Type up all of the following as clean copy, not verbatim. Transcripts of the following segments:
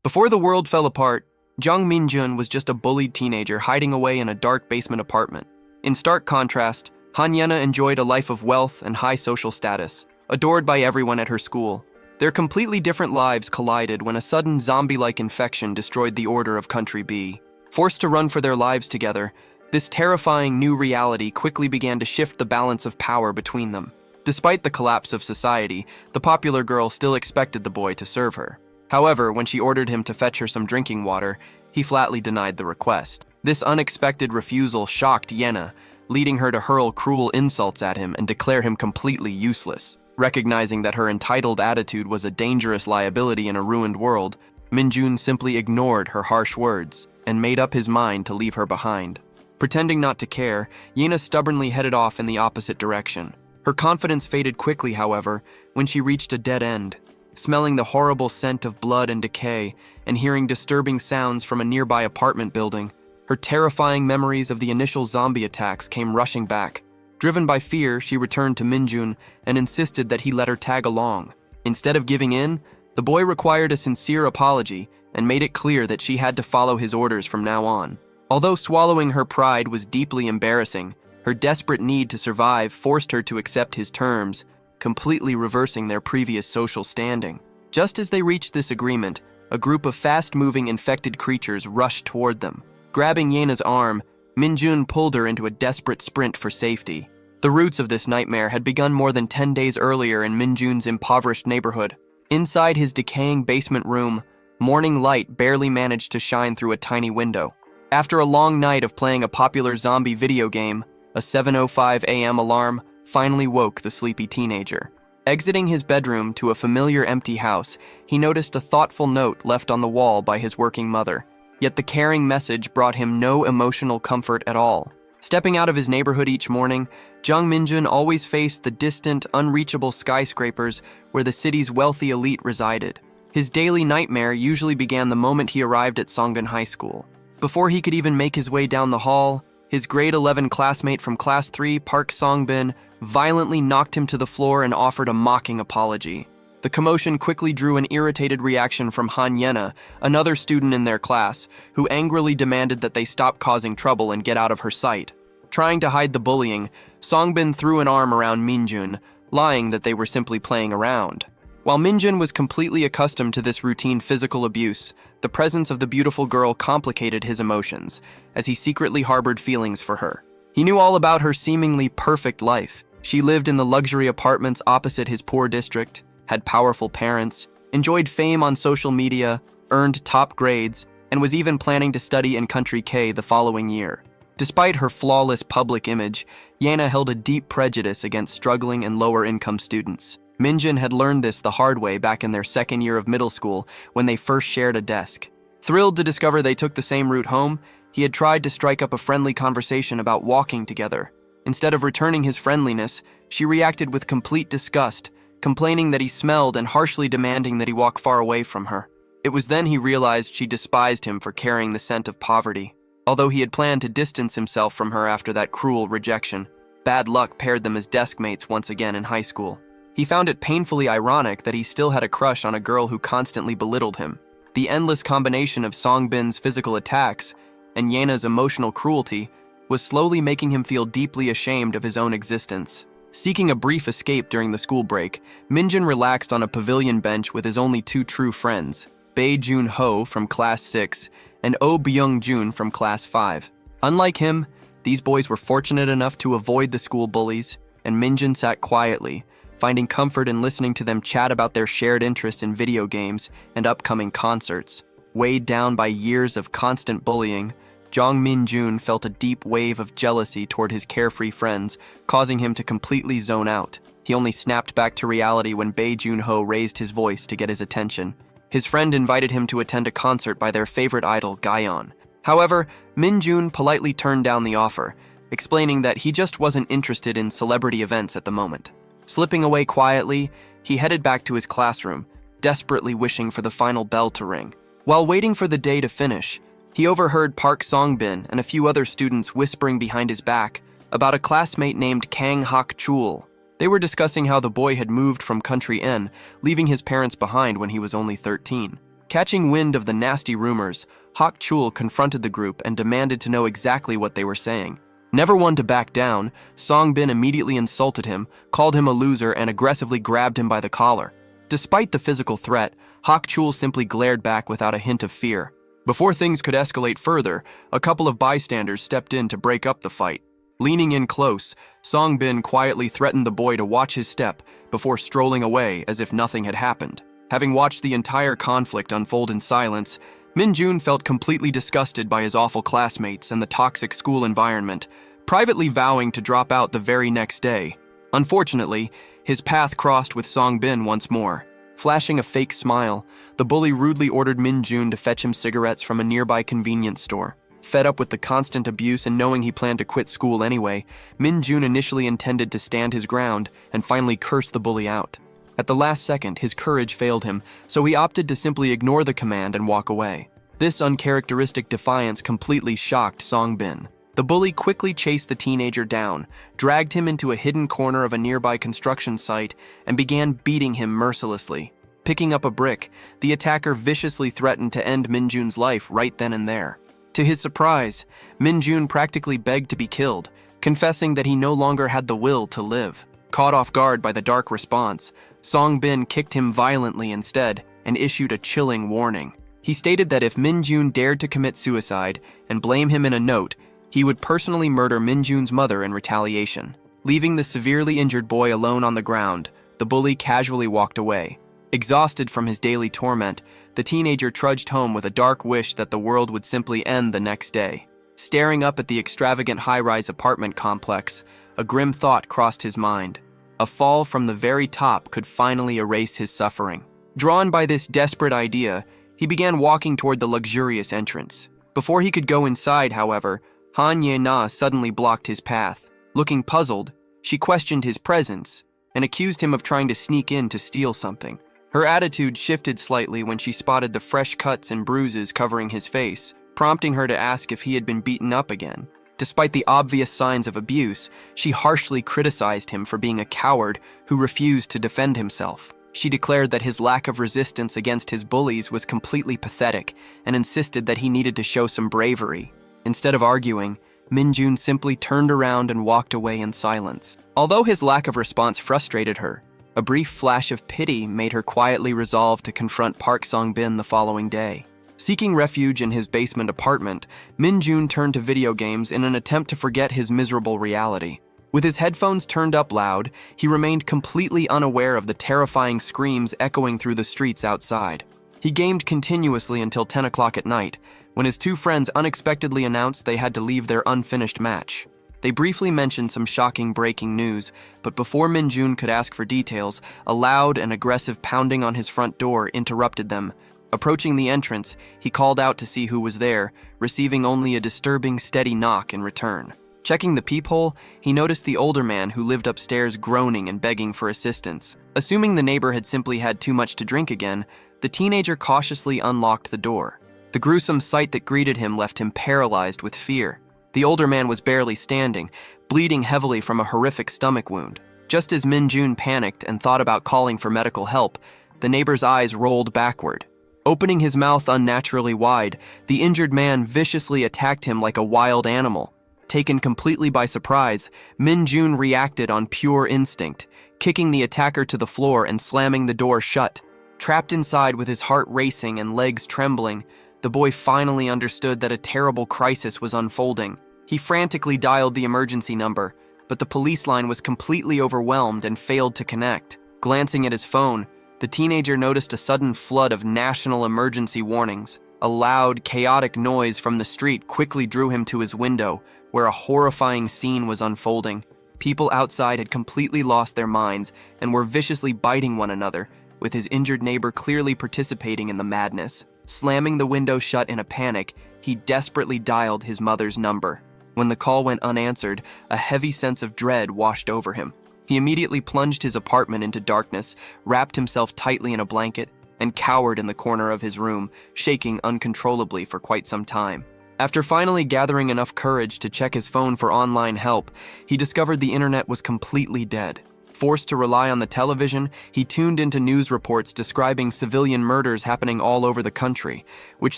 Before the world fell apart, Jung Minjun was just a bullied teenager hiding away in a dark basement apartment. In stark contrast, Han Yena enjoyed a life of wealth and high social status, adored by everyone at her school. Their completely different lives collided when a sudden zombie-like infection destroyed the order of Country B. Forced to run for their lives together, this terrifying new reality quickly began to shift the balance of power between them. Despite the collapse of society, the popular girl still expected the boy to serve her. However, when she ordered him to fetch her some drinking water, he flatly denied the request. This unexpected refusal shocked Yena, leading her to hurl cruel insults at him and declare him completely useless. Recognizing that her entitled attitude was a dangerous liability in a ruined world, Minjun simply ignored her harsh words and made up his mind to leave her behind. Pretending not to care, Yena stubbornly headed off in the opposite direction. Her confidence faded quickly, however, when she reached a dead end. Smelling the horrible scent of blood and decay and hearing disturbing sounds from a nearby apartment building, her terrifying memories of the initial zombie attacks came rushing back. Driven by fear, she returned to Minjun and insisted that he let her tag along. Instead of giving in, the boy required a sincere apology and made it clear that she had to follow his orders from now on. Although swallowing her pride was deeply embarrassing, her desperate need to survive forced her to accept his terms, completely reversing their previous social standing. Just as they reached this agreement, a group of fast-moving infected creatures rushed toward them. Grabbing Yena's arm, Minjun pulled her into a desperate sprint for safety. The roots of this nightmare had begun more than 10 days earlier in Minjun's impoverished neighborhood. Inside his decaying basement room, morning light barely managed to shine through a tiny window. After a long night of playing a popular zombie video game, a 7:05 a.m. alarm finally woke the sleepy teenager. Exiting his bedroom to a familiar empty house, he noticed a thoughtful note left on the wall by his working mother. Yet the caring message brought him no emotional comfort at all. Stepping out of his neighborhood each morning, Jung Minjun always faced the distant, unreachable skyscrapers where the city's wealthy elite resided. His daily nightmare usually began the moment he arrived at Songun High School. Before he could even make his way down the hall, his grade 11 classmate from Class 3, Park Songbin, violently knocked him to the floor and offered a mocking apology. The commotion quickly drew an irritated reaction from Han Yena, another student in their class, who angrily demanded that they stop causing trouble and get out of her sight. Trying to hide the bullying, Songbin threw an arm around Minjun, lying that they were simply playing around. While Minjun was completely accustomed to this routine physical abuse, the presence of the beautiful girl complicated his emotions, as he secretly harbored feelings for her. He knew all about her seemingly perfect life. She lived in the luxury apartments opposite his poor district, had powerful parents, enjoyed fame on social media, earned top grades, and was even planning to study in Country K the following year. Despite her flawless public image, Yena held a deep prejudice against struggling and lower-income students. Minjun had learned this the hard way back in their second year of middle school when they first shared a desk. Thrilled to discover they took the same route home, he had tried to strike up a friendly conversation about walking together. Instead of returning his friendliness, she reacted with complete disgust, complaining that he smelled and harshly demanding that he walk far away from her. It was then he realized she despised him for carrying the scent of poverty. Although he had planned to distance himself from her after that cruel rejection, bad luck paired them as desk mates once again in high school. He found it painfully ironic that he still had a crush on a girl who constantly belittled him. The endless combination of Songbin's physical attacks and Yena's emotional cruelty was slowly making him feel deeply ashamed of his own existence. Seeking a brief escape during the school break, Minjun relaxed on a pavilion bench with his only two true friends, Bae Jun-ho from Class 6 and Oh Byung-jun from Class 5. Unlike him, these boys were fortunate enough to avoid the school bullies, and Minjun sat quietly, finding comfort in listening to them chat about their shared interests in video games and upcoming concerts. Weighed down by years of constant bullying, Jung Minjun felt a deep wave of jealousy toward his carefree friends, causing him to completely zone out. He only snapped back to reality when Bae Jun-ho raised his voice to get his attention. His friend invited him to attend a concert by their favorite idol, Gaeon. However, Minjun politely turned down the offer, explaining that he just wasn't interested in celebrity events at the moment. Slipping away quietly, he headed back to his classroom, desperately wishing for the final bell to ring. While waiting for the day to finish, he overheard Park Songbin and a few other students whispering behind his back about a classmate named Kang Hak-chul. They were discussing how the boy had moved from Country N, leaving his parents behind when he was only 13. Catching wind of the nasty rumors, Hak Chul confronted the group and demanded to know exactly what they were saying. Never one to back down, Song Bin immediately insulted him, called him a loser, and aggressively grabbed him by the collar. Despite the physical threat, Hak Chul simply glared back without a hint of fear. Before things could escalate further, a couple of bystanders stepped in to break up the fight. Leaning in close, Song Bin quietly threatened the boy to watch his step before strolling away as if nothing had happened. Having watched the entire conflict unfold in silence, Min Jun felt completely disgusted by his awful classmates and the toxic school environment, privately vowing to drop out the very next day. Unfortunately, his path crossed with Song Bin once more. Flashing a fake smile, the bully rudely ordered Min Jun to fetch him cigarettes from a nearby convenience store. Fed up with the constant abuse and knowing he planned to quit school anyway, Min Jun initially intended to stand his ground and finally curse the bully out. At the last second, his courage failed him, so he opted to simply ignore the command and walk away. This uncharacteristic defiance completely shocked Song Bin. The bully quickly chased the teenager down, dragged him into a hidden corner of a nearby construction site, and began beating him mercilessly. Picking up a brick, the attacker viciously threatened to end Min Jun's life right then and there. To his surprise, Min Jun practically begged to be killed, confessing that he no longer had the will to live. Caught off guard by the dark response, Song Bin kicked him violently instead and issued a chilling warning. He stated that if Min Jun dared to commit suicide and blame him in a note, he would personally murder Min Jun's mother in retaliation. Leaving the severely injured boy alone on the ground, the bully casually walked away. Exhausted from his daily torment, the teenager trudged home with a dark wish that the world would simply end the next day. Staring up at the extravagant high-rise apartment complex, a grim thought crossed his mind. A fall from the very top could finally erase his suffering. Drawn by this desperate idea, he began walking toward the luxurious entrance. Before he could go inside, however, Han Ye-na suddenly blocked his path. Looking puzzled, she questioned his presence and accused him of trying to sneak in to steal something. Her attitude shifted slightly when she spotted the fresh cuts and bruises covering his face, prompting her to ask if he had been beaten up again. Despite the obvious signs of abuse, she harshly criticized him for being a coward who refused to defend himself. She declared that his lack of resistance against his bullies was completely pathetic and insisted that he needed to show some bravery. Instead of arguing, Min Jun simply turned around and walked away in silence. Although his lack of response frustrated her, a brief flash of pity made her quietly resolve to confront Park Song Bin the following day. Seeking refuge in his basement apartment, Min Jun turned to video games in an attempt to forget his miserable reality. With his headphones turned up loud, he remained completely unaware of the terrifying screams echoing through the streets outside. He gamed continuously until 10 o'clock at night, when his two friends unexpectedly announced they had to leave their unfinished match. They briefly mentioned some shocking breaking news, but before Min Jun could ask for details, a loud and aggressive pounding on his front door interrupted them. Approaching the entrance, he called out to see who was there, receiving only a disturbing, steady knock in return. Checking the peephole, he noticed the older man who lived upstairs groaning and begging for assistance. Assuming the neighbor had simply had too much to drink again, the teenager cautiously unlocked the door. The gruesome sight that greeted him left him paralyzed with fear. The older man was barely standing, bleeding heavily from a horrific stomach wound. Just as Min Jun panicked and thought about calling for medical help, the neighbor's eyes rolled backward. Opening his mouth unnaturally wide, the injured man viciously attacked him like a wild animal. Taken completely by surprise, Min Jun reacted on pure instinct, kicking the attacker to the floor and slamming the door shut. Trapped inside with his heart racing and legs trembling, the boy finally understood that a terrible crisis was unfolding. He frantically dialed the emergency number, but the police line was completely overwhelmed and failed to connect. Glancing at his phone, the teenager noticed a sudden flood of national emergency warnings. A loud, chaotic noise from the street quickly drew him to his window, where a horrifying scene was unfolding. People outside had completely lost their minds and were viciously biting one another, with his injured neighbor clearly participating in the madness. Slamming the window shut in a panic, he desperately dialed his mother's number. When the call went unanswered, a heavy sense of dread washed over him. He immediately plunged his apartment into darkness, wrapped himself tightly in a blanket, and cowered in the corner of his room, shaking uncontrollably for quite some time. After finally gathering enough courage to check his phone for online help, he discovered the internet was completely dead. Forced to rely on the television, he tuned into news reports describing civilian murders happening all over the country, which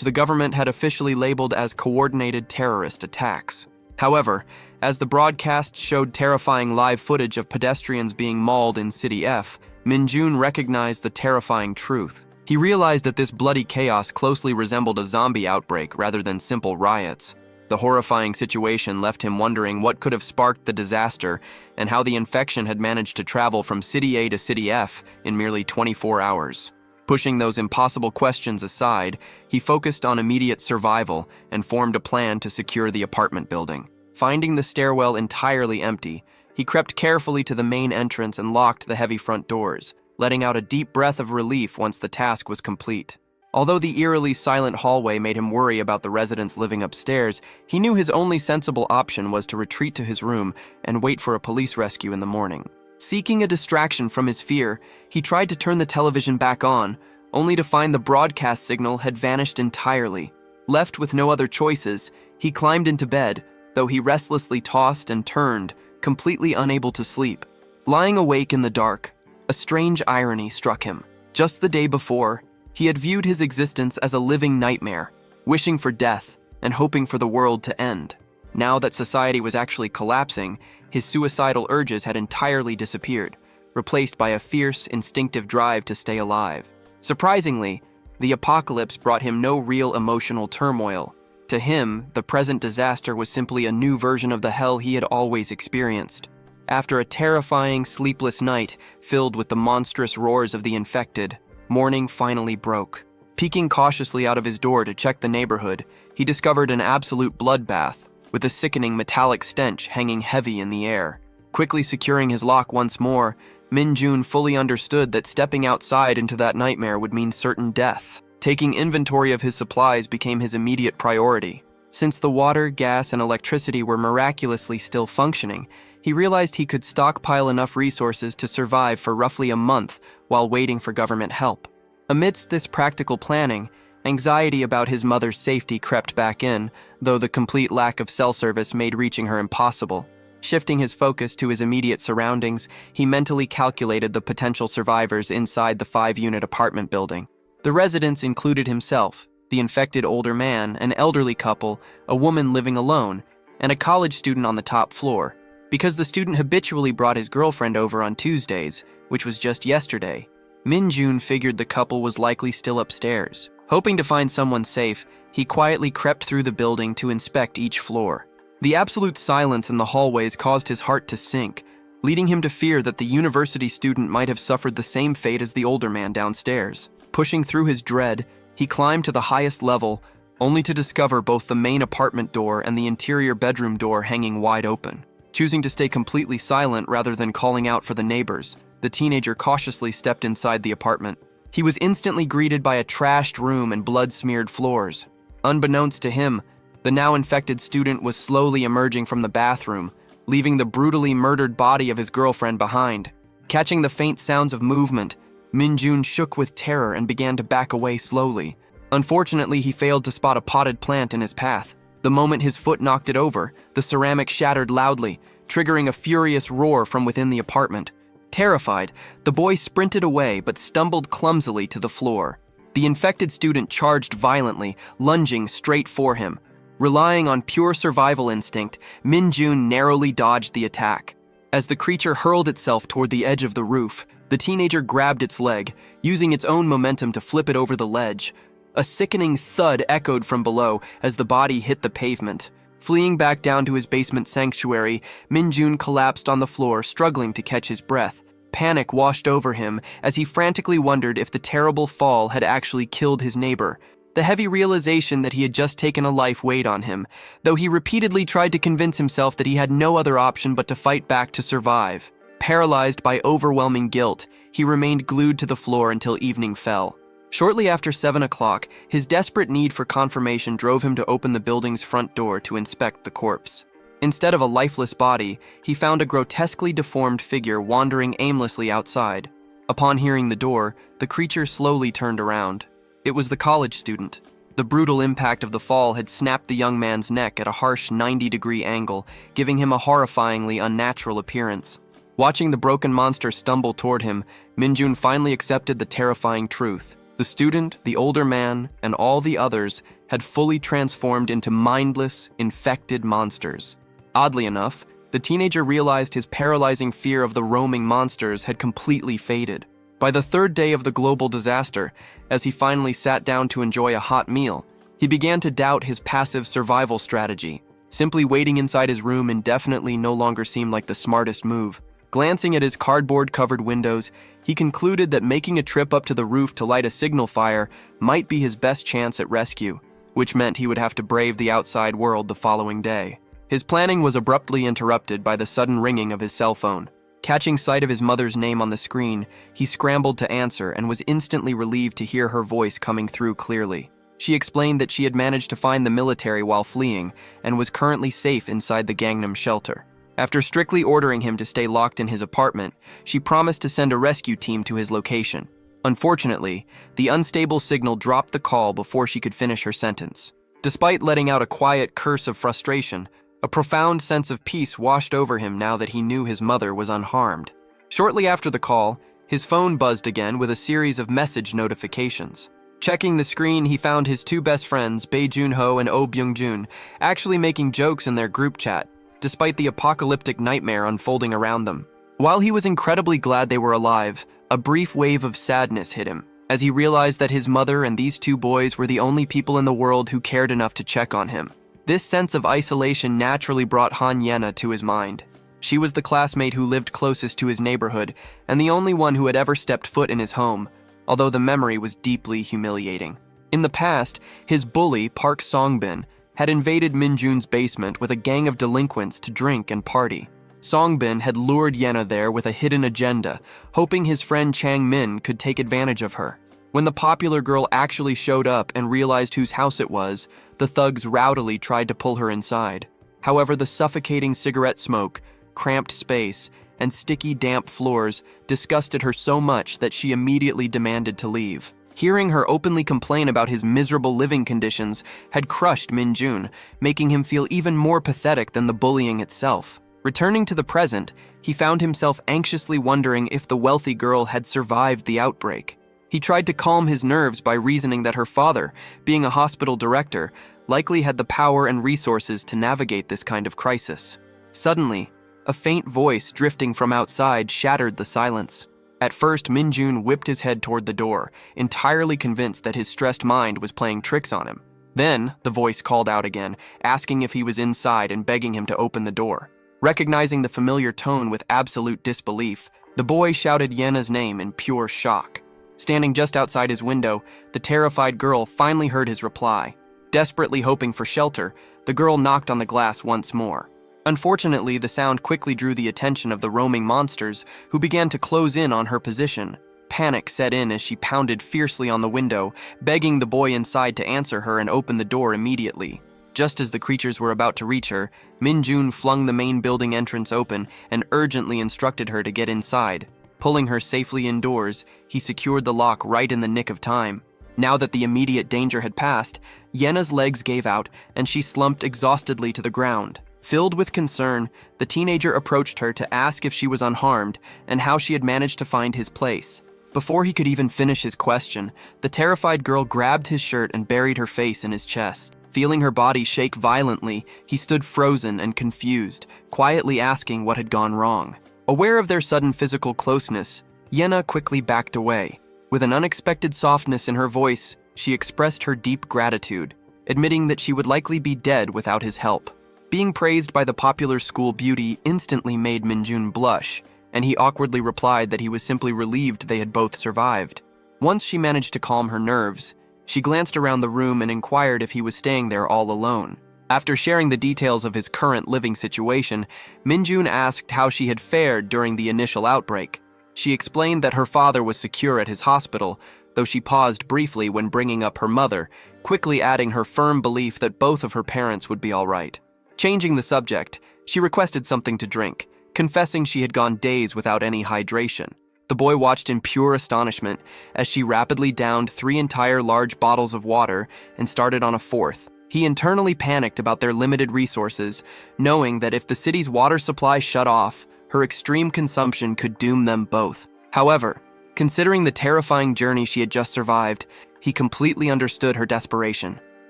the government had officially labeled as coordinated terrorist attacks. However, as the broadcast showed terrifying live footage of pedestrians being mauled in City F, Min-jun recognized the terrifying truth. He realized that this bloody chaos closely resembled a zombie outbreak rather than simple riots. The horrifying situation left him wondering what could have sparked the disaster and how the infection had managed to travel from City A to City F in merely 24 hours. Pushing those impossible questions aside, he focused on immediate survival and formed a plan to secure the apartment building. Finding the stairwell entirely empty, he crept carefully to the main entrance and locked the heavy front doors, letting out a deep breath of relief once the task was complete. Although the eerily silent hallway made him worry about the residents living upstairs, he knew his only sensible option was to retreat to his room and wait for a police rescue in the morning. Seeking a distraction from his fear, he tried to turn the television back on, only to find the broadcast signal had vanished entirely. Left with no other choices, he climbed into bed, though he restlessly tossed and turned, completely unable to sleep. Lying awake in the dark, a strange irony struck him. Just the day before, he had viewed his existence as a living nightmare, wishing for death and hoping for the world to end. Now that society was actually collapsing, his suicidal urges had entirely disappeared, replaced by a fierce, instinctive drive to stay alive. Surprisingly, the apocalypse brought him no real emotional turmoil. To him, the present disaster was simply a new version of the hell he had always experienced. After a terrifying, sleepless night filled with the monstrous roars of the infected, morning finally broke. Peeking cautiously out of his door to check the neighborhood, he discovered an absolute bloodbath, with a sickening metallic stench hanging heavy in the air. Quickly securing his lock once more, Min-jun fully understood that stepping outside into that nightmare would mean certain death. Taking inventory of his supplies became his immediate priority. Since the water, gas, and electricity were miraculously still functioning, he realized he could stockpile enough resources to survive for roughly a month while waiting for government help. Amidst this practical planning, anxiety about his mother's safety crept back in, though the complete lack of cell service made reaching her impossible. Shifting his focus to his immediate surroundings, he mentally calculated the potential survivors inside the 5-unit apartment building. The residents included himself, the infected older man, an elderly couple, a woman living alone, and a college student on the top floor. Because the student habitually brought his girlfriend over on Tuesdays, which was just yesterday, Min-jun figured the couple was likely still upstairs. Hoping to find someone safe, he quietly crept through the building to inspect each floor. The absolute silence in the hallways caused his heart to sink, leading him to fear that the university student might have suffered the same fate as the older man downstairs. Pushing through his dread, he climbed to the highest level, only to discover both the main apartment door and the interior bedroom door hanging wide open. Choosing to stay completely silent rather than calling out for the neighbors, the teenager cautiously stepped inside the apartment. He was instantly greeted by a trashed room and blood-smeared floors. Unbeknownst to him, the now infected student was slowly emerging from the bathroom, leaving the brutally murdered body of his girlfriend behind. Catching the faint sounds of movement, Min-jun shook with terror and began to back away slowly. Unfortunately, he failed to spot a potted plant in his path. The moment his foot knocked it over, the ceramic shattered loudly, triggering a furious roar from within the apartment. Terrified, the boy sprinted away but stumbled clumsily to the floor. The infected student charged violently, lunging straight for him. Relying on pure survival instinct, Min-jun narrowly dodged the attack. As the creature hurled itself toward the edge of the roof, the teenager grabbed its leg, using its own momentum to flip it over the ledge. A sickening thud echoed from below as the body hit the pavement. Fleeing back down to his basement sanctuary, Min-jun collapsed on the floor, struggling to catch his breath. Panic washed over him as he frantically wondered if the terrible fall had actually killed his neighbor. The heavy realization that he had just taken a life weighed on him, though he repeatedly tried to convince himself that he had no other option but to fight back to survive. Paralyzed by overwhelming guilt, he remained glued to the floor until evening fell. Shortly after 7 o'clock, his desperate need for confirmation drove him to open the building's front door to inspect the corpse. Instead of a lifeless body, he found a grotesquely deformed figure wandering aimlessly outside. Upon hearing the door, the creature slowly turned around. It was the college student. The brutal impact of the fall had snapped the young man's neck at a harsh 90-degree angle, giving him a horrifyingly unnatural appearance. Watching the broken monster stumble toward him, Minjun finally accepted the terrifying truth. The student, the older man, and all the others had fully transformed into mindless, infected monsters. Oddly enough, the teenager realized his paralyzing fear of the roaming monsters had completely faded. By the third day of the global disaster, as he finally sat down to enjoy a hot meal, he began to doubt his passive survival strategy. Simply waiting inside his room indefinitely no longer seemed like the smartest move. Glancing at his cardboard-covered windows, he concluded that making a trip up to the roof to light a signal fire might be his best chance at rescue, which meant he would have to brave the outside world the following day. His planning was abruptly interrupted by the sudden ringing of his cell phone. Catching sight of his mother's name on the screen, he scrambled to answer and was instantly relieved to hear her voice coming through clearly. She explained that she had managed to find the military while fleeing and was currently safe inside the Gangnam shelter. After strictly ordering him to stay locked in his apartment, she promised to send a rescue team to his location. Unfortunately, the unstable signal dropped the call before she could finish her sentence. Despite letting out a quiet curse of frustration, a profound sense of peace washed over him now that he knew his mother was unharmed. Shortly after the call, his phone buzzed again with a series of message notifications. Checking the screen, he found his two best friends, Bae Junho and Oh Byung-jun, actually making jokes in their group chat, despite the apocalyptic nightmare unfolding around them. While he was incredibly glad they were alive, a brief wave of sadness hit him, as he realized that his mother and these two boys were the only people in the world who cared enough to check on him. This sense of isolation naturally brought Han Yena to his mind. She was the classmate who lived closest to his neighborhood, and the only one who had ever stepped foot in his home, although the memory was deeply humiliating. In the past, his bully, Park Songbin, had invaded Minjun's basement with a gang of delinquents to drink and party. Songbin had lured Yena there with a hidden agenda, hoping his friend Chang Min could take advantage of her. When the popular girl actually showed up and realized whose house it was, the thugs rowdily tried to pull her inside. However, the suffocating cigarette smoke, cramped space, and sticky, damp floors disgusted her so much that she immediately demanded to leave. Hearing her openly complain about his miserable living conditions had crushed Minjun, making him feel even more pathetic than the bullying itself. Returning to the present, he found himself anxiously wondering if the wealthy girl had survived the outbreak. He tried to calm his nerves by reasoning that her father, being a hospital director, likely had the power and resources to navigate this kind of crisis. Suddenly, a faint voice drifting from outside shattered the silence. At first, Minjun whipped his head toward the door, entirely convinced that his stressed mind was playing tricks on him. Then, the voice called out again, asking if he was inside and begging him to open the door. Recognizing the familiar tone with absolute disbelief, the boy shouted Yena's name in pure shock. Standing just outside his window, the terrified girl finally heard his reply. Desperately hoping for shelter, the girl knocked on the glass once more. Unfortunately, the sound quickly drew the attention of the roaming monsters, who began to close in on her position. Panic set in as she pounded fiercely on the window, begging the boy inside to answer her and open the door immediately. Just as the creatures were about to reach her, Minjun flung the main building entrance open and urgently instructed her to get inside. Pulling her safely indoors, he secured the lock right in the nick of time. Now that the immediate danger had passed, Yena's legs gave out and she slumped exhaustedly to the ground. Filled with concern, the teenager approached her to ask if she was unharmed and how she had managed to find his place. Before he could even finish his question, the terrified girl grabbed his shirt and buried her face in his chest. Feeling her body shake violently, he stood frozen and confused, quietly asking what had gone wrong. Aware of their sudden physical closeness, Yena quickly backed away. With an unexpected softness in her voice, she expressed her deep gratitude, admitting that she would likely be dead without his help. Being praised by the popular school beauty instantly made Minjun blush, and he awkwardly replied that he was simply relieved they had both survived. Once she managed to calm her nerves, she glanced around the room and inquired if he was staying there all alone. After sharing the details of his current living situation, Minjun asked how she had fared during the initial outbreak. She explained that her father was secure at his hospital, though she paused briefly when bringing up her mother, quickly adding her firm belief that both of her parents would be all right. Changing the subject, she requested something to drink, confessing she had gone days without any hydration. The boy watched in pure astonishment as she rapidly downed 3 entire large bottles of water and started on a 4th. He internally panicked about their limited resources, knowing that if the city's water supply shut off, Her extreme consumption could doom them both. However, considering the terrifying journey she had just survived, he completely understood her desperation.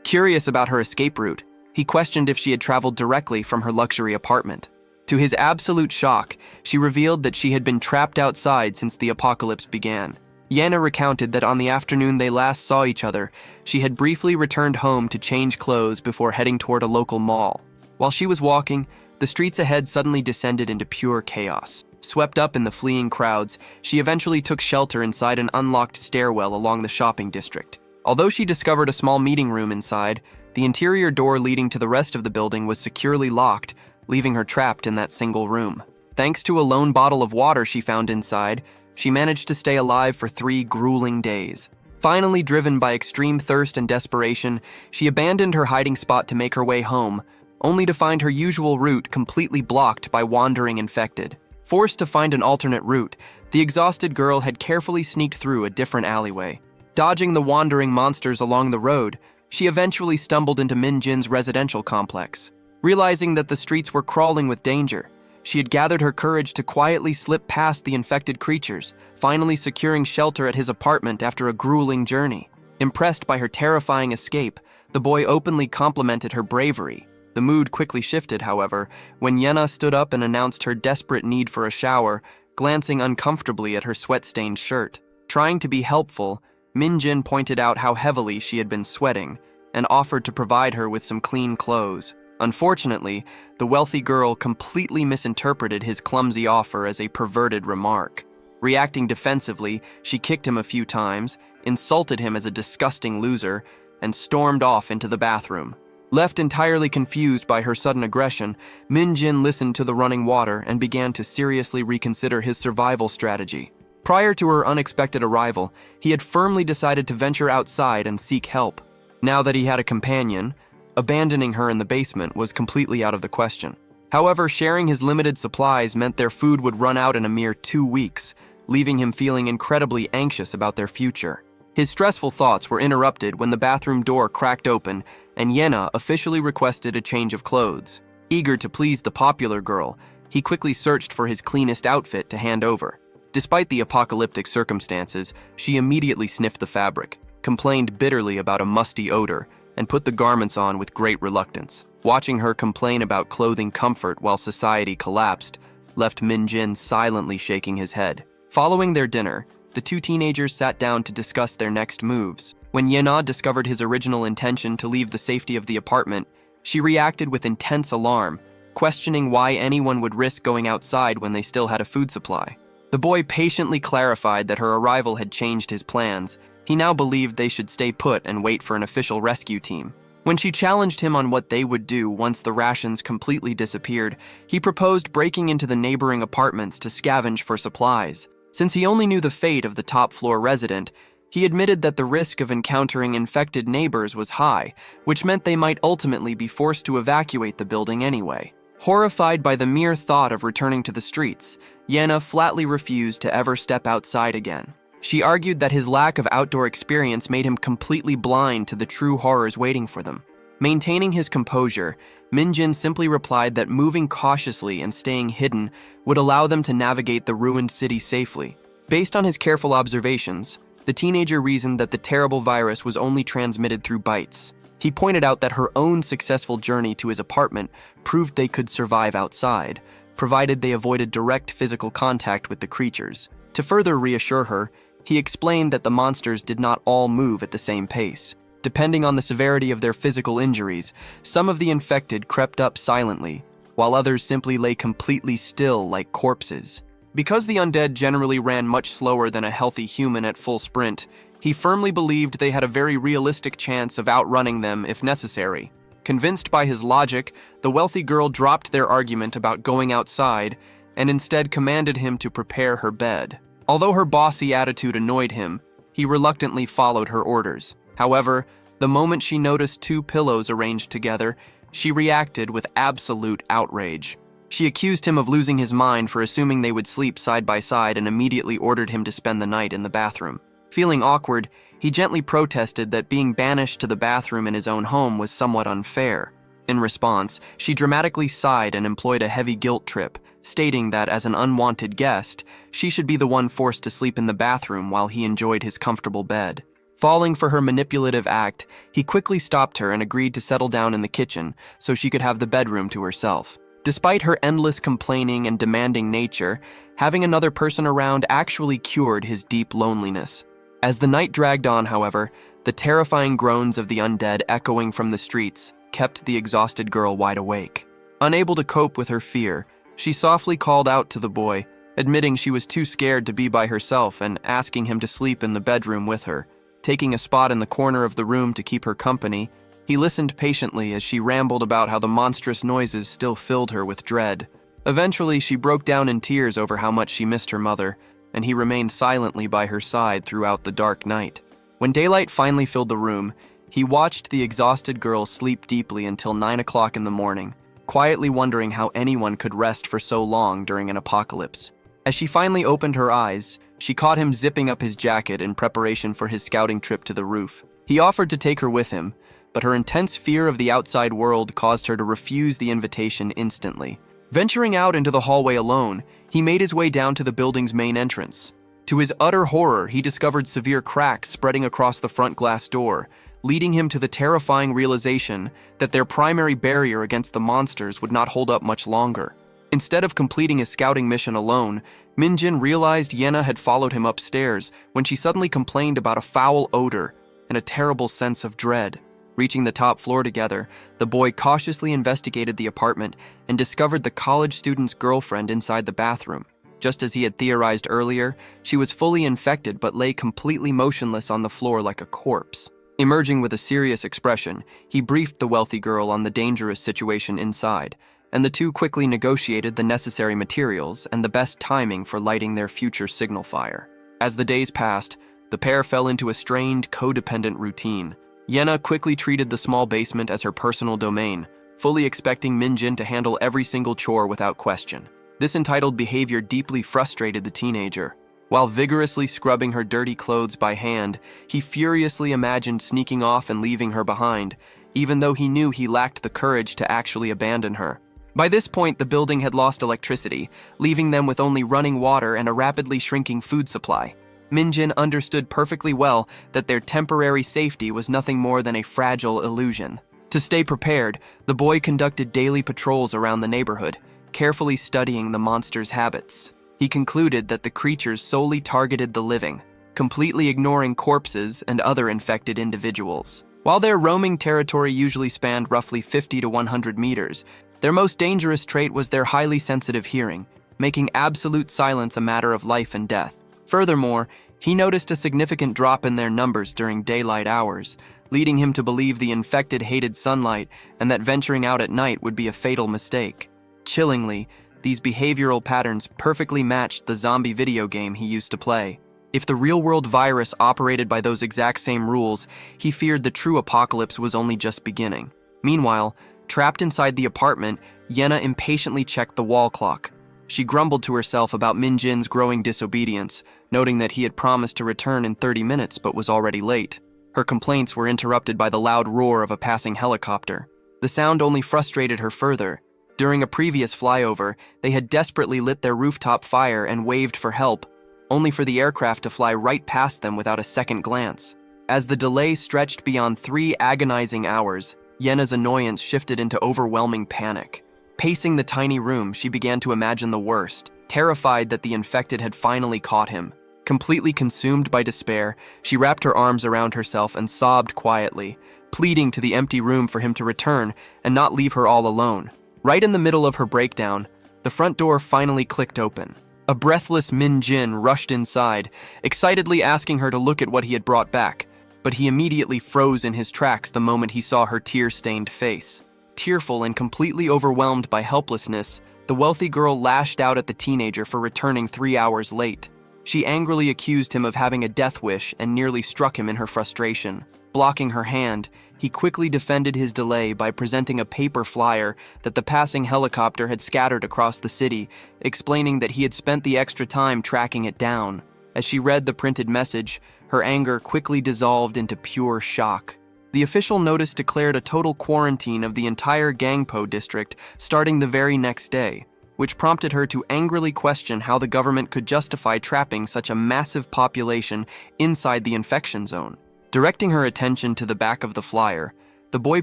Curious about her escape route, he questioned if she had traveled directly from her luxury apartment. To his absolute shock, she revealed that she had been trapped outside since the apocalypse began. Yana recounted that on the afternoon they last saw each other, she had briefly returned home to change clothes before heading toward a local mall. While she was walking, the streets ahead suddenly descended into pure chaos. Swept up in the fleeing crowds, she eventually took shelter inside an unlocked stairwell along the shopping district. Although she discovered a small meeting room inside, the interior door leading to the rest of the building was securely locked, leaving her trapped in that single room. Thanks to a lone bottle of water she found inside, she managed to stay alive for 3 grueling days. Finally, driven by extreme thirst and desperation, she abandoned her hiding spot to make her way home, only to find her usual route completely blocked by wandering infected. Forced to find an alternate route, the exhausted girl had carefully sneaked through a different alleyway. Dodging the wandering monsters along the road, she eventually stumbled into Min Jin's residential complex. Realizing that the streets were crawling with danger, she had gathered her courage to quietly slip past the infected creatures, finally securing shelter at his apartment after a grueling journey. Impressed by her terrifying escape, the boy openly complimented her bravery. The mood quickly shifted, however, when Yena stood up and announced her desperate need for a shower, glancing uncomfortably at her sweat-stained shirt. Trying to be helpful, Min Jin pointed out how heavily she had been sweating and offered to provide her with some clean clothes. Unfortunately, the wealthy girl completely misinterpreted his clumsy offer as a perverted remark. Reacting defensively, she kicked him a few times, insulted him as a disgusting loser, and stormed off into the bathroom. Left entirely confused by her sudden aggression, Min Jin listened to the running water and began to seriously reconsider his survival strategy. Prior to her unexpected arrival, he had firmly decided to venture outside and seek help. Now that he had a companion, abandoning her in the basement was completely out of the question. However, sharing his limited supplies meant their food would run out in a mere 2 weeks, leaving him feeling incredibly anxious about their future. His stressful thoughts were interrupted when the bathroom door cracked open and Yena officially requested a change of clothes. Eager to please the popular girl, he quickly searched for his cleanest outfit to hand over. Despite the apocalyptic circumstances, she immediately sniffed the fabric, complained bitterly about a musty odor, and put the garments on with great reluctance. Watching her complain about clothing comfort while society collapsed left Min Jin silently shaking his head. Following their dinner, the 2 teenagers sat down to discuss their next moves. When Yena discovered his original intention to leave the safety of the apartment, she reacted with intense alarm, questioning why anyone would risk going outside when they still had a food supply. The boy patiently clarified that her arrival had changed his plans. He now believed they should stay put and wait for an official rescue team. When she challenged him on what they would do once the rations completely disappeared, he proposed breaking into the neighboring apartments to scavenge for supplies. Since he only knew the fate of the top-floor resident, he admitted that the risk of encountering infected neighbors was high, which meant they might ultimately be forced to evacuate the building anyway. Horrified by the mere thought of returning to the streets, Yena flatly refused to ever step outside again. She argued that his lack of outdoor experience made him completely blind to the true horrors waiting for them. Maintaining his composure, Min Jin simply replied that moving cautiously and staying hidden would allow them to navigate the ruined city safely. Based on his careful observations, the teenager reasoned that the terrible virus was only transmitted through bites. He pointed out that her own successful journey to his apartment proved they could survive outside, provided they avoided direct physical contact with the creatures. To further reassure her, he explained that the monsters did not all move at the same pace. Depending on the severity of their physical injuries, some of the infected crept up silently, while others simply lay completely still like corpses. Because the undead generally ran much slower than a healthy human at full sprint, he firmly believed they had a very realistic chance of outrunning them if necessary. Convinced by his logic, the wealthy girl dropped their argument about going outside and instead commanded him to prepare her bed. Although her bossy attitude annoyed him, he reluctantly followed her orders. However, the moment she noticed 2 pillows arranged together, she reacted with absolute outrage. She accused him of losing his mind for assuming they would sleep side by side and immediately ordered him to spend the night in the bathroom. Feeling awkward, he gently protested that being banished to the bathroom in his own home was somewhat unfair. In response, she dramatically sighed and employed a heavy guilt trip, stating that as an unwanted guest, she should be the one forced to sleep in the bathroom while he enjoyed his comfortable bed. Falling for her manipulative act, he quickly stopped her and agreed to settle down in the kitchen so she could have the bedroom to herself. Despite her endless complaining and demanding nature, having another person around actually cured his deep loneliness. As the night dragged on, however, the terrifying groans of the undead echoing from the streets kept the exhausted girl wide awake. Unable to cope with her fear, she softly called out to the boy, admitting she was too scared to be by herself and asking him to sleep in the bedroom with her. Taking a spot in the corner of the room to keep her company, he listened patiently as she rambled about how the monstrous noises still filled her with dread. Eventually, she broke down in tears over how much she missed her mother, and he remained silently by her side throughout the dark night. When daylight finally filled the room, he watched the exhausted girl sleep deeply until 9 o'clock in the morning, quietly wondering how anyone could rest for so long during an apocalypse. As she finally opened her eyes, she caught him zipping up his jacket in preparation for his scouting trip to the roof. He offered to take her with him, but her intense fear of the outside world caused her to refuse the invitation instantly. Venturing out into the hallway alone, he made his way down to the building's main entrance. To his utter horror, he discovered severe cracks spreading across the front glass door, leading him to the terrifying realization that their primary barrier against the monsters would not hold up much longer. Instead of completing his scouting mission alone, Minjin realized Yena had followed him upstairs when she suddenly complained about a foul odor and a terrible sense of dread. Reaching the top floor together, the boy cautiously investigated the apartment and discovered the college student's girlfriend inside the bathroom. Just as he had theorized earlier, she was fully infected but lay completely motionless on the floor like a corpse. Emerging with a serious expression, he briefed the wealthy girl on the dangerous situation inside, and the two quickly negotiated the necessary materials and the best timing for lighting their future signal fire. As the days passed, the pair fell into a strained, codependent routine. Yena quickly treated the small basement as her personal domain, fully expecting Minjin to handle every single chore without question. This entitled behavior deeply frustrated the teenager. While vigorously scrubbing her dirty clothes by hand, he furiously imagined sneaking off and leaving her behind, even though he knew he lacked the courage to actually abandon her. By this point, the building had lost electricity, leaving them with only running water and a rapidly shrinking food supply. Minjin understood perfectly well that their temporary safety was nothing more than a fragile illusion. To stay prepared, the boy conducted daily patrols around the neighborhood, carefully studying the monster's habits. He concluded that the creatures solely targeted the living, completely ignoring corpses and other infected individuals. While their roaming territory usually spanned roughly 50 to 100 meters, their most dangerous trait was their highly sensitive hearing, making absolute silence a matter of life and death. Furthermore, he noticed a significant drop in their numbers during daylight hours, leading him to believe the infected hated sunlight and that venturing out at night would be a fatal mistake. Chillingly, these behavioral patterns perfectly matched the zombie video game he used to play. If the real-world virus operated by those exact same rules, he feared the true apocalypse was only just beginning. Meanwhile, trapped inside the apartment, Yena impatiently checked the wall clock. She grumbled to herself about Minjin's growing disobedience, noting that he had promised to return in 30 minutes but was already late. Her complaints were interrupted by the loud roar of a passing helicopter. The sound only frustrated her further. During a previous flyover, they had desperately lit their rooftop fire and waved for help, only for the aircraft to fly right past them without a second glance. As the delay stretched beyond 3 agonizing hours, Yena's annoyance shifted into overwhelming panic. Pacing the tiny room, she began to imagine the worst, terrified that the infected had finally caught him. Completely consumed by despair, she wrapped her arms around herself and sobbed quietly, pleading to the empty room for him to return and not leave her all alone. Right in the middle of her breakdown, the front door finally clicked open. A breathless Min Jin rushed inside, excitedly asking her to look at what he had brought back, but he immediately froze in his tracks the moment he saw her tear-stained face. Tearful and completely overwhelmed by helplessness, the wealthy girl lashed out at the teenager for returning 3 hours late. She angrily accused him of having a death wish and nearly struck him in her frustration. Blocking her hand, he quickly defended his delay by presenting a paper flyer that the passing helicopter had scattered across the city, explaining that he had spent the extra time tracking it down. As she read the printed message, her anger quickly dissolved into pure shock. The official notice declared a total quarantine of the entire Gangpo district starting the very next day, which prompted her to angrily question how the government could justify trapping such a massive population inside the infection zone. Directing her attention to the back of the flyer, the boy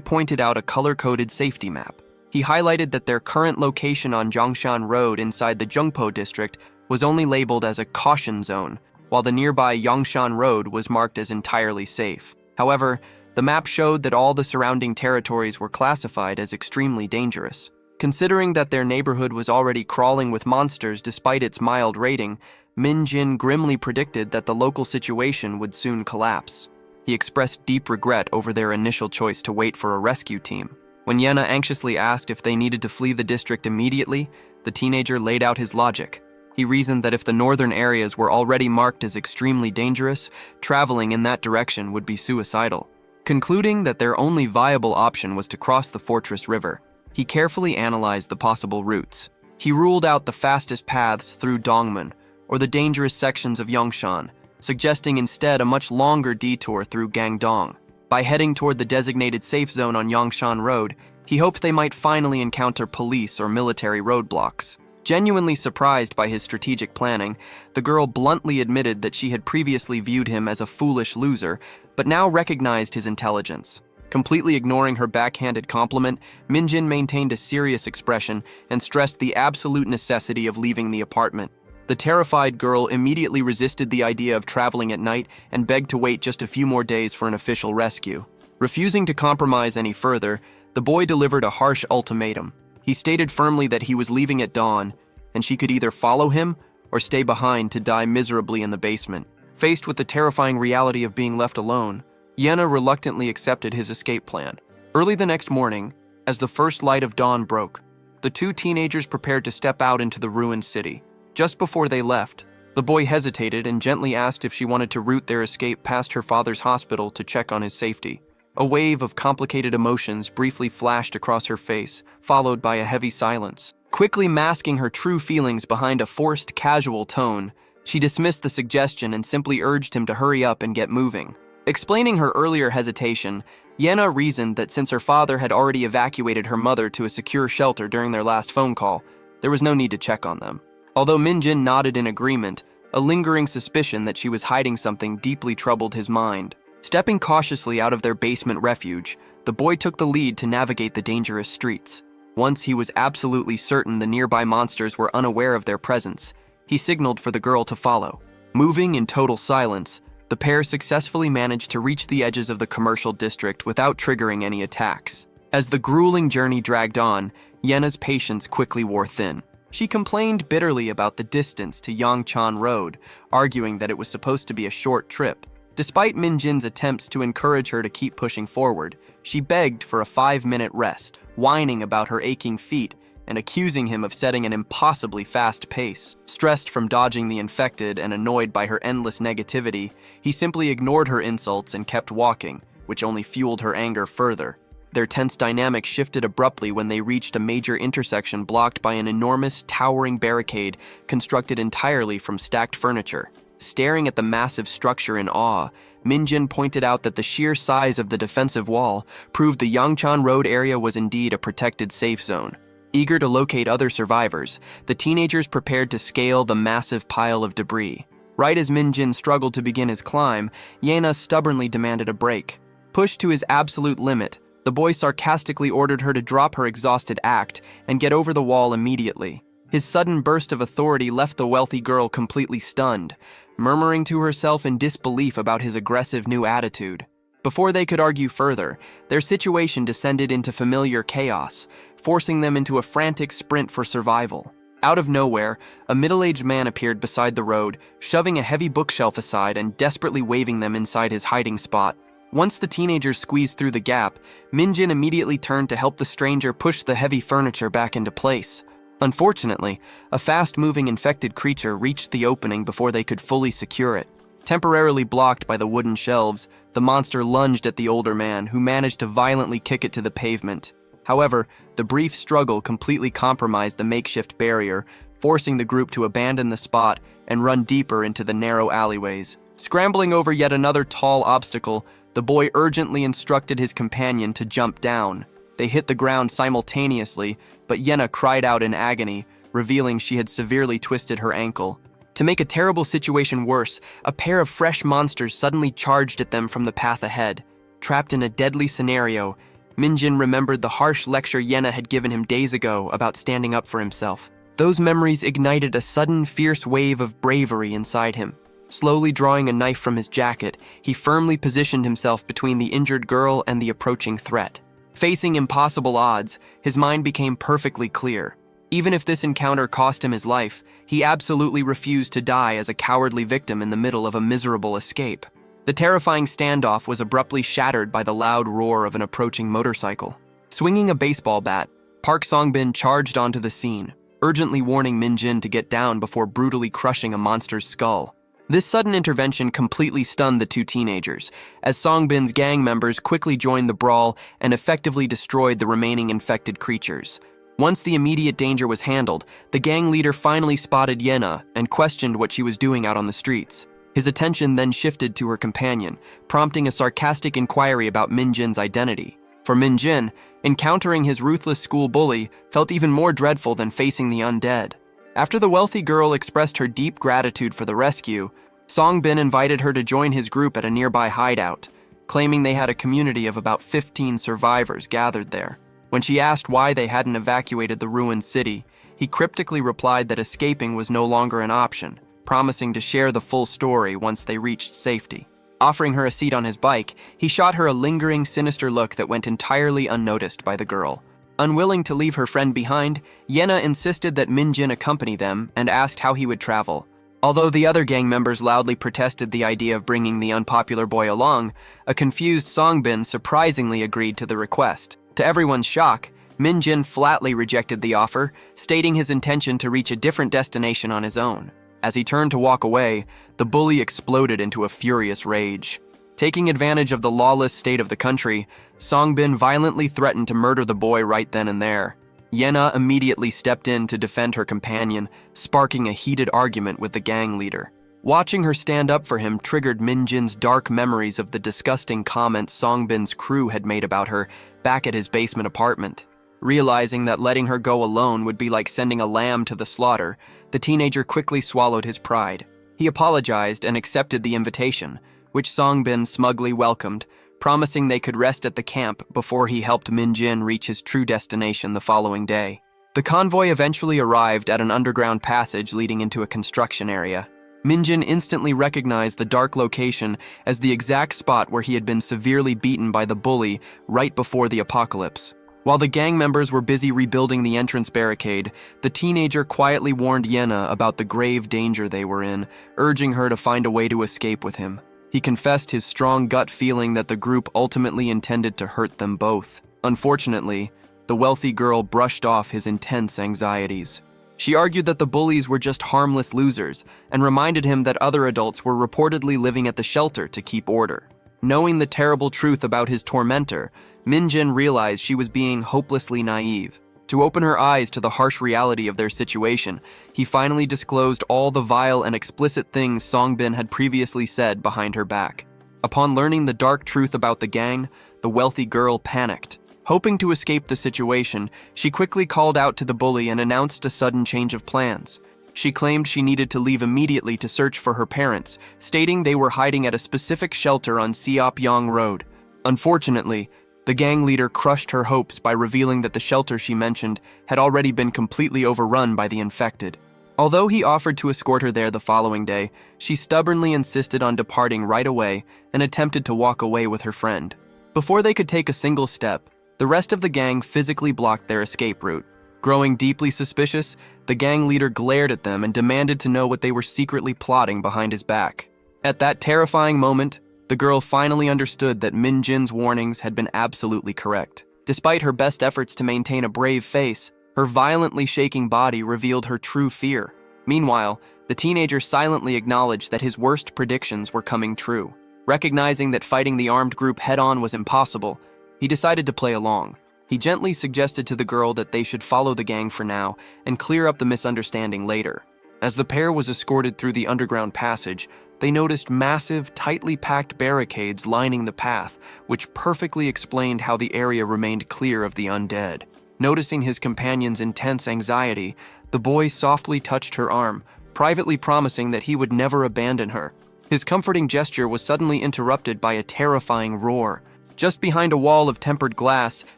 pointed out a color-coded safety map. He highlighted that their current location on Zhongshan Road inside the Zhengpo district was only labeled as a caution zone, while the nearby Yongshan Road was marked as entirely safe. However, the map showed that all the surrounding territories were classified as extremely dangerous. Considering that their neighborhood was already crawling with monsters despite its mild rating, Min Jin grimly predicted that the local situation would soon collapse. He expressed deep regret over their initial choice to wait for a rescue team. When Yena anxiously asked if they needed to flee the district immediately, the teenager laid out his logic. He reasoned that if the northern areas were already marked as extremely dangerous, traveling in that direction would be suicidal. Concluding that their only viable option was to cross the fortress river, he carefully analyzed the possible routes. He ruled out the fastest paths through Dongmen, or the dangerous sections of Yongshan, suggesting instead a much longer detour through Gangdong. By heading toward the designated safe zone on Yongshan Road, he hoped they might finally encounter police or military roadblocks. Genuinely surprised by his strategic planning, the girl bluntly admitted that she had previously viewed him as a foolish loser, but now recognized his intelligence. Completely ignoring her backhanded compliment, Minjin maintained a serious expression and stressed the absolute necessity of leaving the apartment. The terrified girl immediately resisted the idea of traveling at night and begged to wait just a few more days for an official rescue. Refusing to compromise any further, the boy delivered a harsh ultimatum. He stated firmly that he was leaving at dawn, and she could either follow him or stay behind to die miserably in the basement. Faced with the terrifying reality of being left alone, Yena reluctantly accepted his escape plan. Early the next morning, as the first light of dawn broke, the two teenagers prepared to step out into the ruined city. Just before they left, the boy hesitated and gently asked if she wanted to route their escape past her father's hospital to check on his safety. A wave of complicated emotions briefly flashed across her face, followed by a heavy silence. Quickly masking her true feelings behind a forced, casual tone, she dismissed the suggestion and simply urged him to hurry up and get moving. Explaining her earlier hesitation, Yena reasoned that since her father had already evacuated her mother to a secure shelter during their last phone call, there was no need to check on them. Although Minjin nodded in agreement, a lingering suspicion that she was hiding something deeply troubled his mind. Stepping cautiously out of their basement refuge, the boy took the lead to navigate the dangerous streets. Once he was absolutely certain the nearby monsters were unaware of their presence, he signaled for the girl to follow. Moving in total silence, the pair successfully managed to reach the edges of the commercial district without triggering any attacks. As the grueling journey dragged on, Yena's patience quickly wore thin. She complained bitterly about the distance to Yongchan Road, arguing that it was supposed to be a short trip. Despite Minjin's attempts to encourage her to keep pushing forward, she begged for a 5-minute rest, whining about her aching feet and accusing him of setting an impossibly fast pace. Stressed from dodging the infected and annoyed by her endless negativity, he simply ignored her insults and kept walking, which only fueled her anger further. Their tense dynamic shifted abruptly when they reached a major intersection blocked by an enormous, towering barricade constructed entirely from stacked furniture. Staring at the massive structure in awe, Minjin pointed out that the sheer size of the defensive wall proved the Yangchan Road area was indeed a protected safe zone. Eager to locate other survivors, the teenagers prepared to scale the massive pile of debris. Right as Minjin struggled to begin his climb, Yena stubbornly demanded a break. Pushed to his absolute limit, the boy sarcastically ordered her to drop her exhausted act and get over the wall immediately. His sudden burst of authority left the wealthy girl completely stunned, murmuring to herself in disbelief about his aggressive new attitude. Before they could argue further, their situation descended into familiar chaos, forcing them into a frantic sprint for survival. Out of nowhere, a middle-aged man appeared beside the road, shoving a heavy bookshelf aside and desperately waving them inside his hiding spot. Once the teenagers squeezed through the gap, Minjin immediately turned to help the stranger push the heavy furniture back into place. Unfortunately, a fast-moving infected creature reached the opening before they could fully secure it. Temporarily blocked by the wooden shelves, the monster lunged at the older man, who managed to violently kick it to the pavement. However, the brief struggle completely compromised the makeshift barrier, forcing the group to abandon the spot and run deeper into the narrow alleyways. Scrambling over yet another tall obstacle, The boy urgently instructed his companion to jump down. They hit the ground simultaneously, but Yena cried out in agony, revealing she had severely twisted her ankle. To make a terrible situation worse, a pair of fresh monsters suddenly charged at them from the path ahead. Trapped in a deadly scenario, Minjin remembered the harsh lecture Yena had given him days ago about standing up for himself. Those memories ignited a sudden, fierce wave of bravery inside him. Slowly drawing a knife from his jacket, he firmly positioned himself between the injured girl and the approaching threat. Facing impossible odds, his mind became perfectly clear. Even if this encounter cost him his life, he absolutely refused to die as a cowardly victim in the middle of a miserable escape. The terrifying standoff was abruptly shattered by the loud roar of an approaching motorcycle. Swinging a baseball bat, Park Songbin charged onto the scene, urgently warning Minjin to get down before brutally crushing a monster's skull. This sudden intervention completely stunned the two teenagers, as Songbin's gang members quickly joined the brawl and effectively destroyed the remaining infected creatures. Once the immediate danger was handled, the gang leader finally spotted Yena and questioned what she was doing out on the streets. His attention then shifted to her companion, prompting a sarcastic inquiry about Minjin's identity. For Minjin, encountering his ruthless school bully felt even more dreadful than facing the undead. After the wealthy girl expressed her deep gratitude for the rescue, Songbin invited her to join his group at a nearby hideout, claiming they had a community of about 15 survivors gathered there. When she asked why they hadn't evacuated the ruined city, he cryptically replied that escaping was no longer an option, promising to share the full story once they reached safety. Offering her a seat on his bike, he shot her a lingering, sinister look that went entirely unnoticed by the girl. Unwilling to leave her friend behind, Yena insisted that Minjin accompany them and asked how he would travel. Although the other gang members loudly protested the idea of bringing the unpopular boy along, a confused Songbin surprisingly agreed to the request. To everyone's shock, Minjin flatly rejected the offer, stating his intention to reach a different destination on his own. As he turned to walk away, the bully exploded into a furious rage. Taking advantage of the lawless state of the country, Songbin violently threatened to murder the boy right then and there. Yena immediately stepped in to defend her companion, sparking a heated argument with the gang leader. Watching her stand up for him triggered Minjin's dark memories of the disgusting comments Songbin's crew had made about her back at his basement apartment. Realizing that letting her go alone would be like sending a lamb to the slaughter, the teenager quickly swallowed his pride. He apologized and accepted the invitation, which Songbin smugly welcomed, promising they could rest at the camp before he helped Minjin reach his true destination the following day. The convoy eventually arrived at an underground passage leading into a construction area. Minjin instantly recognized the dark location as the exact spot where he had been severely beaten by the bully right before the apocalypse. While the gang members were busy rebuilding the entrance barricade, the teenager quietly warned Yena about the grave danger they were in, urging her to find a way to escape with him. He confessed his strong gut feeling that the group ultimately intended to hurt them both. Unfortunately, the wealthy girl brushed off his intense anxieties. She argued that the bullies were just harmless losers and reminded him that other adults were reportedly living at the shelter to keep order. Knowing the terrible truth about his tormentor, Minjin realized she was being hopelessly naive. To open her eyes to the harsh reality of their situation, he finally disclosed all the vile and explicit things Songbin had previously said behind her back. Upon learning the dark truth about the gang, the wealthy girl panicked. Hoping to escape the situation, she quickly called out to the bully and announced a sudden change of plans. She claimed she needed to leave immediately to search for her parents, stating they were hiding at a specific shelter on Seopyong Road. Unfortunately, the gang leader crushed her hopes by revealing that the shelter she mentioned had already been completely overrun by the infected. Although he offered to escort her there the following day, she stubbornly insisted on departing right away and attempted to walk away with her friend. Before they could take a single step, the rest of the gang physically blocked their escape route. Growing deeply suspicious, the gang leader glared at them and demanded to know what they were secretly plotting behind his back. At that terrifying moment, the girl finally understood that Minjin's warnings had been absolutely correct. Despite her best efforts to maintain a brave face, her violently shaking body revealed her true fear. Meanwhile, the teenager silently acknowledged that his worst predictions were coming true. Recognizing that fighting the armed group head-on was impossible, he decided to play along. He gently suggested to the girl that they should follow the gang for now and clear up the misunderstanding later. As the pair was escorted through the underground passage, they noticed massive, tightly packed barricades lining the path, which perfectly explained how the area remained clear of the undead. Noticing his companion's intense anxiety, the boy softly touched her arm, privately promising that he would never abandon her. His comforting gesture was suddenly interrupted by a terrifying roar. Just behind a wall of tempered glass,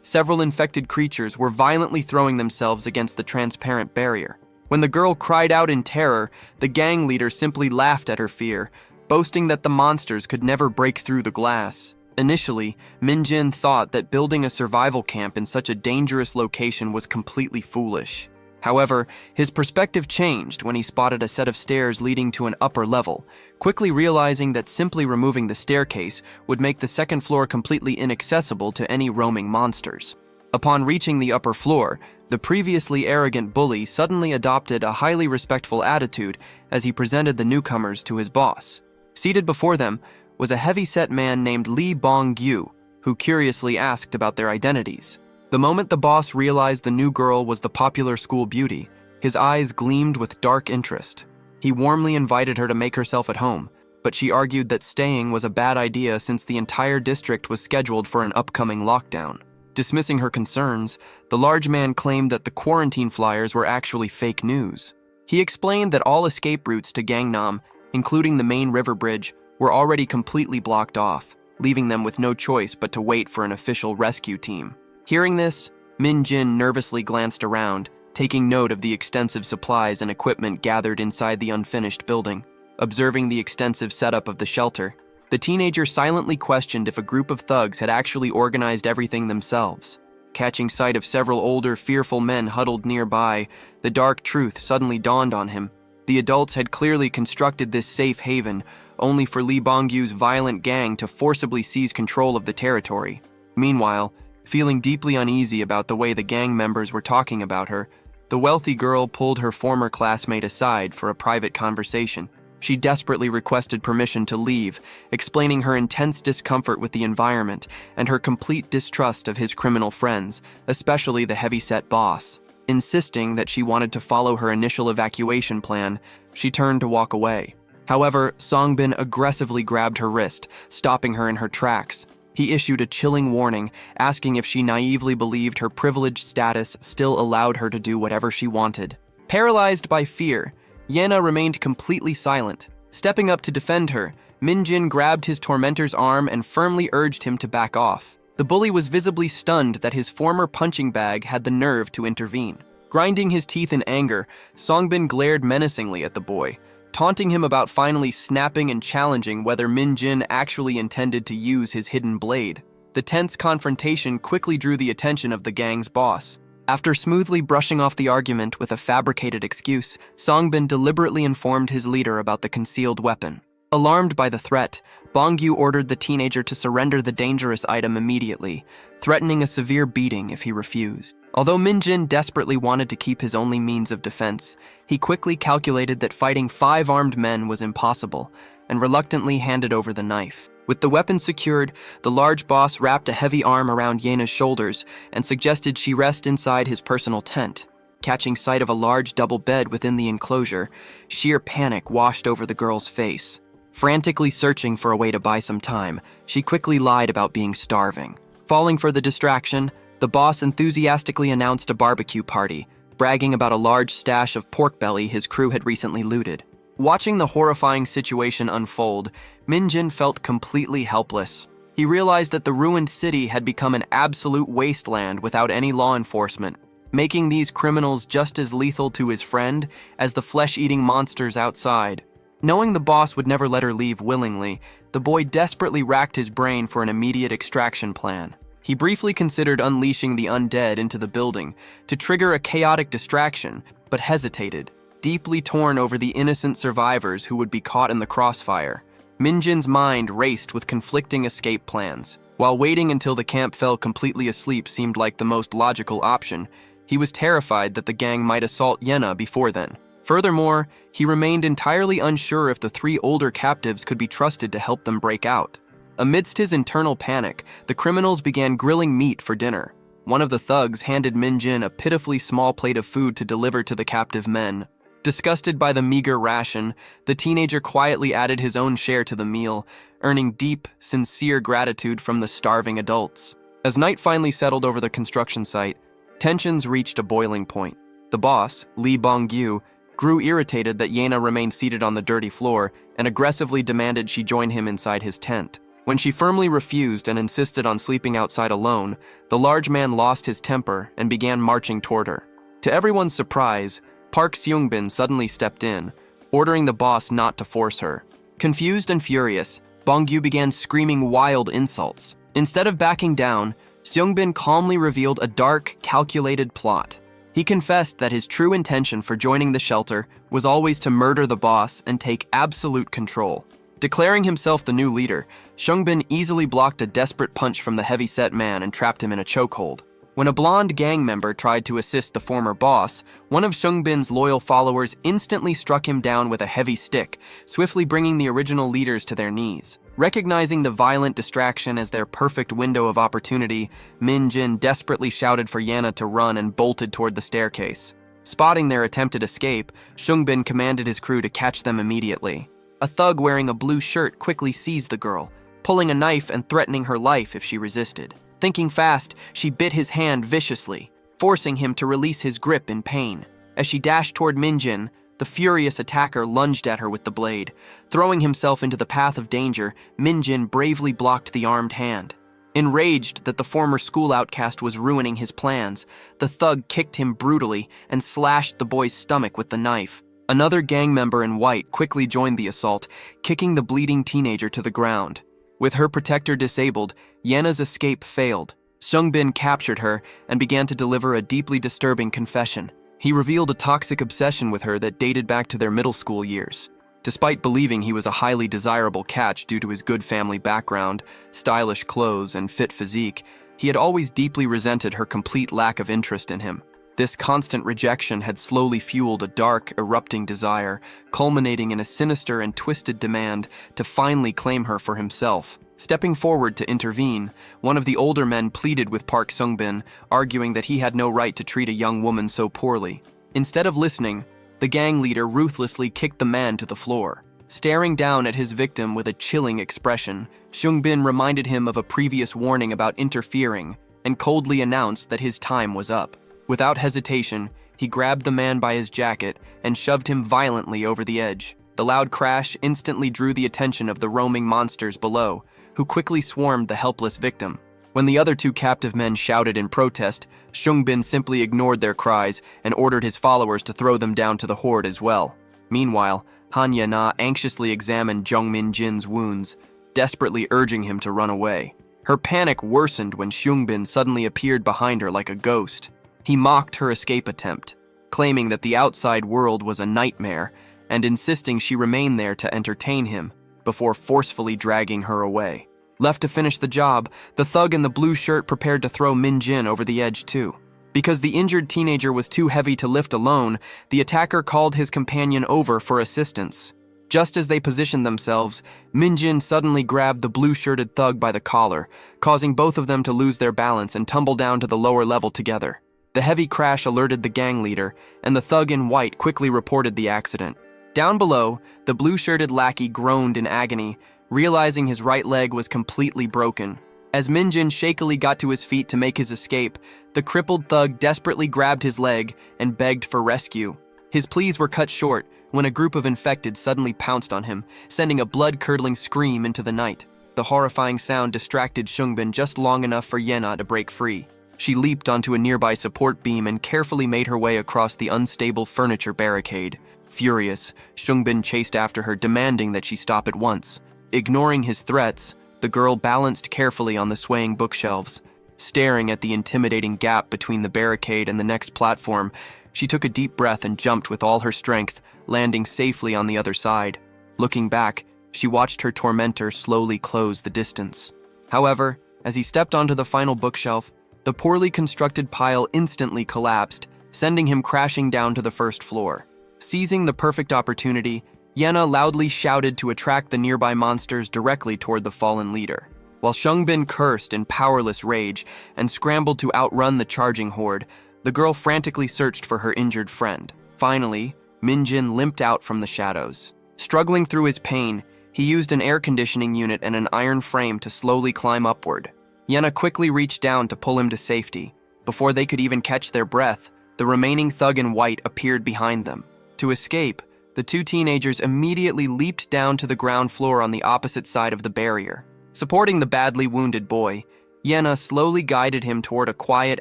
several infected creatures were violently throwing themselves against the transparent barrier. When the girl cried out in terror, the gang leader simply laughed at her fear, boasting that the monsters could never break through the glass. Initially, Min-jin thought that building a survival camp in such a dangerous location was completely foolish. However, his perspective changed when he spotted a set of stairs leading to an upper level, quickly realizing that simply removing the staircase would make the second floor completely inaccessible to any roaming monsters. Upon reaching the upper floor, the previously arrogant bully suddenly adopted a highly respectful attitude as he presented the newcomers to his boss. Seated before them was a heavy-set man named Lee Bong-gyu, who curiously asked about their identities. The moment the boss realized the new girl was the popular school beauty, his eyes gleamed with dark interest. He warmly invited her to make herself at home, but she argued that staying was a bad idea since the entire district was scheduled for an upcoming lockdown. Dismissing her concerns, the large man claimed that the quarantine flyers were actually fake news. He explained that all escape routes to Gangnam, including the main river bridge, were already completely blocked off, leaving them with no choice but to wait for an official rescue team. Hearing this, Min-jin nervously glanced around, taking note of the extensive supplies and equipment gathered inside the unfinished building. Observing the extensive setup of the shelter, the teenager silently questioned if a group of thugs had actually organized everything themselves. Catching sight of several older, fearful men huddled nearby, the dark truth suddenly dawned on him. The adults had clearly constructed this safe haven, only for Lee Bong-gyu's violent gang to forcibly seize control of the territory. Meanwhile, feeling deeply uneasy about the way the gang members were talking about her, the wealthy girl pulled her former classmate aside for a private conversation. She desperately requested permission to leave, explaining her intense discomfort with the environment and her complete distrust of his criminal friends, especially the heavy-set boss. Insisting that she wanted to follow her initial evacuation plan, she turned to walk away. However, Songbin aggressively grabbed her wrist, stopping her in her tracks. He issued a chilling warning, asking if she naively believed her privileged status still allowed her to do whatever she wanted. Paralyzed by fear, Yena remained completely silent. Stepping up to defend her, Min-jin grabbed his tormentor's arm and firmly urged him to back off. The bully was visibly stunned that his former punching bag had the nerve to intervene. Grinding his teeth in anger, Songbin glared menacingly at the boy, taunting him about finally snapping and challenging whether Min-jin actually intended to use his hidden blade. The tense confrontation quickly drew the attention of the gang's boss. After smoothly brushing off the argument with a fabricated excuse, Songbin deliberately informed his leader about the concealed weapon. Alarmed by the threat, Bong-gyu ordered the teenager to surrender the dangerous item immediately, threatening a severe beating if he refused. Although Min-jin desperately wanted to keep his only means of defense, he quickly calculated that fighting 5 armed men was impossible, and reluctantly handed over the knife. With the weapon secured, the large boss wrapped a heavy arm around Yena's shoulders and suggested she rest inside his personal tent. Catching sight of a large double bed within the enclosure, sheer panic washed over the girl's face. Frantically searching for a way to buy some time, she quickly lied about being starving. Falling for the distraction, the boss enthusiastically announced a barbecue party, bragging about a large stash of pork belly his crew had recently looted. Watching the horrifying situation unfold, Min-jin felt completely helpless. He realized that the ruined city had become an absolute wasteland without any law enforcement, making these criminals just as lethal to his friend as the flesh-eating monsters outside. Knowing the boss would never let her leave willingly, the boy desperately racked his brain for an immediate extraction plan. He briefly considered unleashing the undead into the building to trigger a chaotic distraction, but hesitated, deeply torn over the innocent survivors who would be caught in the crossfire. Min-jin's mind raced with conflicting escape plans. While waiting until the camp fell completely asleep seemed like the most logical option, he was terrified that the gang might assault Yena before then. Furthermore, he remained entirely unsure if the 3 older captives could be trusted to help them break out. Amidst his internal panic, the criminals began grilling meat for dinner. One of the thugs handed Min-jin a pitifully small plate of food to deliver to the captive men. Disgusted by the meager ration, the teenager quietly added his own share to the meal, earning deep, sincere gratitude from the starving adults. As night finally settled over the construction site, tensions reached a boiling point. The boss, Lee Bong-gyu, grew irritated that Yena remained seated on the dirty floor and aggressively demanded she join him inside his tent. When she firmly refused and insisted on sleeping outside alone, the large man lost his temper and began marching toward her. To everyone's surprise, Park Seung-bin suddenly stepped in, ordering the boss not to force her. Confused and furious, Bong-gyu began screaming wild insults. Instead of backing down, Seung-bin calmly revealed a dark, calculated plot. He confessed that his true intention for joining the shelter was always to murder the boss and take absolute control. Declaring himself the new leader, Seung-bin easily blocked a desperate punch from the heavy-set man and trapped him in a chokehold. When a blonde gang member tried to assist the former boss, one of Seung-bin's loyal followers instantly struck him down with a heavy stick, swiftly bringing the original leaders to their knees. Recognizing the violent distraction as their perfect window of opportunity, Min Jin desperately shouted for Yana to run and bolted toward the staircase. Spotting their attempted escape, Seung-bin commanded his crew to catch them immediately. A thug wearing a blue shirt quickly seized the girl, pulling a knife and threatening her life if she resisted. Thinking fast, she bit his hand viciously, forcing him to release his grip in pain. As she dashed toward Min Jin, the furious attacker lunged at her with the blade. Throwing himself into the path of danger, Min Jin bravely blocked the armed hand. Enraged that the former school outcast was ruining his plans, the thug kicked him brutally and slashed the boy's stomach with the knife. Another gang member in white quickly joined the assault, kicking the bleeding teenager to the ground. With her protector disabled, Yena's escape failed. Seung-bin captured her and began to deliver a deeply disturbing confession. He revealed a toxic obsession with her that dated back to their middle school years. Despite believing he was a highly desirable catch due to his good family background, stylish clothes, and fit physique, he had always deeply resented her complete lack of interest in him. This constant rejection had slowly fueled a dark, erupting desire, culminating in a sinister and twisted demand to finally claim her for himself. Stepping forward to intervene, one of the older men pleaded with Park Seung-bin, arguing that he had no right to treat a young woman so poorly. Instead of listening, the gang leader ruthlessly kicked the man to the floor. Staring down at his victim with a chilling expression, Seung-bin reminded him of a previous warning about interfering and coldly announced that his time was up. Without hesitation, he grabbed the man by his jacket and shoved him violently over the edge. The loud crash instantly drew the attention of the roaming monsters below, who quickly swarmed the helpless victim. When the other two captive men shouted in protest, Seung-bin simply ignored their cries and ordered his followers to throw them down to the horde as well. Meanwhile, Han Ye-na anxiously examined Jung Min-jin's wounds, desperately urging him to run away. Her panic worsened when Seung-bin suddenly appeared behind her like a ghost. He mocked her escape attempt, claiming that the outside world was a nightmare and insisting she remain there to entertain him before forcefully dragging her away. Left to finish the job, the thug in the blue shirt prepared to throw Min Jin over the edge too. Because the injured teenager was too heavy to lift alone, the attacker called his companion over for assistance. Just as they positioned themselves, Min Jin suddenly grabbed the blue-shirted thug by the collar, causing both of them to lose their balance and tumble down to the lower level together. The heavy crash alerted the gang leader, and the thug in white quickly reported the accident. Down below, the blue-shirted lackey groaned in agony, realizing his right leg was completely broken. As Min Jin shakily got to his feet to make his escape, the crippled thug desperately grabbed his leg and begged for rescue. His pleas were cut short when a group of infected suddenly pounced on him, sending a blood-curdling scream into the night. The horrifying sound distracted Seung-bin just long enough for Yena to break free. She leaped onto a nearby support beam and carefully made her way across the unstable furniture barricade. Furious, Seung-bin chased after her, demanding that she stop at once. Ignoring his threats, the girl balanced carefully on the swaying bookshelves. Staring at the intimidating gap between the barricade and the next platform, she took a deep breath and jumped with all her strength, landing safely on the other side. Looking back, she watched her tormentor slowly close the distance. However, as he stepped onto the final bookshelf, the poorly constructed pile instantly collapsed, sending him crashing down to the first floor. Seizing the perfect opportunity, Yena loudly shouted to attract the nearby monsters directly toward the fallen leader. While Seung-bin cursed in powerless rage and scrambled to outrun the charging horde, the girl frantically searched for her injured friend. Finally, Minjin limped out from the shadows. Struggling through his pain, he used an air conditioning unit and an iron frame to slowly climb upward. Yena quickly reached down to pull him to safety. Before they could even catch their breath, the remaining thug in white appeared behind them. To escape, the two teenagers immediately leaped down to the ground floor on the opposite side of the barrier. Supporting the badly wounded boy, Yena slowly guided him toward a quiet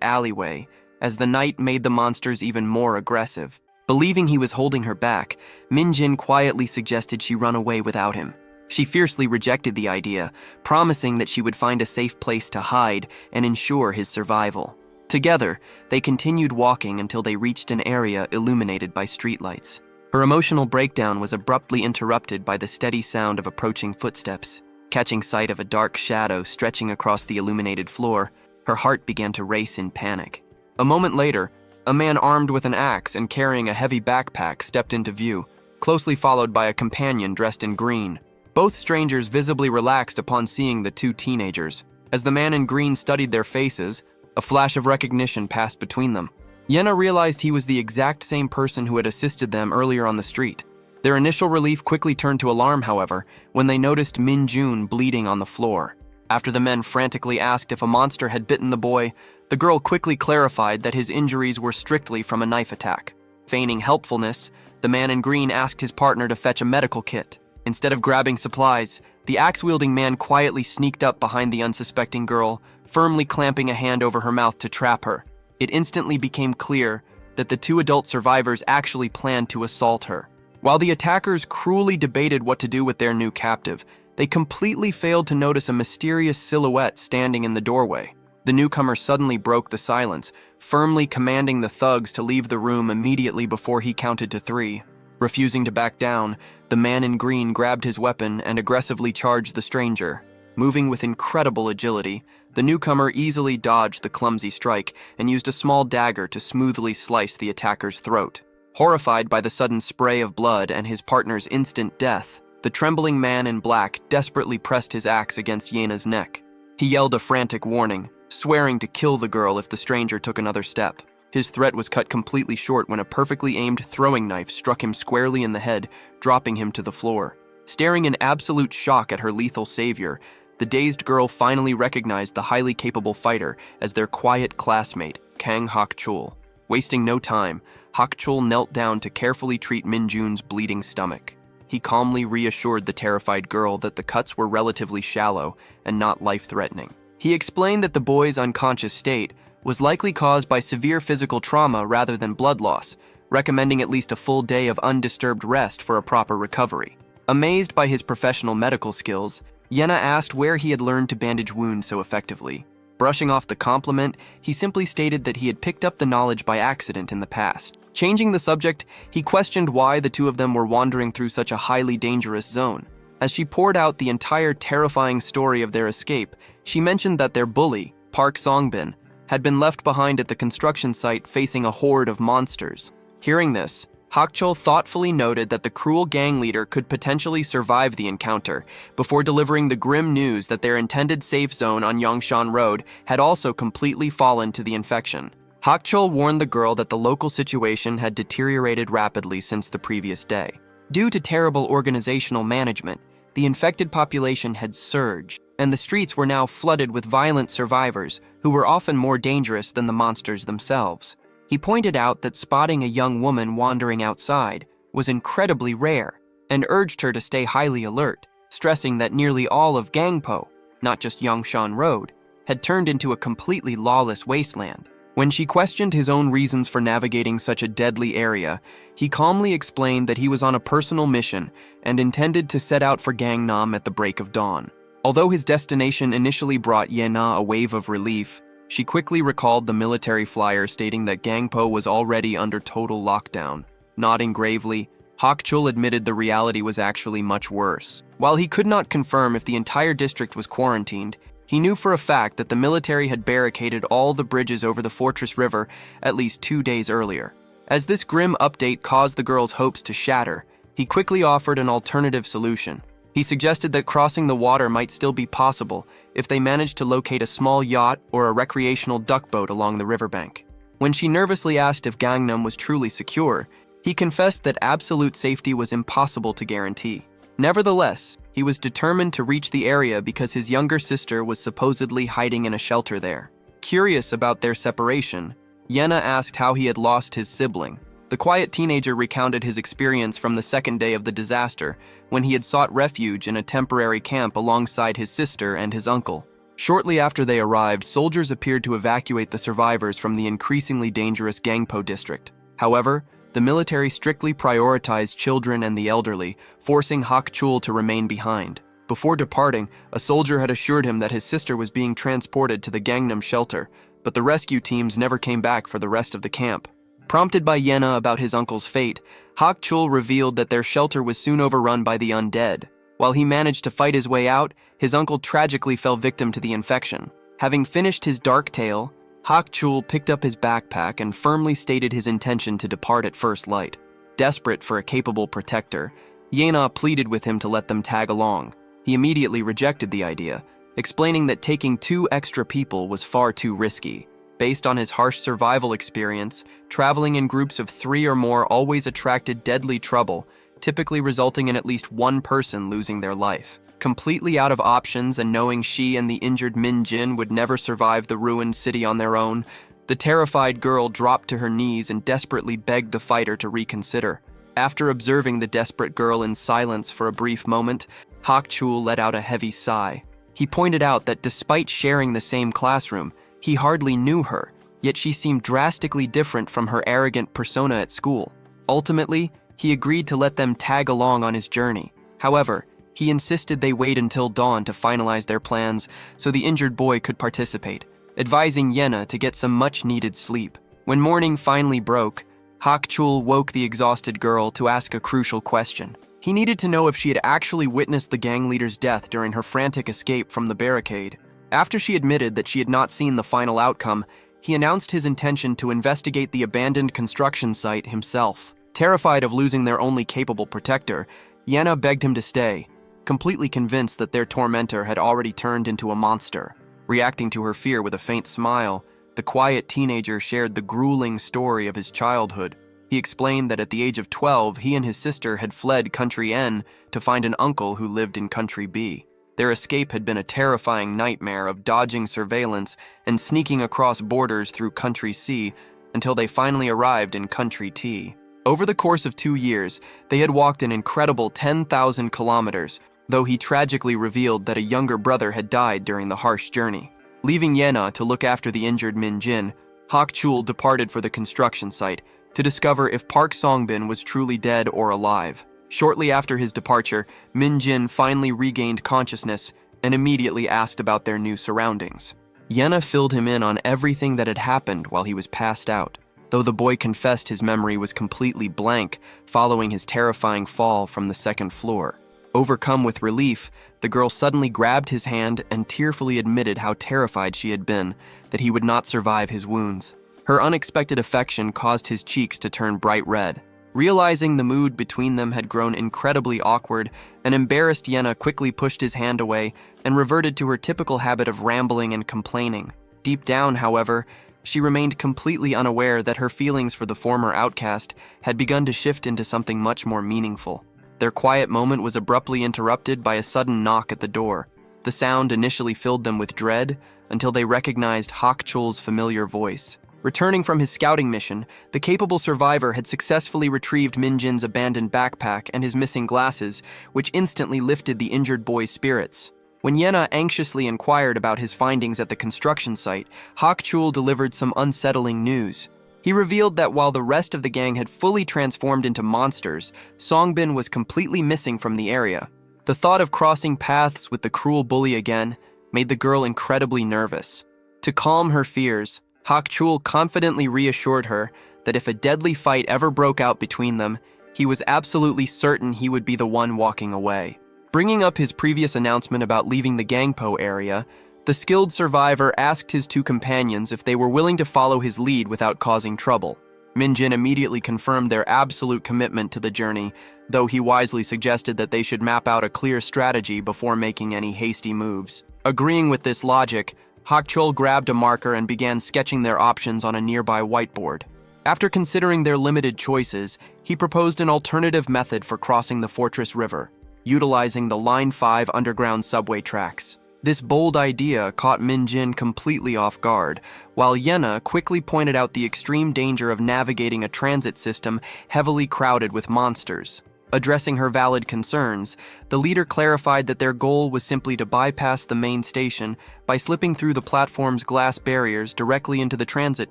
alleyway as the night made the monsters even more aggressive. Believing he was holding her back, Minjin quietly suggested she run away without him. She fiercely rejected the idea, promising that she would find a safe place to hide and ensure his survival. Together, they continued walking until they reached an area illuminated by streetlights. Her emotional breakdown was abruptly interrupted by the steady sound of approaching footsteps. Catching sight of a dark shadow stretching across the illuminated floor, her heart began to race in panic. A moment later, a man armed with an axe and carrying a heavy backpack stepped into view, closely followed by a companion dressed in green. Both strangers visibly relaxed upon seeing the two teenagers. As the man in green studied their faces, a flash of recognition passed between them. Yena realized he was the exact same person who had assisted them earlier on the street. Their initial relief quickly turned to alarm, however, when they noticed Min Jun bleeding on the floor. After the men frantically asked if a monster had bitten the boy, the girl quickly clarified that his injuries were strictly from a knife attack. Feigning helpfulness, the man in green asked his partner to fetch a medical kit. Instead of grabbing supplies, the axe-wielding man quietly sneaked up behind the unsuspecting girl, firmly clamping a hand over her mouth to trap her. It instantly became clear that the two adult survivors actually planned to assault her. While the attackers cruelly debated what to do with their new captive, they completely failed to notice a mysterious silhouette standing in the doorway. The newcomer suddenly broke the silence, firmly commanding the thugs to leave the room immediately before he counted to 3. Refusing to back down, the man in green grabbed his weapon and aggressively charged the stranger. Moving with incredible agility, the newcomer easily dodged the clumsy strike and used a small dagger to smoothly slice the attacker's throat. Horrified by the sudden spray of blood and his partner's instant death, the trembling man in black desperately pressed his axe against Yena's neck. He yelled a frantic warning, swearing to kill the girl if the stranger took another step. His threat was cut completely short when a perfectly aimed throwing knife struck him squarely in the head, dropping him to the floor. Staring in absolute shock at her lethal savior, the dazed girl finally recognized the highly capable fighter as their quiet classmate, Kang Hak-chul. Wasting no time, Hak-chul knelt down to carefully treat Min-jun's bleeding stomach. He calmly reassured the terrified girl that the cuts were relatively shallow and not life-threatening. He explained that the boy's unconscious state was likely caused by severe physical trauma rather than blood loss, recommending at least a full day of undisturbed rest for a proper recovery. Amazed by his professional medical skills, Yena asked where he had learned to bandage wounds so effectively. Brushing off the compliment, he simply stated that he had picked up the knowledge by accident in the past. Changing the subject, he questioned why the two of them were wandering through such a highly dangerous zone. As she poured out the entire terrifying story of their escape, she mentioned that their bully, Park Songbin, had been left behind at the construction site facing a horde of monsters. Hearing this, Hak-chul thoughtfully noted that the cruel gang leader could potentially survive the encounter before delivering the grim news that their intended safe zone on Yongshan Road had also completely fallen to the infection. Hak-chul warned the girl that the local situation had deteriorated rapidly since the previous day. Due to terrible organizational management, the infected population had surged, and the streets were now flooded with violent survivors who were often more dangerous than the monsters themselves. He pointed out that spotting a young woman wandering outside was incredibly rare and urged her to stay highly alert, stressing that nearly all of Gangpo, not just Yongshan Road, had turned into a completely lawless wasteland. When she questioned his own reasons for navigating such a deadly area, he calmly explained that he was on a personal mission and intended to set out for Gangnam at the break of dawn. Although his destination initially brought Yena a wave of relief, she quickly recalled the military flyer stating that Gangpo was already under total lockdown. Nodding gravely, Hak-chul admitted the reality was actually much worse. While he could not confirm if the entire district was quarantined, he knew for a fact that the military had barricaded all the bridges over the Fortress River at least 2 days earlier. As this grim update caused the girl's hopes to shatter, he quickly offered an alternative solution. He suggested that crossing the water might still be possible if they managed to locate a small yacht or a recreational duck boat along the riverbank. When she nervously asked if Gangnam was truly secure, He confessed that absolute safety was impossible to guarantee. Nevertheless, he was determined to reach the area because his younger sister was supposedly hiding in a shelter there. Curious about their separation, Yena asked how he had lost his sibling. The quiet teenager recounted his experience from the second day of the disaster, when he had sought refuge in a temporary camp alongside his sister and his uncle. Shortly after they arrived, soldiers appeared to evacuate the survivors from the increasingly dangerous Gangpo district. However, the military strictly prioritized children and the elderly, forcing Hak Chul to remain behind. Before departing, a soldier had assured him that his sister was being transported to the Gangnam shelter, but the rescue teams never came back for the rest of the camp. Prompted by Yena about his uncle's fate, Hak Chul revealed that their shelter was soon overrun by the undead. While he managed to fight his way out, his uncle tragically fell victim to the infection. Having finished his dark tale, Hak Chul picked up his backpack and firmly stated his intention to depart at first light. Desperate for a capable protector, Yena pleaded with him to let them tag along. He immediately rejected the idea, explaining that taking 2 extra people was far too risky. Based on his harsh survival experience, traveling in groups of 3 or more always attracted deadly trouble, typically resulting in at least one person losing their life. Completely out of options and knowing she and the injured Min Jin would never survive the ruined city on their own, the terrified girl dropped to her knees and desperately begged the fighter to reconsider. After observing the desperate girl in silence for a brief moment, Hak Chul let out a heavy sigh. He pointed out that despite sharing the same classroom, he hardly knew her, yet she seemed drastically different from her arrogant persona at school. Ultimately, he agreed to let them tag along on his journey. However, he insisted they wait until dawn to finalize their plans so the injured boy could participate, advising Yena to get some much-needed sleep. When morning finally broke, Hak Chul woke the exhausted girl to ask a crucial question. He needed to know if she had actually witnessed the gang leader's death during her frantic escape from the barricade. After she admitted that she had not seen the final outcome, he announced his intention to investigate the abandoned construction site himself. Terrified of losing their only capable protector, Yena begged him to stay, completely convinced that their tormentor had already turned into a monster. Reacting to her fear with a faint smile, the quiet teenager shared the grueling story of his childhood. He explained that at the age of 12, he and his sister had fled Country N to find an uncle who lived in Country B. Their escape had been a terrifying nightmare of dodging surveillance and sneaking across borders through Country C until they finally arrived in Country T. Over the course of 2 years, they had walked an incredible 10,000 kilometers, though he tragically revealed that a younger brother had died during the harsh journey. Leaving Yena to look after the injured Min Jin, Hak Chul departed for the construction site to discover if Park Songbin was truly dead or alive. Shortly after his departure, Min Jin finally regained consciousness and immediately asked about their new surroundings. Yena filled him in on everything that had happened while he was passed out, though the boy confessed his memory was completely blank following his terrifying fall from the 2nd floor. Overcome with relief, the girl suddenly grabbed his hand and tearfully admitted how terrified she had been that he would not survive his wounds. Her unexpected affection caused his cheeks to turn bright red. Realizing the mood between them had grown incredibly awkward, an embarrassed Yena quickly pushed his hand away and reverted to her typical habit of rambling and complaining. Deep down, however, she remained completely unaware that her feelings for the former outcast had begun to shift into something much more meaningful. Their quiet moment was abruptly interrupted by a sudden knock at the door. The sound initially filled them with dread until they recognized Hak Chul's familiar voice. Returning from his scouting mission, the capable survivor had successfully retrieved Min Jin's abandoned backpack and his missing glasses, which instantly lifted the injured boy's spirits. When Yena anxiously inquired about his findings at the construction site, Hak Chul delivered some unsettling news. He revealed that while the rest of the gang had fully transformed into monsters, Songbin was completely missing from the area. The thought of crossing paths with the cruel bully again made the girl incredibly nervous. To calm her fears, Hak Chul confidently reassured her that if a deadly fight ever broke out between them, he was absolutely certain he would be the one walking away. Bringing up his previous announcement about leaving the Gangpo area, the skilled survivor asked his 2 companions if they were willing to follow his lead without causing trouble. Min Jin immediately confirmed their absolute commitment to the journey, though he wisely suggested that they should map out a clear strategy before making any hasty moves. Agreeing with this logic, Hak Chul grabbed a marker and began sketching their options on a nearby whiteboard. After considering their limited choices, he proposed an alternative method for crossing the Fortress River, utilizing the Line 5 underground subway tracks. This bold idea caught Min-jin completely off guard, while Yena quickly pointed out the extreme danger of navigating a transit system heavily crowded with monsters. Addressing her valid concerns, the leader clarified that their goal was simply to bypass the main station by slipping through the platform's glass barriers directly into the transit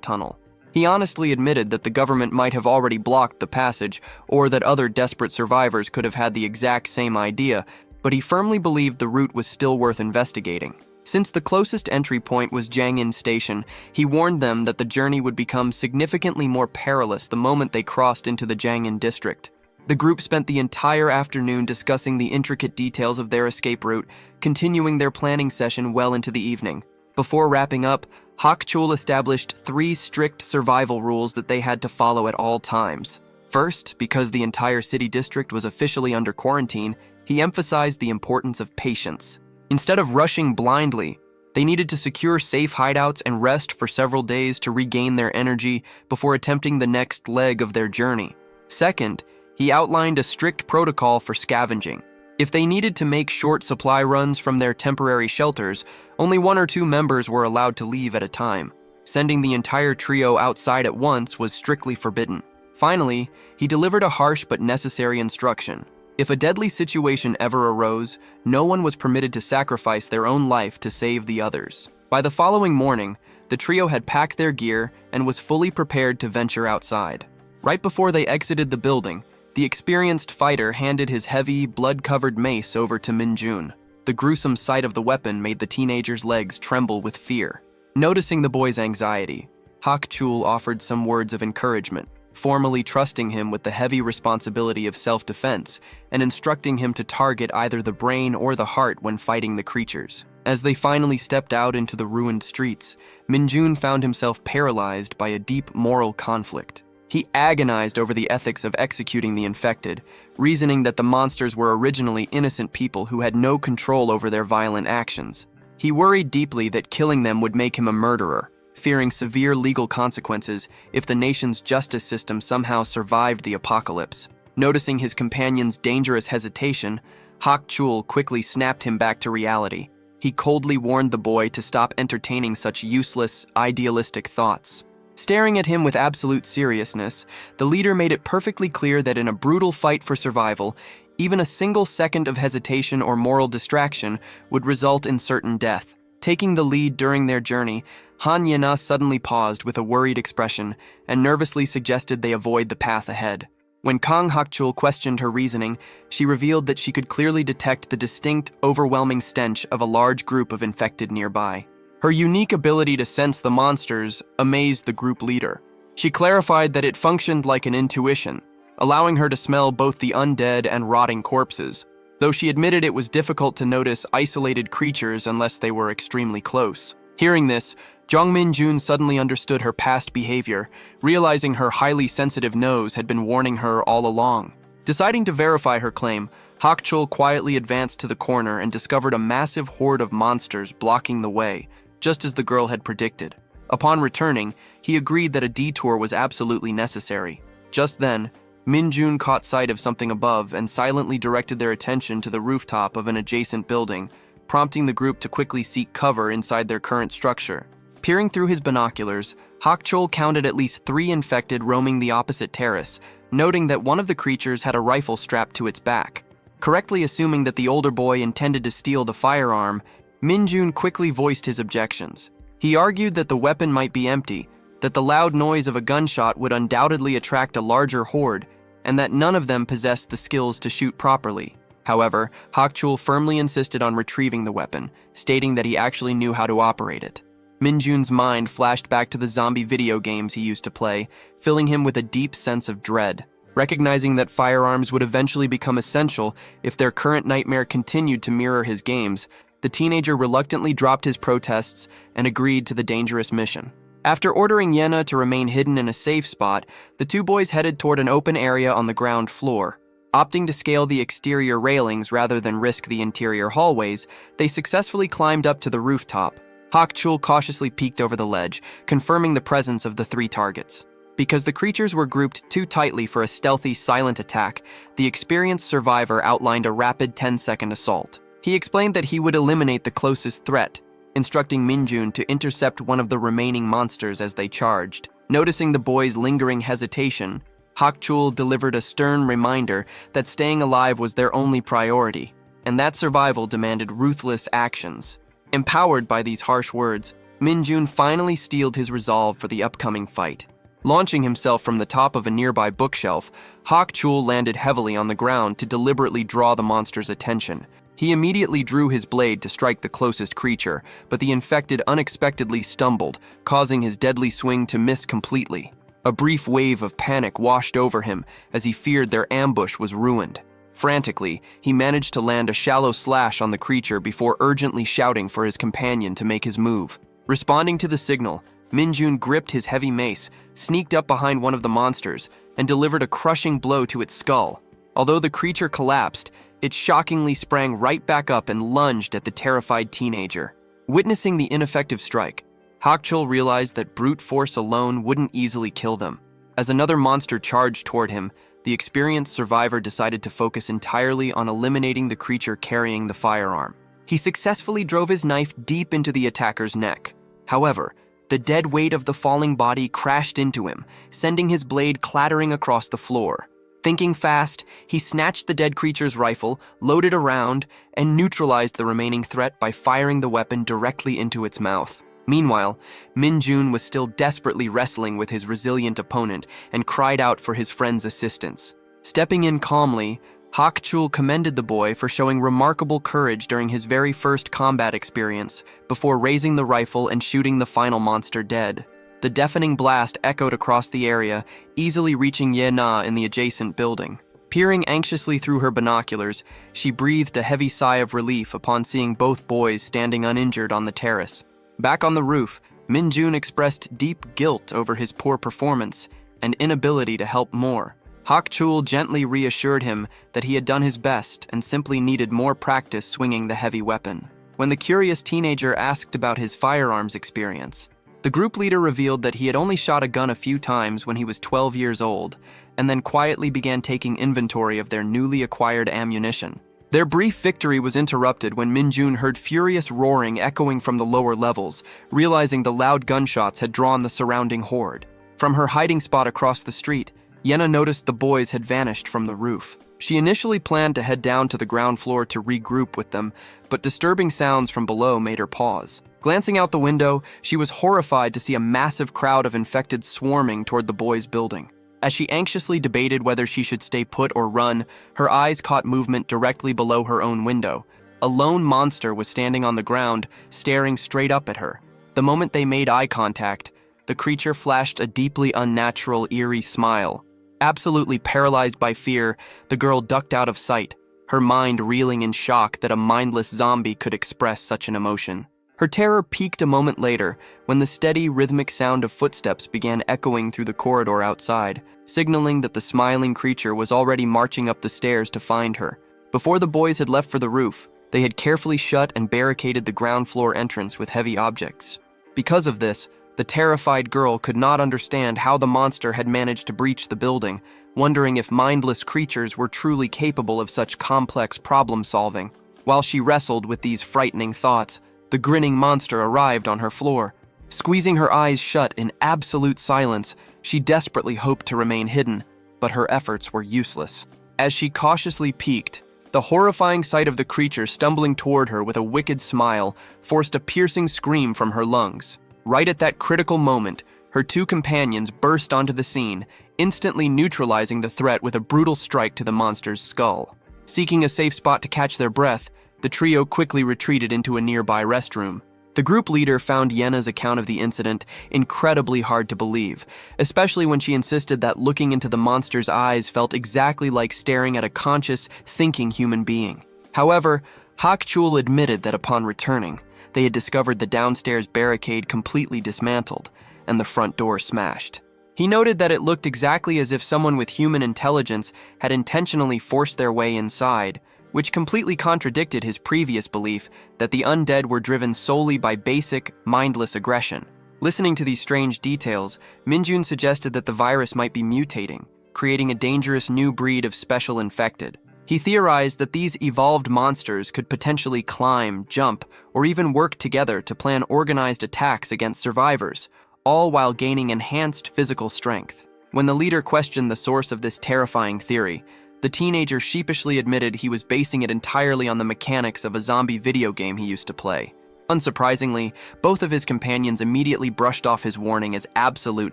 tunnel. He honestly admitted that the government might have already blocked the passage, or that other desperate survivors could have had the exact same idea, but he firmly believed the route was still worth investigating. Since the closest entry point was Jangin Station, he warned them that the journey would become significantly more perilous the moment they crossed into the Jangin district. The group spent the entire afternoon discussing the intricate details of their escape route, continuing their planning session well into the evening. Before wrapping up, Hak-chul established 3 strict survival rules that they had to follow at all times. First, because the entire city district was officially under quarantine, he emphasized the importance of patience. Instead of rushing blindly, they needed to secure safe hideouts and rest for several days to regain their energy before attempting the next leg of their journey. Second, he outlined a strict protocol for scavenging. If they needed to make short supply runs from their temporary shelters, only 1 or 2 members were allowed to leave at a time. Sending the entire trio outside at once was strictly forbidden. Finally, he delivered a harsh but necessary instruction. If a deadly situation ever arose, no one was permitted to sacrifice their own life to save the others. By the following morning, the trio had packed their gear and was fully prepared to venture outside. Right before they exited the building, the experienced fighter handed his heavy, blood-covered mace over to Min-jun. The gruesome sight of the weapon made the teenager's legs tremble with fear. Noticing the boy's anxiety, Hak-chul offered some words of encouragement, formally trusting him with the heavy responsibility of self-defense and instructing him to target either the brain or the heart when fighting the creatures. As they finally stepped out into the ruined streets, Min-jun found himself paralyzed by a deep moral conflict. He agonized over the ethics of executing the infected, reasoning that the monsters were originally innocent people who had no control over their violent actions. He worried deeply that killing them would make him a murderer, fearing severe legal consequences if the nation's justice system somehow survived the apocalypse. Noticing his companion's dangerous hesitation, Hak-chul quickly snapped him back to reality. He coldly warned the boy to stop entertaining such useless, idealistic thoughts. Staring at him with absolute seriousness, the leader made it perfectly clear that in a brutal fight for survival, even a single second of hesitation or moral distraction would result in certain death. Taking the lead during their journey, Han Yena suddenly paused with a worried expression and nervously suggested they avoid the path ahead. When Kang Hak-chul questioned her reasoning, she revealed that she could clearly detect the distinct, overwhelming stench of a large group of infected nearby. Her unique ability to sense the monsters amazed the group leader. She clarified that it functioned like an intuition, allowing her to smell both the undead and rotting corpses, though she admitted it was difficult to notice isolated creatures unless they were extremely close. Hearing this, Jang Min-jun suddenly understood her past behavior, realizing her highly sensitive nose had been warning her all along. Deciding to verify her claim, Hak-chul quietly advanced to the corner and discovered a massive horde of monsters blocking the way, just as the girl had predicted. Upon returning, he agreed that a detour was absolutely necessary. Just then, Min-jun caught sight of something above and silently directed their attention to the rooftop of an adjacent building, prompting the group to quickly seek cover inside their current structure. Peering through his binoculars, Hak-chul counted at least 3 infected roaming the opposite terrace, noting that one of the creatures had a rifle strapped to its back. Correctly assuming that the older boy intended to steal the firearm, Min-jun quickly voiced his objections. He argued that the weapon might be empty, that the loud noise of a gunshot would undoubtedly attract a larger horde, and that none of them possessed the skills to shoot properly. However, Hak-chul firmly insisted on retrieving the weapon, stating that he actually knew how to operate it. Min-jun's mind flashed back to the zombie video games he used to play, filling him with a deep sense of dread. Recognizing that firearms would eventually become essential if their current nightmare continued to mirror his games, the teenager reluctantly dropped his protests and agreed to the dangerous mission. After ordering Yena to remain hidden in a safe spot, the 2 boys headed toward an open area on the ground floor. Opting to scale the exterior railings rather than risk the interior hallways, they successfully climbed up to the rooftop. Hak-chul cautiously peeked over the ledge, confirming the presence of the 3 targets. Because the creatures were grouped too tightly for a stealthy, silent attack, the experienced survivor outlined a rapid 10-second assault. He explained that he would eliminate the closest threat, instructing Minjun to intercept one of the remaining monsters as they charged. Noticing the boy's lingering hesitation, Hakchul delivered a stern reminder that staying alive was their only priority, and that survival demanded ruthless actions. Empowered by these harsh words, Minjun finally steeled his resolve for the upcoming fight. Launching himself from the top of a nearby bookshelf, Hakchul landed heavily on the ground to deliberately draw the monster's attention. He immediately drew his blade to strike the closest creature, but the infected unexpectedly stumbled, causing his deadly swing to miss completely. A brief wave of panic washed over him as he feared their ambush was ruined. Frantically, he managed to land a shallow slash on the creature before urgently shouting for his companion to make his move. Responding to the signal, Minjun gripped his heavy mace, sneaked up behind one of the monsters, and delivered a crushing blow to its skull. Although the creature collapsed, it shockingly sprang right back up and lunged at the terrified teenager. Witnessing the ineffective strike, Hakchul realized that brute force alone wouldn't easily kill them. As another monster charged toward him, the experienced survivor decided to focus entirely on eliminating the creature carrying the firearm. He successfully drove his knife deep into the attacker's neck. However, the dead weight of the falling body crashed into him, sending his blade clattering across the floor. Thinking fast, he snatched the dead creature's rifle, loaded a round, and neutralized the remaining threat by firing the weapon directly into its mouth. Meanwhile, Minjun was still desperately wrestling with his resilient opponent and cried out for his friend's assistance. Stepping in calmly, Hakchul commended the boy for showing remarkable courage during his very first combat experience before raising the rifle and shooting the final monster dead. The deafening blast echoed across the area, easily reaching Ye Na in the adjacent building. Peering anxiously through her binoculars, she breathed a heavy sigh of relief upon seeing both boys standing uninjured on the terrace. Back on the roof, Minjun expressed deep guilt over his poor performance and inability to help more. Hakchul gently reassured him that he had done his best and simply needed more practice swinging the heavy weapon. When the curious teenager asked about his firearms experience, the group leader revealed that he had only shot a gun a few times when he was 12 years old, and then quietly began taking inventory of their newly acquired ammunition. Their brief victory was interrupted when Minjun heard furious roaring echoing from the lower levels, realizing the loud gunshots had drawn the surrounding horde. From her hiding spot across the street, Yenna noticed the boys had vanished from the roof. She initially planned to head down to the ground floor to regroup with them, but disturbing sounds from below made her pause. Glancing out the window, she was horrified to see a massive crowd of infected swarming toward the boys' building. As she anxiously debated whether she should stay put or run, her eyes caught movement directly below her own window. A lone monster was standing on the ground, staring straight up at her. The moment they made eye contact, the creature flashed a deeply unnatural, eerie smile. Absolutely paralyzed by fear, the girl ducked out of sight, her mind reeling in shock that a mindless zombie could express such an emotion. Her terror peaked a moment later when the steady, rhythmic sound of footsteps began echoing through the corridor outside, signaling that the smiling creature was already marching up the stairs to find her. Before the boys had left for the roof, they had carefully shut and barricaded the ground floor entrance with heavy objects. Because of this, the terrified girl could not understand how the monster had managed to breach the building, wondering if mindless creatures were truly capable of such complex problem-solving. While she wrestled with these frightening thoughts, the grinning monster arrived on her floor. Squeezing her eyes shut in absolute silence, she desperately hoped to remain hidden, but her efforts were useless. As she cautiously peeked, the horrifying sight of the creature stumbling toward her with a wicked smile forced a piercing scream from her lungs. Right at that critical moment, her two companions burst onto the scene, instantly neutralizing the threat with a brutal strike to the monster's skull. Seeking a safe spot to catch their breath, the trio quickly retreated into a nearby restroom. The group leader found Yenna's account of the incident incredibly hard to believe, especially when she insisted that looking into the monster's eyes felt exactly like staring at a conscious, thinking human being. However, Hakchul admitted that upon returning, they had discovered the downstairs barricade completely dismantled and the front door smashed. He noted that it looked exactly as if someone with human intelligence had intentionally forced their way inside, which completely contradicted his previous belief that the undead were driven solely by basic, mindless aggression. Listening to these strange details, Minjun suggested that the virus might be mutating, creating a dangerous new breed of special infected. He theorized that these evolved monsters could potentially climb, jump, or even work together to plan organized attacks against survivors, all while gaining enhanced physical strength. When the leader questioned the source of this terrifying theory, the teenager sheepishly admitted he was basing it entirely on the mechanics of a zombie video game he used to play. Unsurprisingly, both of his companions immediately brushed off his warning as absolute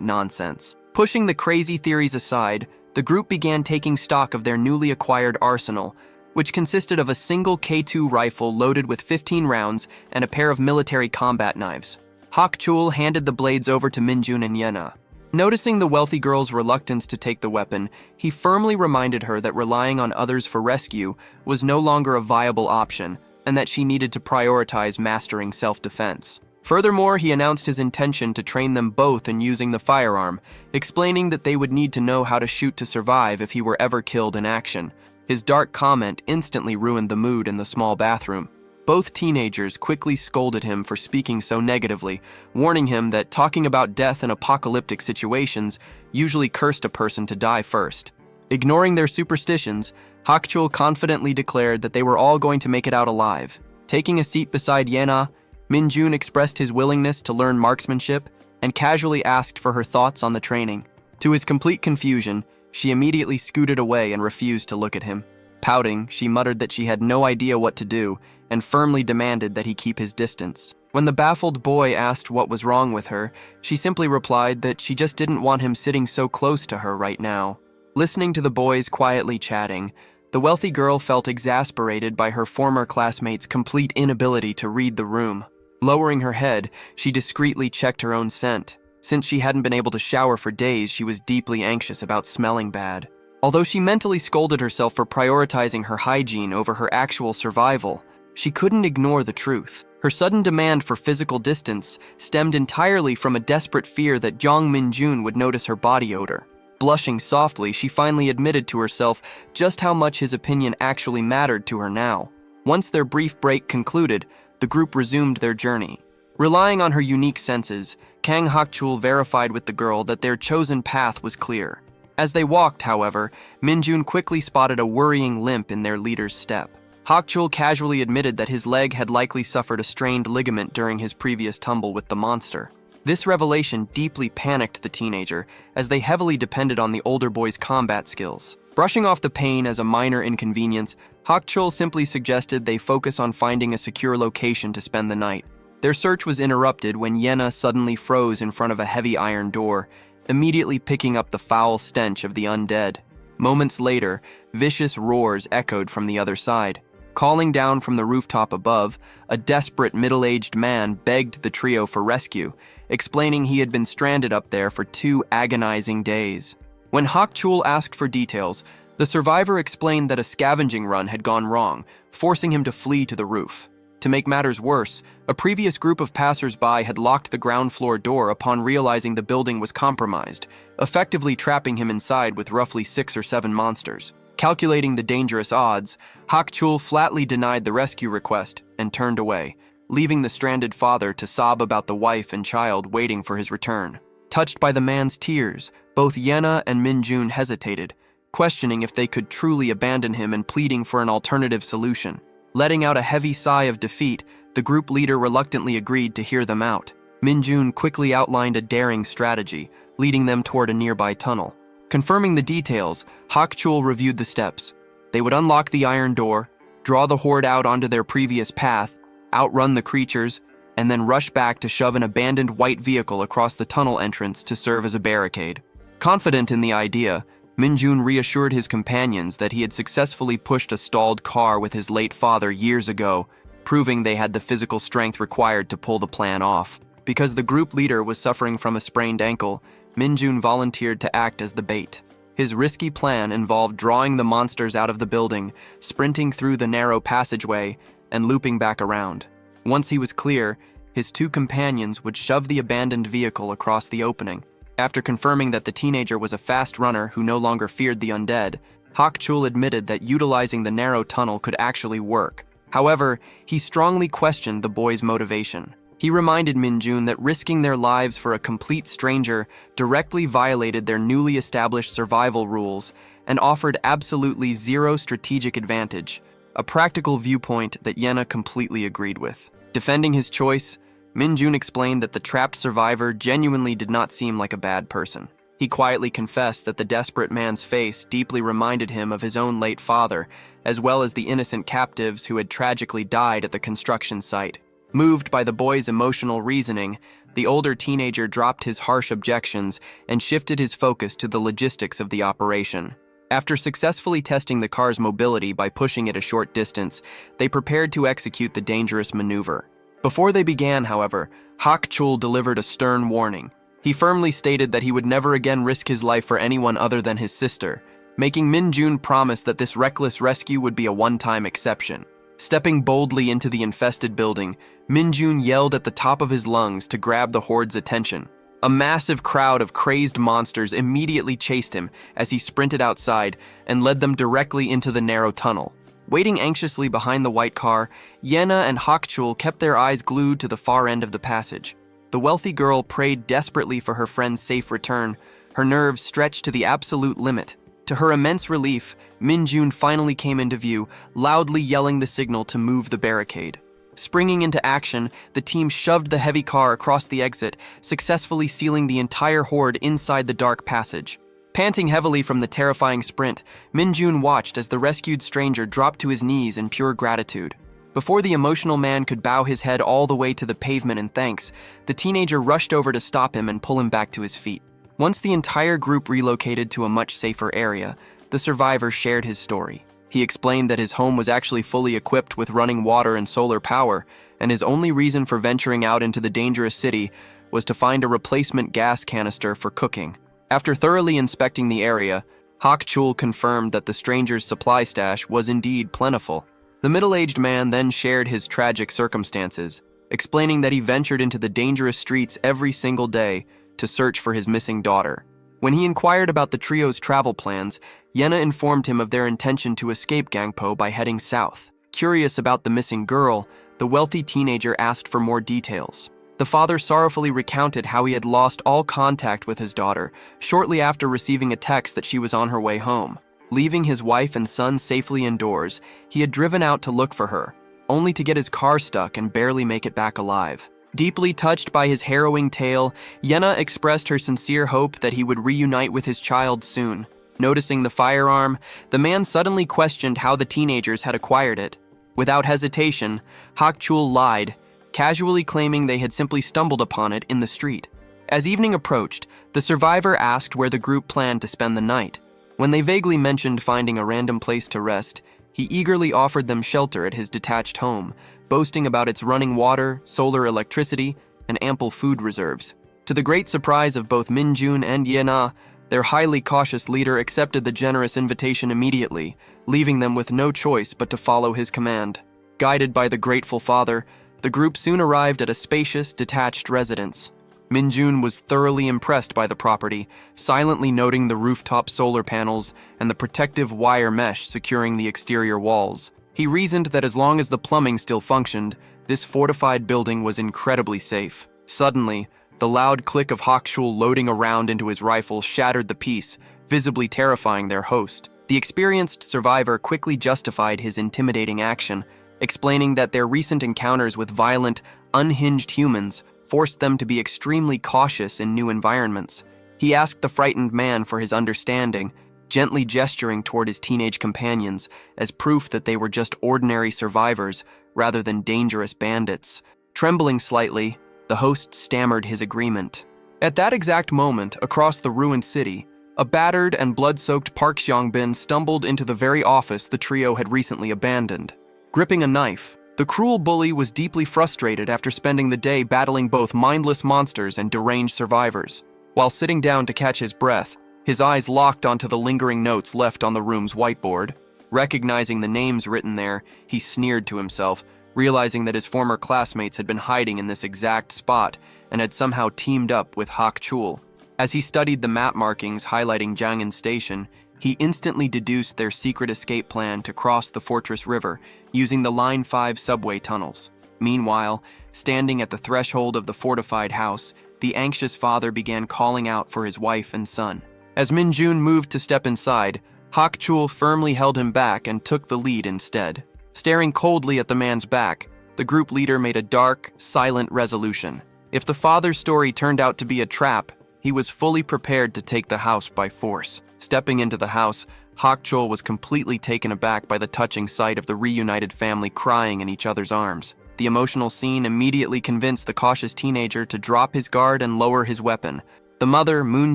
nonsense. Pushing the crazy theories aside, the group began taking stock of their newly acquired arsenal, which consisted of a single K2 rifle loaded with 15 rounds and a pair of military combat knives. Hak-chul handed the blades over to Minjun and Yena. Noticing the wealthy girl's reluctance to take the weapon, he firmly reminded her that relying on others for rescue was no longer a viable option, and that she needed to prioritize mastering self-defense. Furthermore, he announced his intention to train them both in using the firearm, explaining that they would need to know how to shoot to survive if he were ever killed in action. His dark comment instantly ruined the mood in the small bathroom. Both teenagers quickly scolded him for speaking so negatively, warning him that talking about death in apocalyptic situations usually cursed a person to die first. Ignoring their superstitions, Hak-chul confidently declared that they were all going to make it out alive. Taking a seat beside Yena, Minjun expressed his willingness to learn marksmanship and casually asked for her thoughts on the training. To his complete confusion, she immediately scooted away and refused to look at him. Pouting, she muttered that she had no idea what to do and firmly demanded that he keep his distance. When the baffled boy asked what was wrong with her, she simply replied that she just didn't want him sitting so close to her right now. Listening to the boys quietly chatting, the wealthy girl felt exasperated by her former classmate's complete inability to read the room. Lowering her head, she discreetly checked her own scent. Since she hadn't been able to shower for days, she was deeply anxious about smelling bad. Although she mentally scolded herself for prioritizing her hygiene over her actual survival, she couldn't ignore the truth. Her sudden demand for physical distance stemmed entirely from a desperate fear that Jong Min-jun would notice her body odor. Blushing softly, she finally admitted to herself just how much his opinion actually mattered to her now. Once their brief break concluded, the group resumed their journey. Relying on her unique senses, Kang Hak-chul verified with the girl that their chosen path was clear. As they walked, however, Minjun quickly spotted a worrying limp in their leader's step. Hak-chul casually admitted that his leg had likely suffered a strained ligament during his previous tumble with the monster. This revelation deeply panicked the teenager, as they heavily depended on the older boy's combat skills. Brushing off the pain as a minor inconvenience, Hak-chul simply suggested they focus on finding a secure location to spend the night. Their search was interrupted when Yena suddenly froze in front of a heavy iron door, immediately picking up the foul stench of the undead. Moments later, vicious roars echoed from the other side. Calling down from the rooftop above, a desperate middle-aged man begged the trio for rescue, explaining he had been stranded up there for 2 agonizing days. When Hak-chul asked for details, the survivor explained that a scavenging run had gone wrong, forcing him to flee to the roof. To make matters worse, a previous group of passers-by had locked the ground floor door upon realizing the building was compromised, effectively trapping him inside with roughly 6 or 7 monsters. Calculating the dangerous odds, Hak-chul flatly denied the rescue request and turned away, leaving the stranded father to sob about the wife and child waiting for his return. Touched by the man's tears, both Yena and Min-jun hesitated, questioning if they could truly abandon him and pleading for an alternative solution. Letting out a heavy sigh of defeat, the group leader reluctantly agreed to hear them out. Min-jun quickly outlined a daring strategy, leading them toward a nearby tunnel. Confirming the details, Hak-chul reviewed the steps. They would unlock the iron door, draw the horde out onto their previous path, outrun the creatures, and then rush back to shove an abandoned white vehicle across the tunnel entrance to serve as a barricade. Confident in the idea, Min-jun reassured his companions that he had successfully pushed a stalled car with his late father years ago, proving they had the physical strength required to pull the plan off. Because the group leader was suffering from a sprained ankle, Min-jun volunteered to act as the bait. His risky plan involved drawing the monsters out of the building, sprinting through the narrow passageway, and looping back around. Once he was clear, his 2 companions would shove the abandoned vehicle across the opening. After confirming that the teenager was a fast runner who no longer feared the undead, Hak-chul admitted that utilizing the narrow tunnel could actually work. However, he strongly questioned the boy's motivation. He reminded Minjun that risking their lives for a complete stranger directly violated their newly established survival rules and offered absolutely zero strategic advantage, a practical viewpoint that Yena completely agreed with. Defending his choice, Minjun explained that the trapped survivor genuinely did not seem like a bad person. He quietly confessed that the desperate man's face deeply reminded him of his own late father, as well as the innocent captives who had tragically died at the construction site. Moved by the boy's emotional reasoning, the older teenager dropped his harsh objections and shifted his focus to the logistics of the operation. After successfully testing the car's mobility by pushing it a short distance, they prepared to execute the dangerous maneuver. Before they began, however, Hak Chul delivered a stern warning. He firmly stated that he would never again risk his life for anyone other than his sister, making Minjun promise that this reckless rescue would be a one-time exception. Stepping boldly into the infested building, Minjun yelled at the top of his lungs to grab the horde's attention. A massive crowd of crazed monsters immediately chased him as he sprinted outside and led them directly into the narrow tunnel. Waiting anxiously behind the white car, Yena and Hakchul kept their eyes glued to the far end of the passage. The wealthy girl prayed desperately for her friend's safe return, her nerves stretched to the absolute limit. To her immense relief, Minjun finally came into view, loudly yelling the signal to move the barricade. Springing into action, the team shoved the heavy car across the exit, successfully sealing the entire horde inside the dark passage. Panting heavily from the terrifying sprint, Minjun watched as the rescued stranger dropped to his knees in pure gratitude. Before the emotional man could bow his head all the way to the pavement in thanks, the teenager rushed over to stop him and pull him back to his feet. Once the entire group relocated to a much safer area, the survivor shared his story. He explained that his home was actually fully equipped with running water and solar power, and his only reason for venturing out into the dangerous city was to find a replacement gas canister for cooking. After thoroughly inspecting the area, Hak Chul confirmed that the stranger's supply stash was indeed plentiful. The middle-aged man then shared his tragic circumstances, explaining that he ventured into the dangerous streets every single day to search for his missing daughter. When he inquired about the trio's travel plans, Yena informed him of their intention to escape Gangpo by heading south. Curious about the missing girl, the wealthy teenager asked for more details. The father sorrowfully recounted how he had lost all contact with his daughter shortly after receiving a text that she was on her way home. Leaving his wife and son safely indoors, he had driven out to look for her, only to get his car stuck and barely make it back alive. Deeply touched by his harrowing tale, Yena expressed her sincere hope that he would reunite with his child soon. Noticing the firearm, the man suddenly questioned how the teenagers had acquired it. Without hesitation, Hakchul lied, casually claiming they had simply stumbled upon it in the street. As evening approached, the survivor asked where the group planned to spend the night. When they vaguely mentioned finding a random place to rest, he eagerly offered them shelter at his detached home, boasting about its running water, solar electricity, and ample food reserves. To the great surprise of both Minjun and Yena, their highly cautious leader accepted the generous invitation immediately, leaving them with no choice but to follow his command. Guided by the grateful father, the group soon arrived at a spacious, detached residence. Minjun was thoroughly impressed by the property, silently noting the rooftop solar panels and the protective wire mesh securing the exterior walls. He reasoned that as long as the plumbing still functioned, this fortified building was incredibly safe. Suddenly, the loud click of Hakshul loading a round into his rifle shattered the peace, visibly terrifying their host. The experienced survivor quickly justified his intimidating action, explaining that their recent encounters with violent, unhinged humans forced them to be extremely cautious in new environments. He asked the frightened man for his understanding, gently gesturing toward his teenage companions as proof that they were just ordinary survivors rather than dangerous bandits. Trembling slightly, the host stammered his agreement. At that exact moment, across the ruined city, a battered and blood-soaked Park Xiangbin stumbled into the very office the trio had recently abandoned. Gripping a knife, the cruel bully was deeply frustrated after spending the day battling both mindless monsters and deranged survivors. While sitting down to catch his breath, his eyes locked onto the lingering notes left on the room's whiteboard. Recognizing the names written there, he sneered to himself, realizing that his former classmates had been hiding in this exact spot and had somehow teamed up with Hak Chul. As he studied the map markings highlighting Jiang'an Station, he instantly deduced their secret escape plan to cross the Fortress River using the Line 5 subway tunnels. Meanwhile, Standing at the threshold of the fortified house, the anxious father began calling out for his wife and son. As Minjun moved to step inside, Hakchul firmly held him back and took the lead instead. Staring coldly at the man's back, the group leader made a dark, silent resolution. If the father's story turned out to be a trap, he was fully prepared to take the house by force. Stepping into the house, Hakchul was completely taken aback by the touching sight of the reunited family crying in each other's arms. The emotional scene immediately convinced the cautious teenager to drop his guard and lower his weapon. The mother, Moon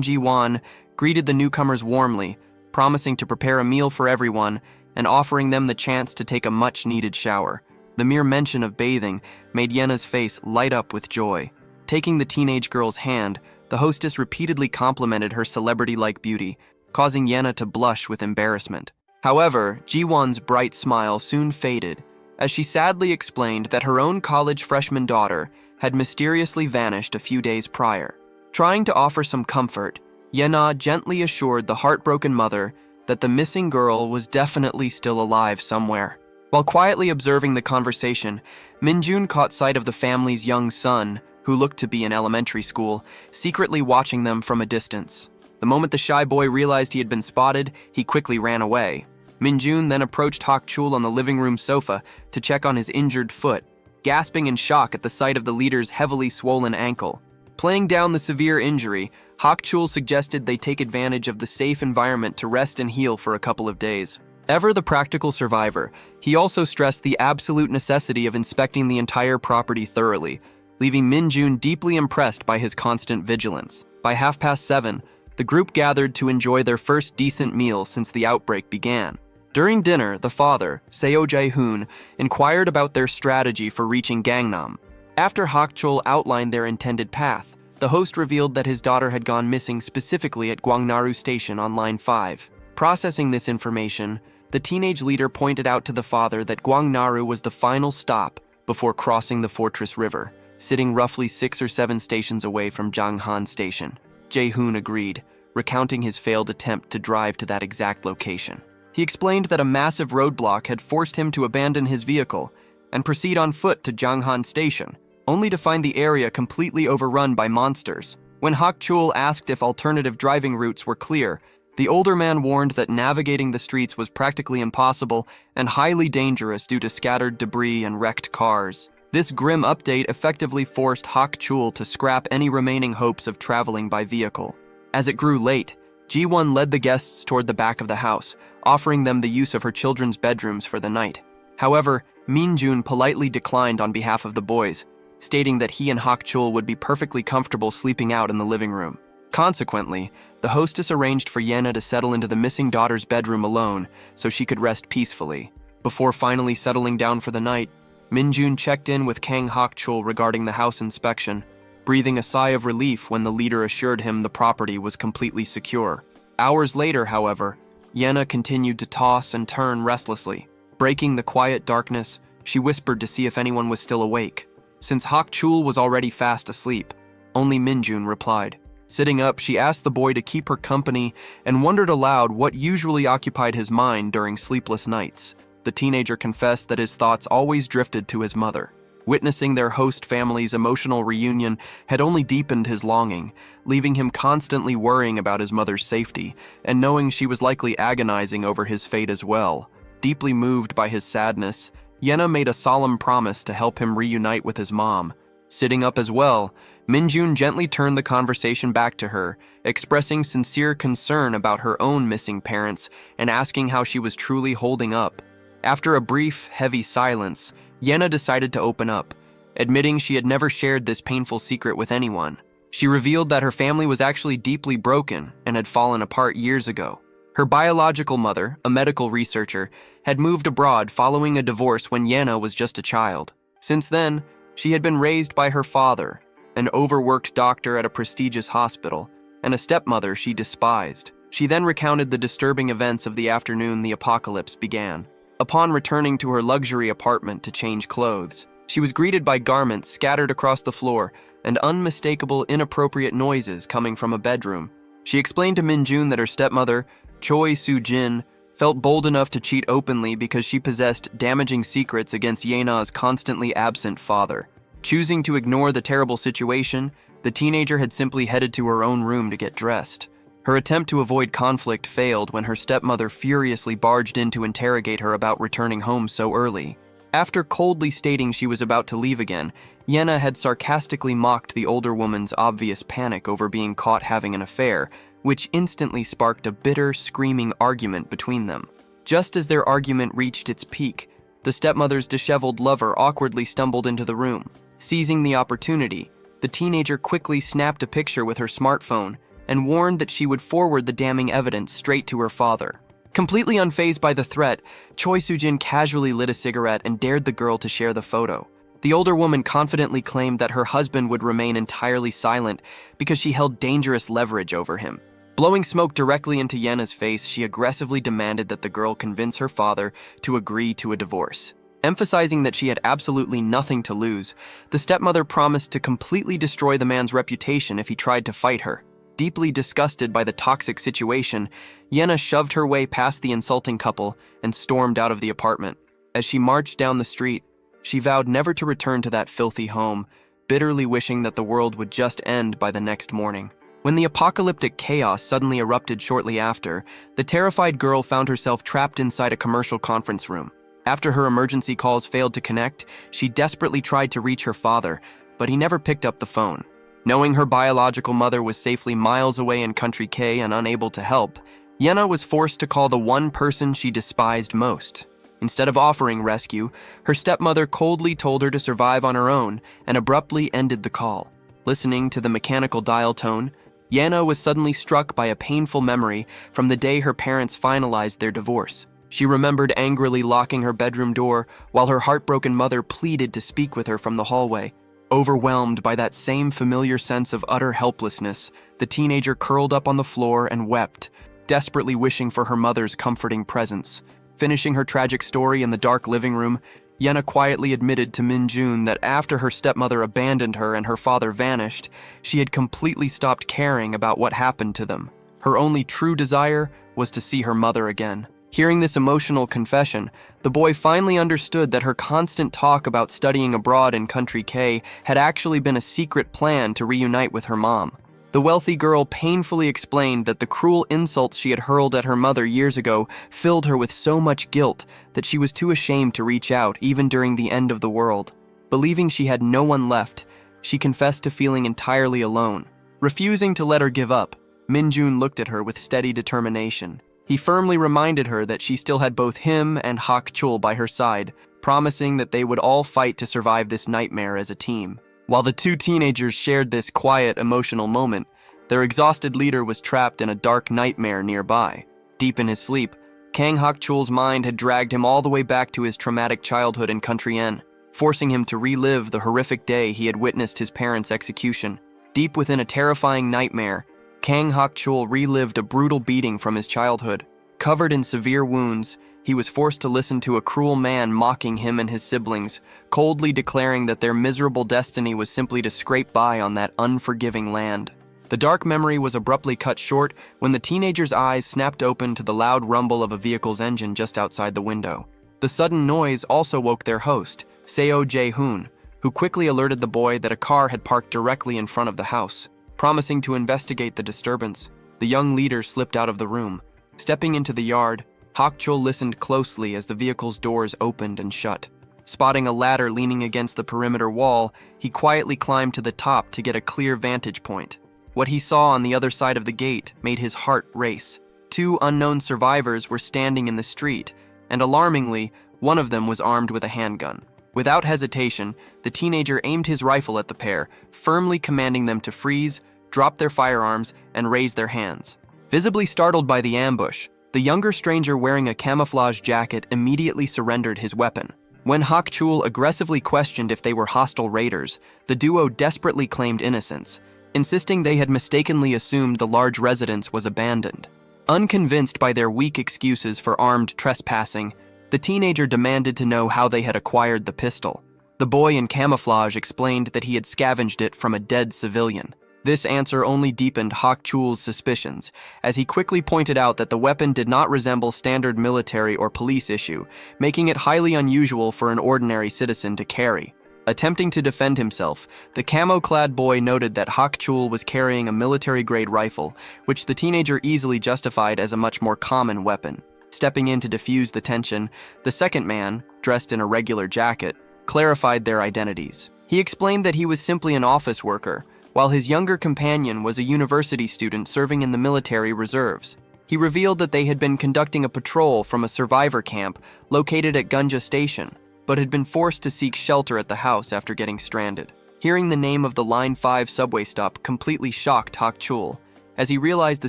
Ji-won, greeted the newcomers warmly, promising to prepare a meal for everyone and offering them the chance to take a much-needed shower. The mere mention of bathing made Yena's face light up with joy. Taking the teenage girl's hand, the hostess repeatedly complimented her celebrity-like beauty, causing Yena to blush with embarrassment. However, Ji-won's bright smile soon faded, as she sadly explained that her own college freshman daughter had mysteriously vanished a few days prior. Trying to offer some comfort, Yena gently assured the heartbroken mother that the missing girl was definitely still alive somewhere. While quietly observing the conversation, Minjun caught sight of the family's young son, who looked to be in elementary school, secretly watching them from a distance. The moment the shy boy realized he had been spotted, he quickly ran away. Minjun then approached Hakchul on the living room sofa to check on his injured foot, gasping in shock at the sight of the leader's heavily swollen ankle. Playing down the severe injury, Hakchul suggested they take advantage of the safe environment to rest and heal for a couple of days. Ever the practical survivor, he also stressed the absolute necessity of inspecting the entire property thoroughly, leaving Minjun deeply impressed by his constant vigilance. By 7:30, the group gathered to enjoy their first decent meal since the outbreak began. During dinner, the father, Seo Jae-hoon, inquired about their strategy for reaching Gangnam. After Hakchul outlined their intended path, the host revealed that his daughter had gone missing specifically at Gwangnaru Station on Line 5. Processing this information, the teenage leader pointed out to the father that Gwangnaru was the final stop before crossing the Fortress River, sitting roughly 6 or 7 stations away from Janghan Station. Jae-hoon agreed, recounting his failed attempt to drive to that exact location. He explained that a massive roadblock had forced him to abandon his vehicle and proceed on foot to Janghan Station, only to find the area completely overrun by monsters. When Hakchul asked if alternative driving routes were clear, the older man warned that navigating the streets was practically impossible and highly dangerous due to scattered debris and wrecked cars. This grim update effectively forced Hakchul to scrap any remaining hopes of traveling by vehicle. As it grew late, Ji-won led the guests toward the back of the house, offering them the use of her children's bedrooms for the night. However, Minjun politely declined on behalf of the boys, stating that he and Hakchul would be perfectly comfortable sleeping out in the living room. Consequently, the hostess arranged for Yena to settle into the missing daughter's bedroom alone so she could rest peacefully. Before finally settling down for the night, Minjun checked in with Kang Hakchul regarding the house inspection, breathing a sigh of relief when the leader assured him the property was completely secure. Hours later, however, Yena continued to toss and turn restlessly. Breaking the quiet darkness, she whispered to see if anyone was still awake. Since Hakchul was already fast asleep, only Minjun replied. Sitting up, she asked the boy to keep her company and wondered aloud what usually occupied his mind during sleepless nights. The teenager confessed that his thoughts always drifted to his mother. Witnessing their host family's emotional reunion had only deepened his longing, leaving him constantly worrying about his mother's safety and knowing she was likely agonizing over his fate as well. Deeply moved by his sadness, Yena made a solemn promise to help him reunite with his mom. Sitting up as well, Minjun gently turned the conversation back to her, expressing sincere concern about her own missing parents and asking how she was truly holding up. After a brief, heavy silence, Yena decided to open up, admitting she had never shared this painful secret with anyone. She revealed that her family was actually deeply broken and had fallen apart years ago. Her biological mother, a medical researcher, had moved abroad following a divorce when Yena was just a child. Since then, she had been raised by her father, an overworked doctor at a prestigious hospital, and a stepmother she despised. She then recounted the disturbing events of the afternoon the apocalypse began. Upon returning to her luxury apartment to change clothes, she was greeted by garments scattered across the floor and unmistakable inappropriate noises coming from a bedroom. She explained to Minjun that her stepmother, Choi Soo-jin, felt bold enough to cheat openly because she possessed damaging secrets against Yena's constantly absent father. Choosing to ignore the terrible situation, the teenager had simply headed to her own room to get dressed. Her attempt to avoid conflict failed when her stepmother furiously barged in to interrogate her about returning home so early. After coldly stating she was about to leave again, Yenna had sarcastically mocked the older woman's obvious panic over being caught having an affair, which instantly sparked a bitter, screaming argument between them. Just as their argument reached its peak, the stepmother's disheveled lover awkwardly stumbled into the room. Seizing the opportunity, the teenager quickly snapped a picture with her smartphone and warned that she would forward the damning evidence straight to her father. Completely unfazed by the threat, Choi Soo-jin casually lit a cigarette and dared the girl to share the photo. The older woman confidently claimed that her husband would remain entirely silent because she held dangerous leverage over him. Blowing smoke directly into Yenna's face, she aggressively demanded that the girl convince her father to agree to a divorce. Emphasizing that she had absolutely nothing to lose, the stepmother promised to completely destroy the man's reputation if he tried to fight her. Deeply disgusted by the toxic situation, Yenna shoved her way past the insulting couple and stormed out of the apartment. As she marched down the street, she vowed never to return to that filthy home, bitterly wishing that the world would just end by the next morning. When the apocalyptic chaos suddenly erupted shortly after, the terrified girl found herself trapped inside a commercial conference room. After her emergency calls failed to connect, she desperately tried to reach her father, but he never picked up the phone. Knowing her biological mother was safely miles away in Country K and unable to help, Yenna was forced to call the one person she despised most. Instead of offering rescue, her stepmother coldly told her to survive on her own and abruptly ended the call. Listening to the mechanical dial tone, Yenna was suddenly struck by a painful memory from the day her parents finalized their divorce. She remembered angrily locking her bedroom door while her heartbroken mother pleaded to speak with her from the hallway. Overwhelmed by that same familiar sense of utter helplessness, the teenager curled up on the floor and wept, desperately wishing for her mother's comforting presence. Finishing her tragic story in the dark living room, Yenna quietly admitted to Min-jun that after her stepmother abandoned her and her father vanished, she had completely stopped caring about what happened to them. Her only true desire was to see her mother again. Hearing this emotional confession, the boy finally understood that her constant talk about studying abroad in Country K had actually been a secret plan to reunite with her mom. The wealthy girl painfully explained that the cruel insults she had hurled at her mother years ago filled her with so much guilt that she was too ashamed to reach out even during the end of the world. Believing she had no one left, she confessed to feeling entirely alone. Refusing to let her give up, Min-jun looked at her with steady determination. He firmly reminded her that she still had both him and Hak-chul by her side, promising that they would all fight to survive this nightmare as a team. While the two teenagers shared this quiet, emotional moment, their exhausted leader was trapped in a dark nightmare nearby. Deep in his sleep, Kang Hak-chul's mind had dragged him all the way back to his traumatic childhood in Country N, forcing him to relive the horrific day he had witnessed his parents' execution. Deep within a terrifying nightmare, Kang Hak-chul relived a brutal beating from his childhood. Covered in severe wounds, he was forced to listen to a cruel man mocking him and his siblings, coldly declaring that their miserable destiny was simply to scrape by on that unforgiving land. The dark memory was abruptly cut short when the teenager's eyes snapped open to the loud rumble of a vehicle's engine just outside the window. The sudden noise also woke their host, Seo Jae-hoon, who quickly alerted the boy that a car had parked directly in front of the house. Promising to investigate the disturbance, the young leader slipped out of the room. Stepping into the yard, Hak-chul listened closely as the vehicle's doors opened and shut. Spotting a ladder leaning against the perimeter wall, he quietly climbed to the top to get a clear vantage point. What he saw on the other side of the gate made his heart race. Two unknown survivors were standing in the street, and alarmingly, one of them was armed with a handgun. Without hesitation, the teenager aimed his rifle at the pair, firmly commanding them to freeze, drop their firearms, and raise their hands. Visibly startled by the ambush, the younger stranger wearing a camouflage jacket immediately surrendered his weapon. When Hak-chul aggressively questioned if they were hostile raiders, the duo desperately claimed innocence, insisting they had mistakenly assumed the large residence was abandoned. Unconvinced by their weak excuses for armed trespassing, the teenager demanded to know how they had acquired the pistol. The boy in camouflage explained that he had scavenged it from a dead civilian. This answer only deepened Hak-chul's suspicions, as he quickly pointed out that the weapon did not resemble standard military or police issue, making it highly unusual for an ordinary citizen to carry. Attempting to defend himself, the camo-clad boy noted that Hakchul was carrying a military-grade rifle, which the teenager easily justified as a much more common weapon. Stepping in to defuse the tension, the second man, dressed in a regular jacket, clarified their identities. He explained that he was simply an office worker, while his younger companion was a university student serving in the military reserves. He revealed that they had been conducting a patrol from a survivor camp located at Gunja Station, but had been forced to seek shelter at the house after getting stranded. Hearing the name of the Line 5 subway stop completely shocked Hakchul, as he realized the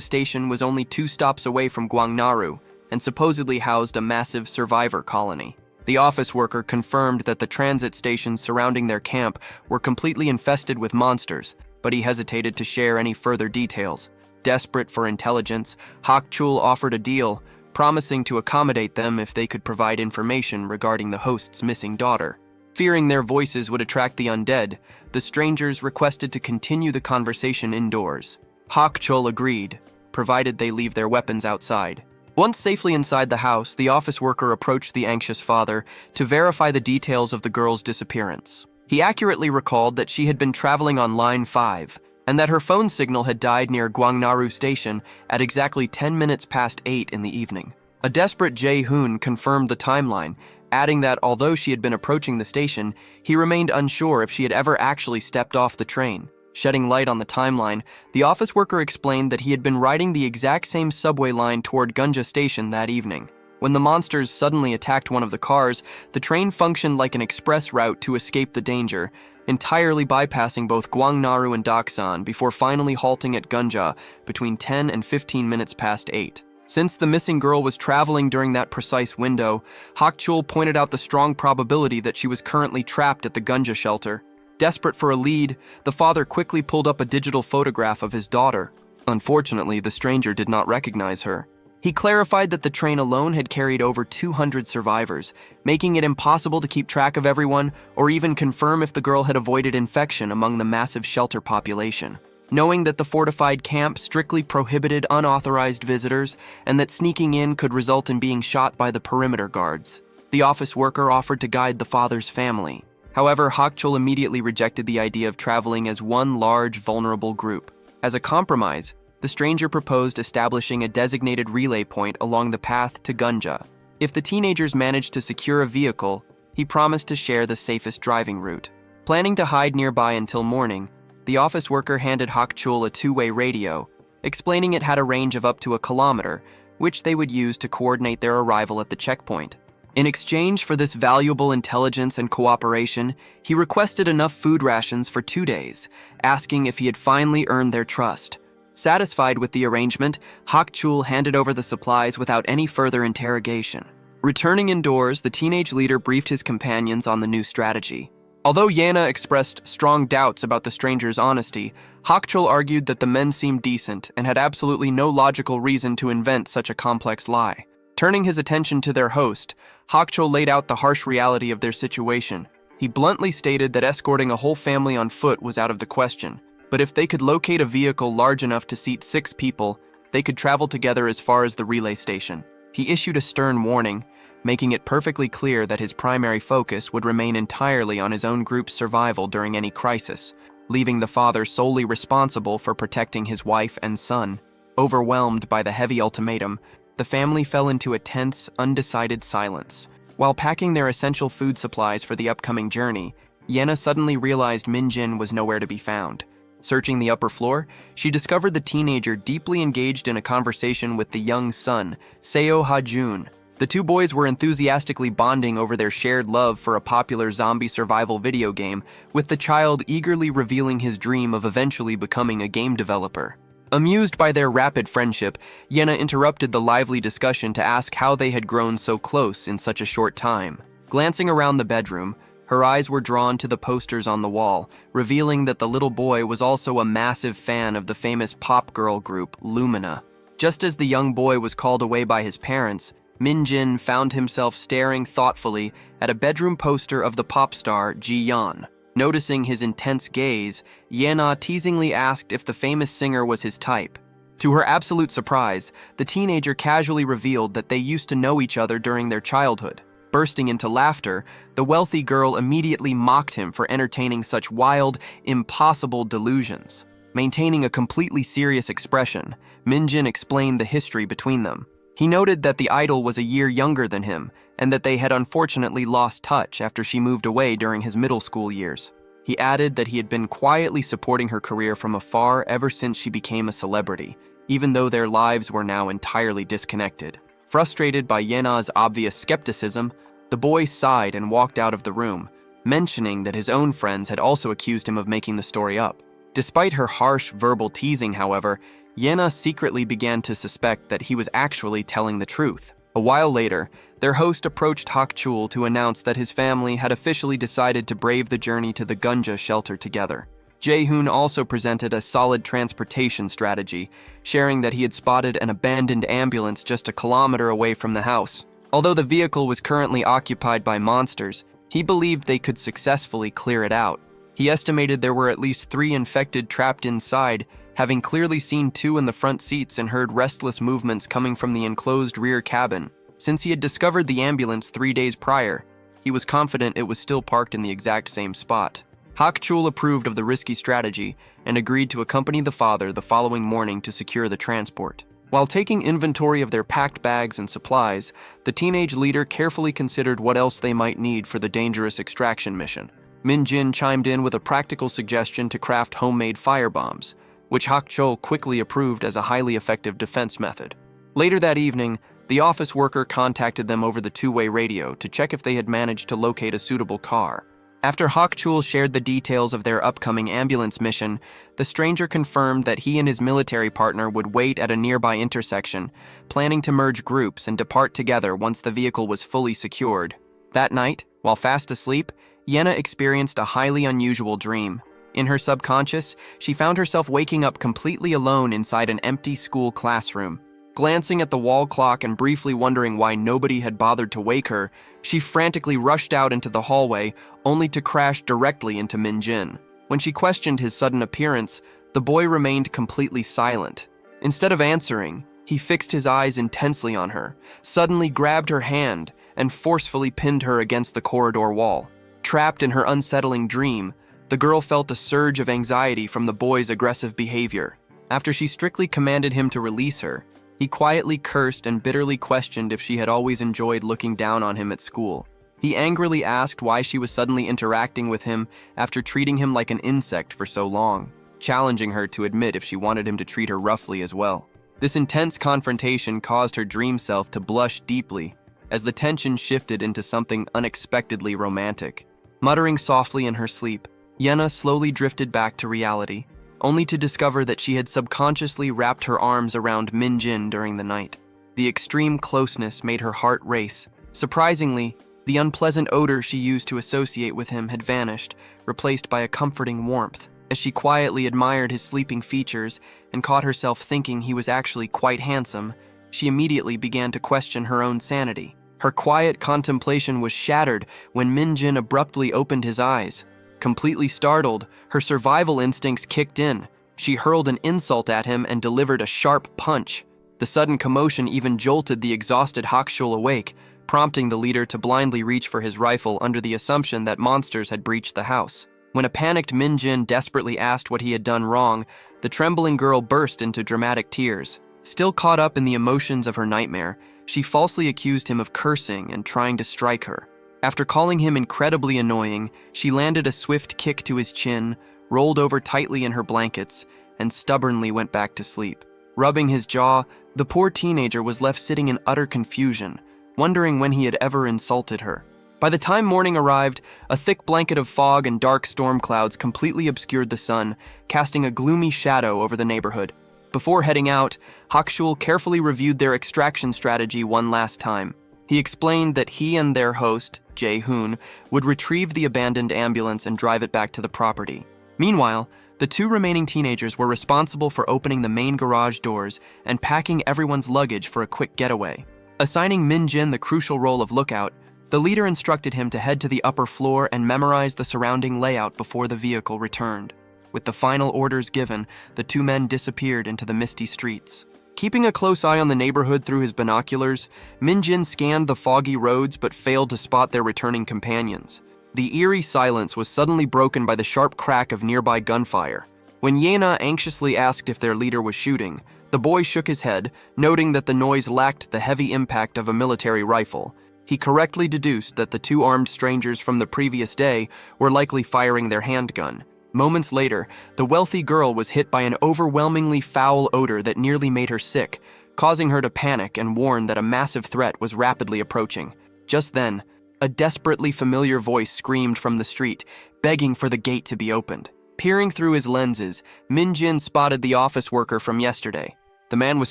station was only 2 stops away from Gwangnaru and supposedly housed a massive survivor colony. The office worker confirmed that the transit stations surrounding their camp were completely infested with monsters, but he hesitated to share any further details. Desperate for intelligence, Hakchul offered a deal, promising to accommodate them if they could provide information regarding the host's missing daughter. Fearing their voices would attract the undead, the strangers requested to continue the conversation indoors. Hakchul agreed, provided they leave their weapons outside. Once safely inside the house, the office worker approached the anxious father to verify the details of the girl's disappearance. He accurately recalled that she had been traveling on Line 5, and that her phone signal had died near Gwangnaru Station at exactly 10 minutes past 8 in the evening. A desperate Jae-hoon confirmed the timeline, adding that although she had been approaching the station, he remained unsure if she had ever actually stepped off the train. Shedding light on the timeline, the office worker explained that he had been riding the exact same subway line toward Gunja Station that evening. When the monsters suddenly attacked one of the cars, the train functioned like an express route to escape the danger, entirely bypassing both Gwangnaru and Daksan before finally halting at Gunja between 10 and 15 minutes past 8. Since the missing girl was traveling during that precise window, Hakchul pointed out the strong probability that she was currently trapped at the Gunja shelter. Desperate for a lead, the father quickly pulled up a digital photograph of his daughter. Unfortunately, the stranger did not recognize her. He clarified that the train alone had carried over 200 survivors, making it impossible to keep track of everyone or even confirm if the girl had avoided infection among the massive shelter population. Knowing that the fortified camp strictly prohibited unauthorized visitors and that sneaking in could result in being shot by the perimeter guards, the office worker offered to guide the father's family. However, Hakchul immediately rejected the idea of traveling as one large, vulnerable group. As a compromise, the stranger proposed establishing a designated relay point along the path to Gunja. If the teenagers managed to secure a vehicle, he promised to share the safest driving route. Planning to hide nearby until morning, the office worker handed Hakchul a 2-way radio, explaining it had a range of up to 1 kilometer, which they would use to coordinate their arrival at the checkpoint. In exchange for this valuable intelligence and cooperation, he requested enough food rations for 2 days, asking if he had finally earned their trust. Satisfied with the arrangement, Hakchul handed over the supplies without any further interrogation. Returning indoors, the teenage leader briefed his companions on the new strategy. Although Yana expressed strong doubts about the stranger's honesty, Hakchul argued that the men seemed decent and had absolutely no logical reason to invent such a complex lie. Turning his attention to their host, Hakchul laid out the harsh reality of their situation. He bluntly stated that escorting a whole family on foot was out of the question, but if they could locate a vehicle large enough to seat 6 people, they could travel together as far as the relay station. He issued a stern warning, making it perfectly clear that his primary focus would remain entirely on his own group's survival during any crisis, leaving the father solely responsible for protecting his wife and son. Overwhelmed by the heavy ultimatum, the family fell into a tense, undecided silence. While packing their essential food supplies for the upcoming journey, Yena suddenly realized Minjin was nowhere to be found. Searching the upper floor, she discovered the teenager deeply engaged in a conversation with the young son, Seo Ha-jun. The 2 boys were enthusiastically bonding over their shared love for a popular zombie survival video game, with the child eagerly revealing his dream of eventually becoming a game developer. Amused by their rapid friendship, Yena interrupted the lively discussion to ask how they had grown so close in such a short time. Glancing around the bedroom, her eyes were drawn to the posters on the wall, revealing that the little boy was also a massive fan of the famous pop girl group Lumina. Just as the young boy was called away by his parents, Minjin found himself staring thoughtfully at a bedroom poster of the pop star Ji-yeon. Noticing his intense gaze, Yena teasingly asked if the famous singer was his type. To her absolute surprise, the teenager casually revealed that they used to know each other during their childhood. Bursting into laughter, the wealthy girl immediately mocked him for entertaining such wild, impossible delusions. Maintaining a completely serious expression, Minjin explained the history between them. He noted that the idol was a year younger than him, and that they had unfortunately lost touch after she moved away during his middle school years. He added that he had been quietly supporting her career from afar ever since she became a celebrity, even though their lives were now entirely disconnected. Frustrated by Yena's obvious skepticism, the boy sighed and walked out of the room, mentioning that his own friends had also accused him of making the story up. Despite her harsh verbal teasing, however, Yena secretly began to suspect that he was actually telling the truth. A while later, their host approached Hakchul to announce that his family had officially decided to brave the journey to the Gunja shelter together. Jae-hoon also presented a solid transportation strategy, sharing that he had spotted an abandoned ambulance just a kilometer away from the house. Although the vehicle was currently occupied by monsters, he believed they could successfully clear it out. He estimated there were at least 3 infected trapped inside, having clearly seen 2 in the front seats and heard restless movements coming from the enclosed rear cabin. Since he had discovered the ambulance 3 days prior, he was confident it was still parked in the exact same spot. Hakchul approved of the risky strategy and agreed to accompany the father the following morning to secure the transport. While taking inventory of their packed bags and supplies, the teenage leader carefully considered what else they might need for the dangerous extraction mission. Minjin chimed in with a practical suggestion to craft homemade firebombs, which Hakchul quickly approved as a highly effective defense method. Later that evening, the office worker contacted them over the two-way radio to check if they had managed to locate a suitable car. After Hakchul shared the details of their upcoming ambulance mission, the stranger confirmed that he and his military partner would wait at a nearby intersection, planning to merge groups and depart together once the vehicle was fully secured. That night, while fast asleep, Yena experienced a highly unusual dream. In her subconscious, she found herself waking up completely alone inside an empty school classroom. Glancing at the wall clock and briefly wondering why nobody had bothered to wake her, she frantically rushed out into the hallway, only to crash directly into Minjin. When she questioned his sudden appearance, the boy remained completely silent. Instead of answering, he fixed his eyes intensely on her, suddenly grabbed her hand, and forcefully pinned her against the corridor wall. Trapped in her unsettling dream, the girl felt a surge of anxiety from the boy's aggressive behavior. After she strictly commanded him to release her, he quietly cursed and bitterly questioned if she had always enjoyed looking down on him at school. He angrily asked why she was suddenly interacting with him after treating him like an insect for so long, challenging her to admit if she wanted him to treat her roughly as well. This intense confrontation caused her dream self to blush deeply, as the tension shifted into something unexpectedly romantic. Muttering softly in her sleep, Yena slowly drifted back to reality, only to discover that she had subconsciously wrapped her arms around Minjin during the night. The extreme closeness made her heart race. Surprisingly, the unpleasant odor she used to associate with him had vanished, replaced by a comforting warmth. As she quietly admired his sleeping features and caught herself thinking he was actually quite handsome, she immediately began to question her own sanity. Her quiet contemplation was shattered when Minjin abruptly opened his eyes. Completely startled, her survival instincts kicked in. She hurled an insult at him and delivered a sharp punch. The sudden commotion even jolted the exhausted Hakchul awake, prompting the leader to blindly reach for his rifle under the assumption that monsters had breached the house. When a panicked Minjin desperately asked what he had done wrong, the trembling girl burst into dramatic tears. Still caught up in the emotions of her nightmare, she falsely accused him of cursing and trying to strike her. After calling him incredibly annoying, she landed a swift kick to his chin, rolled over tightly in her blankets, and stubbornly went back to sleep. Rubbing his jaw, the poor teenager was left sitting in utter confusion, wondering when he had ever insulted her. By the time morning arrived, a thick blanket of fog and dark storm clouds completely obscured the sun, casting a gloomy shadow over the neighborhood. Before heading out, Hakchul carefully reviewed their extraction strategy one last time. He explained that he and their host, Jae-hoon, would retrieve the abandoned ambulance and drive it back to the property. Meanwhile, the 2 remaining teenagers were responsible for opening the main garage doors and packing everyone's luggage for a quick getaway. Assigning Minjin the crucial role of lookout, the leader instructed him to head to the upper floor and memorize the surrounding layout before the vehicle returned. With the final orders given, the 2 men disappeared into the misty streets. Keeping a close eye on the neighborhood through his binoculars, Minjin scanned the foggy roads but failed to spot their returning companions. The eerie silence was suddenly broken by the sharp crack of nearby gunfire. When Yena anxiously asked if their leader was shooting, the boy shook his head, noting that the noise lacked the heavy impact of a military rifle. He correctly deduced that the two armed strangers from the previous day were likely firing their handgun. Moments later, the wealthy girl was hit by an overwhelmingly foul odor that nearly made her sick, causing her to panic and warn that a massive threat was rapidly approaching. Just then, a desperately familiar voice screamed from the street, begging for the gate to be opened. Peering through his lenses, Minjin spotted the office worker from yesterday. The man was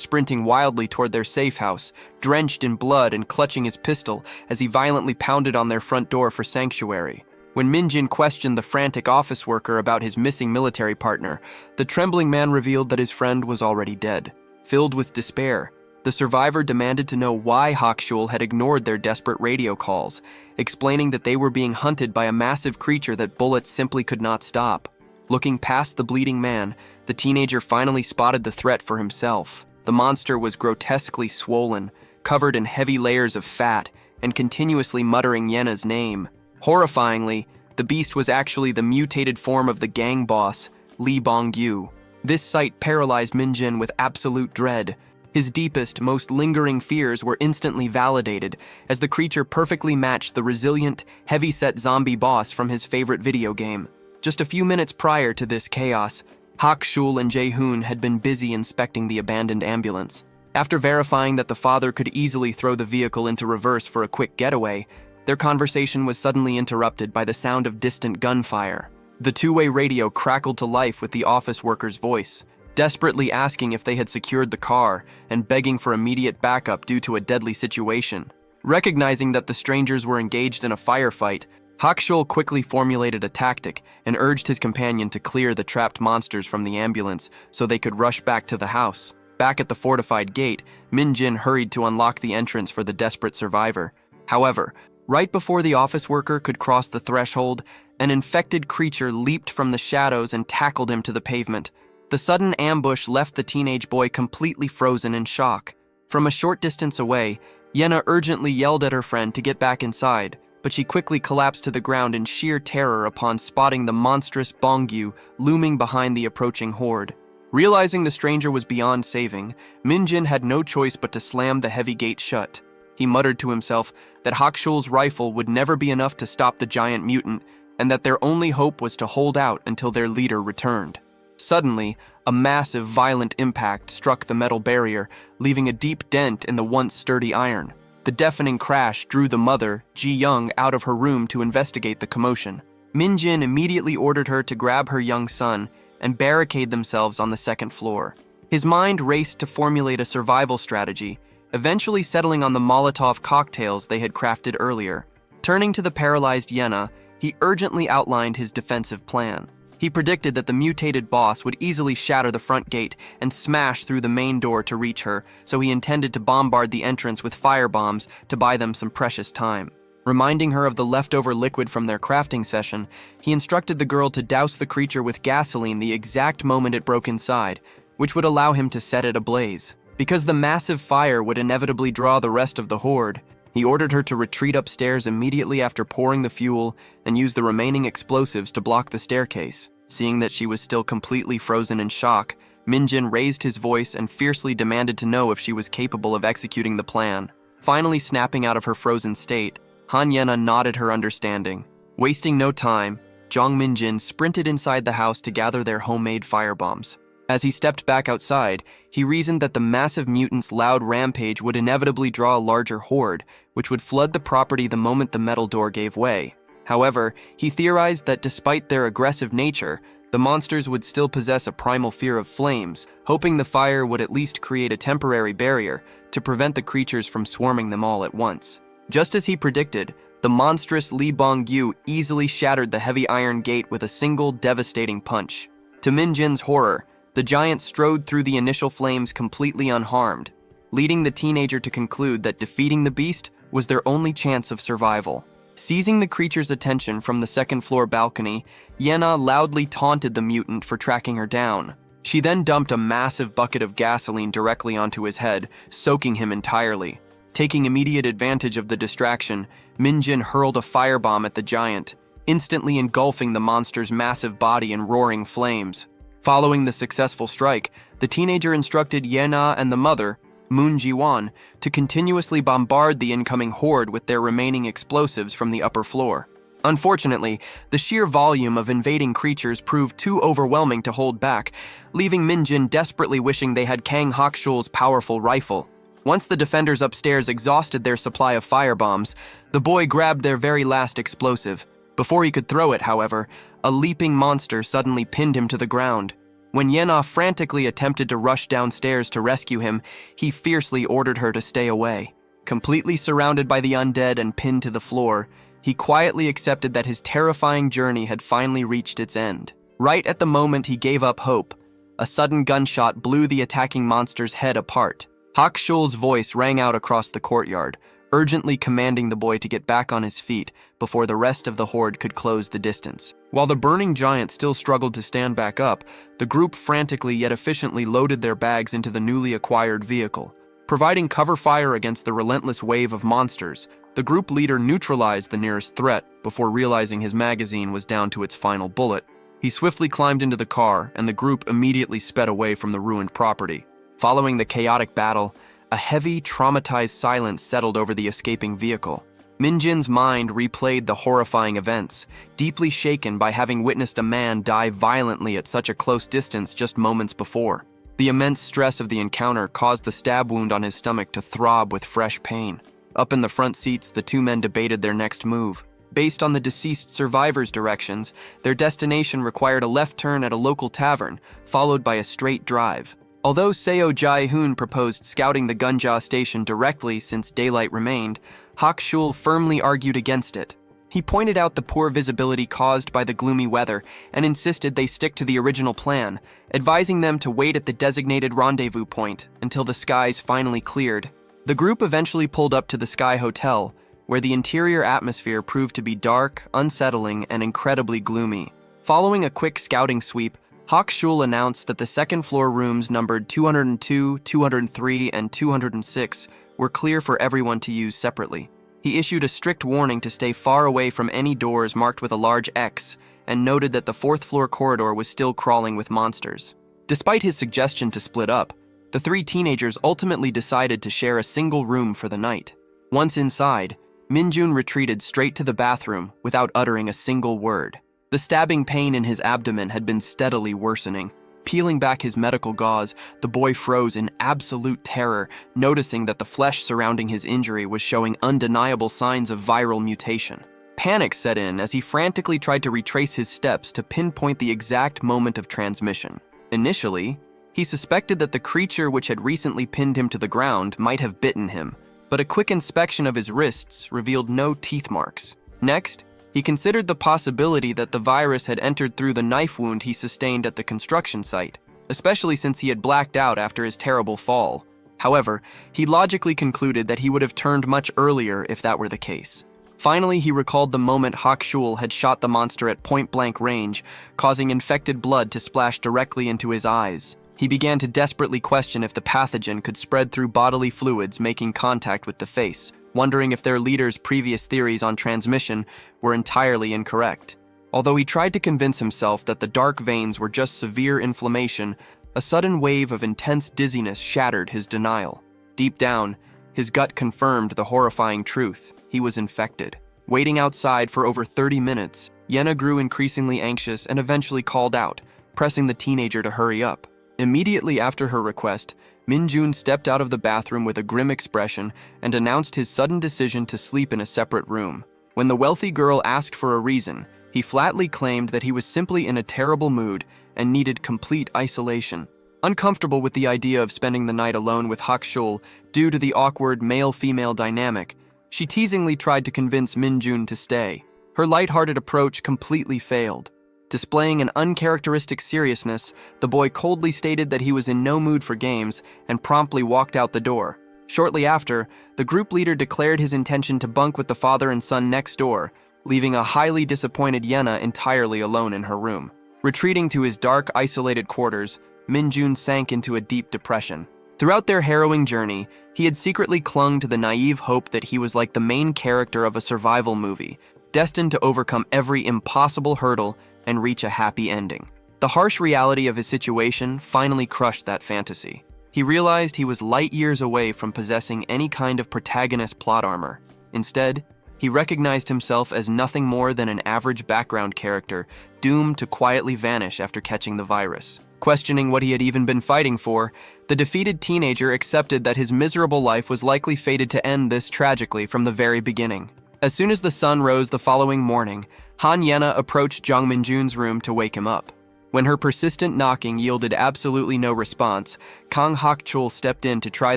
sprinting wildly toward their safe house, drenched in blood and clutching his pistol as he violently pounded on their front door for sanctuary. When Minjin questioned the frantic office worker about his missing military partner, the trembling man revealed that his friend was already dead. Filled with despair, the survivor demanded to know why Hakshul had ignored their desperate radio calls, explaining that they were being hunted by a massive creature that bullets simply could not stop. Looking past the bleeding man, the teenager finally spotted the threat for himself. The monster was grotesquely swollen, covered in heavy layers of fat, and continuously muttering Yena's name. Horrifyingly, the beast was actually the mutated form of the gang boss, Lee Bong-gyu. This sight paralyzed Minjin with absolute dread. His deepest, most lingering fears were instantly validated, as the creature perfectly matched the resilient, heavy-set zombie boss from his favorite video game. Just a few minutes prior to this chaos, Hakshul and Jae-hoon had been busy inspecting the abandoned ambulance. After verifying that the father could easily throw the vehicle into reverse for a quick getaway, their conversation was suddenly interrupted by the sound of distant gunfire. The two-way radio crackled to life with the office worker's voice, desperately asking if they had secured the car and begging for immediate backup due to a deadly situation. Recognizing that the strangers were engaged in a firefight, Hakshul quickly formulated a tactic and urged his companion to clear the trapped monsters from the ambulance so they could rush back to the house. Back at the fortified gate, Minjin hurried to unlock the entrance for the desperate survivor. However, right before the office worker could cross the threshold, an infected creature leaped from the shadows and tackled him to the pavement. The sudden ambush left the teenage boy completely frozen in shock. From a short distance away, Yena urgently yelled at her friend to get back inside, but she quickly collapsed to the ground in sheer terror upon spotting the monstrous Bong-gyu looming behind the approaching horde. Realizing the stranger was beyond saving, Minjin had no choice but to slam the heavy gate shut. He muttered to himself that Hakshul's rifle would never be enough to stop the giant mutant, and that their only hope was to hold out until their leader returned. Suddenly, a massive, violent impact struck the metal barrier, leaving a deep dent in the once sturdy iron. The deafening crash drew the mother, Ji-young, out of her room to investigate the commotion. Minjin immediately ordered her to grab her young son and barricade themselves on the second floor. His mind raced to formulate a survival strategy, eventually settling on the Molotov cocktails they had crafted earlier. Turning to the paralyzed Yena, he urgently outlined his defensive plan. He predicted that the mutated boss would easily shatter the front gate and smash through the main door to reach her, so he intended to bombard the entrance with firebombs to buy them some precious time. Reminding her of the leftover liquid from their crafting session, he instructed the girl to douse the creature with gasoline the exact moment it broke inside, which would allow him to set it ablaze. Because the massive fire would inevitably draw the rest of the horde, he ordered her to retreat upstairs immediately after pouring the fuel and use the remaining explosives to block the staircase. Seeing that she was still completely frozen in shock, Minjin raised his voice and fiercely demanded to know if she was capable of executing the plan. Finally snapping out of her frozen state, Han Yena nodded her understanding. Wasting no time, Jong Minjin sprinted inside the house to gather their homemade firebombs. As he stepped back outside, he reasoned that the massive mutant's loud rampage would inevitably draw a larger horde, which would flood the property the moment the metal door gave way. However, he theorized that despite their aggressive nature, the monsters would still possess a primal fear of flames, hoping the fire would at least create a temporary barrier to prevent the creatures from swarming them all at once. Just as he predicted, the monstrous Lee Bong-gyu easily shattered the heavy iron gate with a single devastating punch. To Minjin's horror, the giant strode through the initial flames completely unharmed, leading the teenager to conclude that defeating the beast was their only chance of survival. Seizing the creature's attention from the second-floor balcony, Yena loudly taunted the mutant for tracking her down. She then dumped a massive bucket of gasoline directly onto his head, soaking him entirely. Taking immediate advantage of the distraction, Minjin hurled a firebomb at the giant, instantly engulfing the monster's massive body in roaring flames. Following the successful strike, the teenager instructed Yena and the mother, Moon Ji-won, to continuously bombard the incoming horde with their remaining explosives from the upper floor. Unfortunately, the sheer volume of invading creatures proved too overwhelming to hold back, leaving Minjin desperately wishing they had Kang Hakshul's powerful rifle. Once the defenders upstairs exhausted their supply of firebombs, the boy grabbed their very last explosive. Before he could throw it, however, a leaping monster suddenly pinned him to the ground. When Yena frantically attempted to rush downstairs to rescue him, he fiercely ordered her to stay away. Completely surrounded by the undead and pinned to the floor, he quietly accepted that his terrifying journey had finally reached its end. Right at the moment he gave up hope, a sudden gunshot blew the attacking monster's head apart. Hakshul's voice rang out across the courtyard, urgently commanding the boy to get back on his feet before the rest of the horde could close the distance. While the burning giant still struggled to stand back up, the group frantically yet efficiently loaded their bags into the newly acquired vehicle. Providing cover fire against the relentless wave of monsters, the group leader neutralized the nearest threat before realizing his magazine was down to its final bullet. He swiftly climbed into the car, and the group immediately sped away from the ruined property. Following the chaotic battle, a heavy, traumatized silence settled over the escaping vehicle. Minjin's mind replayed the horrifying events, deeply shaken by having witnessed a man die violently at such a close distance just moments before. The immense stress of the encounter caused the stab wound on his stomach to throb with fresh pain. Up in the front seats, the two men debated their next move. Based on the deceased survivor's directions, their destination required a left turn at a local tavern, followed by a straight drive. Although Seo Jae-hoon proposed scouting the Gunja station directly since daylight remained, Hakshul firmly argued against it. He pointed out the poor visibility caused by the gloomy weather and insisted they stick to the original plan, advising them to wait at the designated rendezvous point until the skies finally cleared. The group eventually pulled up to the Sky Hotel, where the interior atmosphere proved to be dark, unsettling, and incredibly gloomy. Following a quick scouting sweep, Hakshul announced that the second-floor rooms numbered 202, 203, and 206 were clear for everyone to use separately. He issued a strict warning to stay far away from any doors marked with a large X, and noted that the fourth-floor corridor was still crawling with monsters. Despite his suggestion to split up, the three teenagers ultimately decided to share a single room for the night. Once inside, Minjun retreated straight to the bathroom without uttering a single word. The stabbing pain in his abdomen had been steadily worsening. Peeling back his medical gauze, the boy froze in absolute terror, noticing that the flesh surrounding his injury was showing undeniable signs of viral mutation. Panic set in as he frantically tried to retrace his steps to pinpoint the exact moment of transmission. Initially, he suspected that the creature which had recently pinned him to the ground might have bitten him, but a quick inspection of his wrists revealed no teeth marks. Next, he considered the possibility that the virus had entered through the knife wound he sustained at the construction site, especially since he had blacked out after his terrible fall. However, he logically concluded that he would have turned much earlier if that were the case. Finally, he recalled the moment Hakshul had shot the monster at point-blank range, causing infected blood to splash directly into his eyes. He began to desperately question if the pathogen could spread through bodily fluids making contact with the face, wondering if their leader's previous theories on transmission were entirely incorrect. Although he tried to convince himself that the dark veins were just severe inflammation, a sudden wave of intense dizziness shattered his denial. Deep down, his gut confirmed the horrifying truth: he was infected. Waiting outside for over 30 minutes, Yena grew increasingly anxious and eventually called out, pressing the teenager to hurry up. Immediately after her request, Minjun stepped out of the bathroom with a grim expression and announced his sudden decision to sleep in a separate room. When the wealthy girl asked for a reason, he flatly claimed that he was simply in a terrible mood and needed complete isolation. Uncomfortable with the idea of spending the night alone with Hakshul due to the awkward male-female dynamic, she teasingly tried to convince Minjun to stay. Her lighthearted approach completely failed. Displaying an uncharacteristic seriousness, the boy coldly stated that he was in no mood for games and promptly walked out the door. Shortly after, the group leader declared his intention to bunk with the father and son next door, leaving a highly disappointed Yena entirely alone in her room. Retreating to his dark, isolated quarters, Minjun sank into a deep depression. Throughout their harrowing journey, he had secretly clung to the naive hope that he was like the main character of a survival movie, destined to overcome every impossible hurdle and reach a happy ending. The harsh reality of his situation finally crushed that fantasy. He realized he was light years away from possessing any kind of protagonist plot armor. Instead, he recognized himself as nothing more than an average background character, doomed to quietly vanish after catching the virus. Questioning what he had even been fighting for, the defeated teenager accepted that his miserable life was likely fated to end this tragically from the very beginning. As soon as the sun rose the following morning, Han Yena approached Jang Minjun's room to wake him up. When her persistent knocking yielded absolutely no response, Kang Hak-chul stepped in to try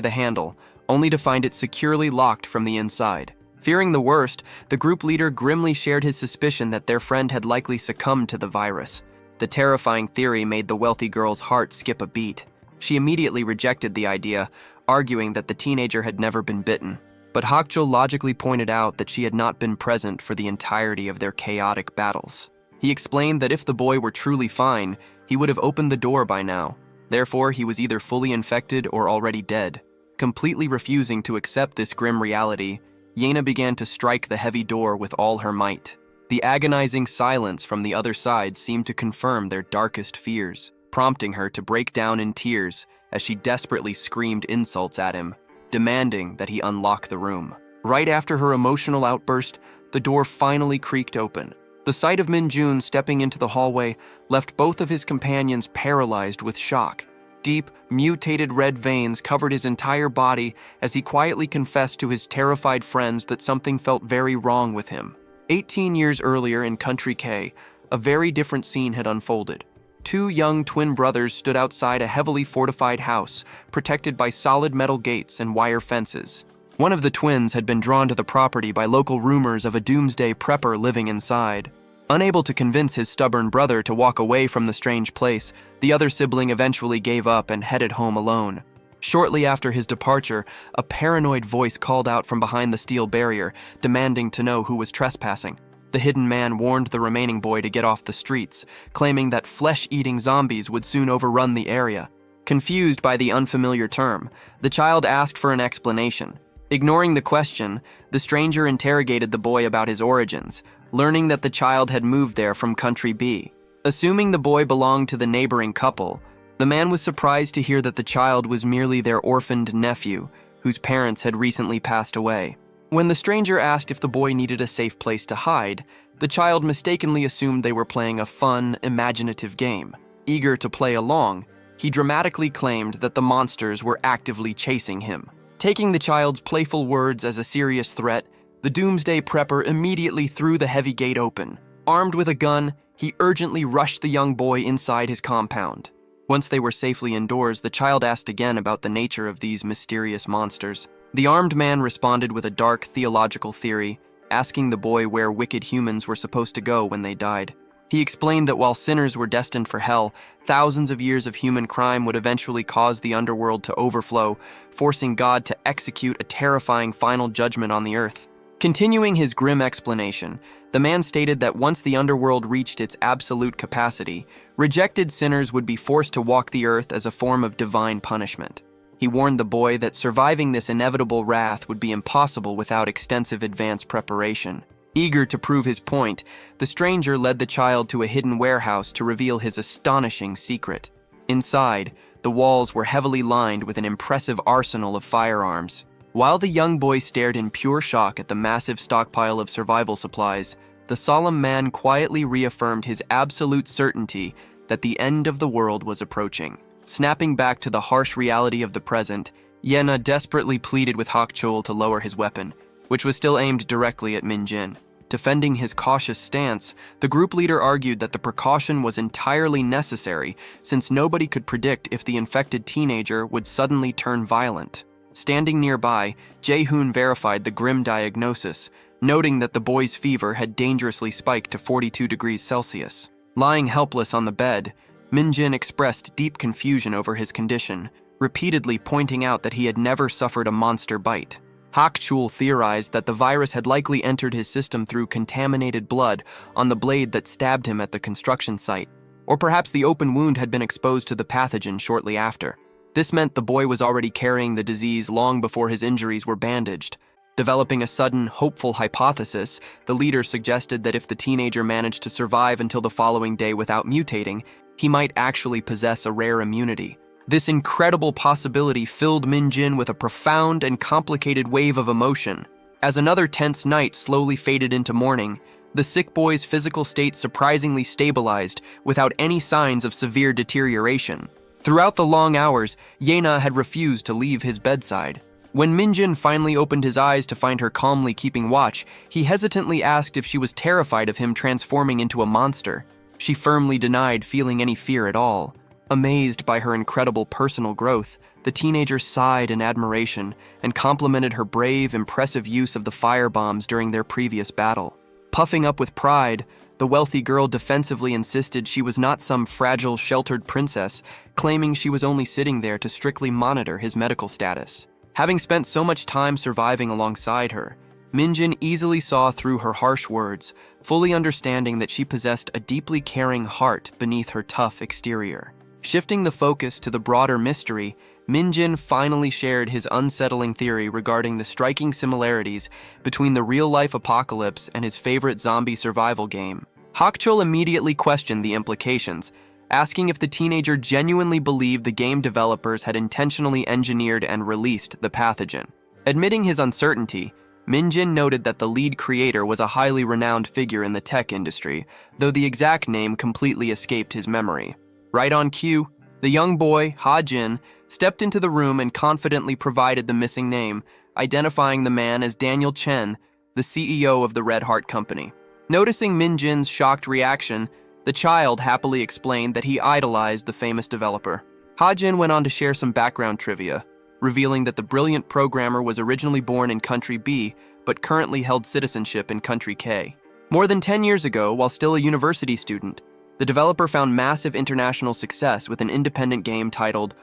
the handle, only to find it securely locked from the inside. Fearing the worst, the group leader grimly shared his suspicion that their friend had likely succumbed to the virus. The terrifying theory made the wealthy girl's heart skip a beat. She immediately rejected the idea, arguing that the teenager had never been bitten. But Hak-chul logically pointed out that she had not been present for the entirety of their chaotic battles. He explained that if the boy were truly fine, he would have opened the door by now. Therefore, he was either fully infected or already dead. Completely refusing to accept this grim reality, Yena began to strike the heavy door with all her might. The agonizing silence from the other side seemed to confirm their darkest fears, prompting her to break down in tears as she desperately screamed insults at him, demanding that he unlock the room. Right after her emotional outburst, the door finally creaked open. The sight of Minjun stepping into the hallway left both of his companions paralyzed with shock. Deep, mutated red veins covered his entire body as he quietly confessed to his terrified friends that something felt very wrong with him. 18 years earlier in Country K, a very different scene had unfolded. Two young twin brothers stood outside a heavily fortified house, protected by solid metal gates and wire fences. One of the twins had been drawn to the property by local rumors of a doomsday prepper living inside. Unable to convince his stubborn brother to walk away from the strange place, the other sibling eventually gave up and headed home alone. Shortly after his departure, a paranoid voice called out from behind the steel barrier, demanding to know who was trespassing. The hidden man warned the remaining boy to get off the streets, claiming that flesh-eating zombies would soon overrun the area. Confused by the unfamiliar term, the child asked for an explanation. Ignoring the question, the stranger interrogated the boy about his origins, learning that the child had moved there from Country B. Assuming the boy belonged to the neighboring couple, the man was surprised to hear that the child was merely their orphaned nephew, whose parents had recently passed away. When the stranger asked if the boy needed a safe place to hide, the child mistakenly assumed they were playing a fun, imaginative game. Eager to play along, he dramatically claimed that the monsters were actively chasing him. Taking the child's playful words as a serious threat, the doomsday prepper immediately threw the heavy gate open. Armed with a gun, he urgently rushed the young boy inside his compound. Once they were safely indoors, the child asked again about the nature of these mysterious monsters. The armed man responded with a dark theological theory, asking the boy where wicked humans were supposed to go when they died. He explained that while sinners were destined for hell, thousands of years of human crime would eventually cause the underworld to overflow, forcing God to execute a terrifying final judgment on the earth. Continuing his grim explanation, the man stated that once the underworld reached its absolute capacity, rejected sinners would be forced to walk the earth as a form of divine punishment. He warned the boy that surviving this inevitable wrath would be impossible without extensive advanced preparation. Eager to prove his point, the stranger led the child to a hidden warehouse to reveal his astonishing secret. Inside, the walls were heavily lined with an impressive arsenal of firearms. While the young boy stared in pure shock at the massive stockpile of survival supplies, the solemn man quietly reaffirmed his absolute certainty that the end of the world was approaching. Snapping back to the harsh reality of the present, Yena desperately pleaded with Hak-chul to lower his weapon, which was still aimed directly at Minjin. Defending his cautious stance, the group leader argued that the precaution was entirely necessary since nobody could predict if the infected teenager would suddenly turn violent. Standing nearby, Jae-hoon verified the grim diagnosis, noting that the boy's fever had dangerously spiked to 42 degrees Celsius. Lying helpless on the bed, Minjin expressed deep confusion over his condition, repeatedly pointing out that he had never suffered a monster bite. Hak-chul theorized that the virus had likely entered his system through contaminated blood on the blade that stabbed him at the construction site. Or perhaps the open wound had been exposed to the pathogen shortly after. This meant the boy was already carrying the disease long before his injuries were bandaged. Developing a sudden, hopeful hypothesis, the leader suggested that if the teenager managed to survive until the following day without mutating, he might actually possess a rare immunity. This incredible possibility filled Min-jin with a profound and complicated wave of emotion. As another tense night slowly faded into morning, the sick boy's physical state surprisingly stabilized without any signs of severe deterioration. Throughout the long hours, Yena had refused to leave his bedside. When Min-jin finally opened his eyes to find her calmly keeping watch, he hesitantly asked if she was terrified of him transforming into a monster. She firmly denied feeling any fear at all. Amazed by her incredible personal growth, the teenager sighed in admiration and complimented her brave, impressive use of the firebombs during their previous battle. Puffing up with pride, the wealthy girl defensively insisted she was not some fragile, sheltered princess, claiming she was only sitting there to strictly monitor his medical status. Having spent so much time surviving alongside her, Min-jin easily saw through her harsh words, fully understanding that she possessed a deeply caring heart beneath her tough exterior. Shifting the focus to the broader mystery, Min-jin finally shared his unsettling theory regarding the striking similarities between the real-life apocalypse and his favorite zombie survival game. Hakchul immediately questioned the implications, asking if the teenager genuinely believed the game developers had intentionally engineered and released the pathogen. Admitting his uncertainty, Min-jin noted that the lead creator was a highly renowned figure in the tech industry, though the exact name completely escaped his memory. Right on cue, the young boy, Ha-jin, stepped into the room and confidently provided the missing name, identifying the man as Daniel Chen, the CEO of the Red Heart Company. Noticing Min-jin's shocked reaction, the child happily explained that he idolized the famous developer. Ha-jin went on to share some background trivia, revealing that the brilliant programmer was originally born in Country B, but currently held citizenship in Country K. More than 10 years ago, while still a university student, the developer found massive international success with an independent game titled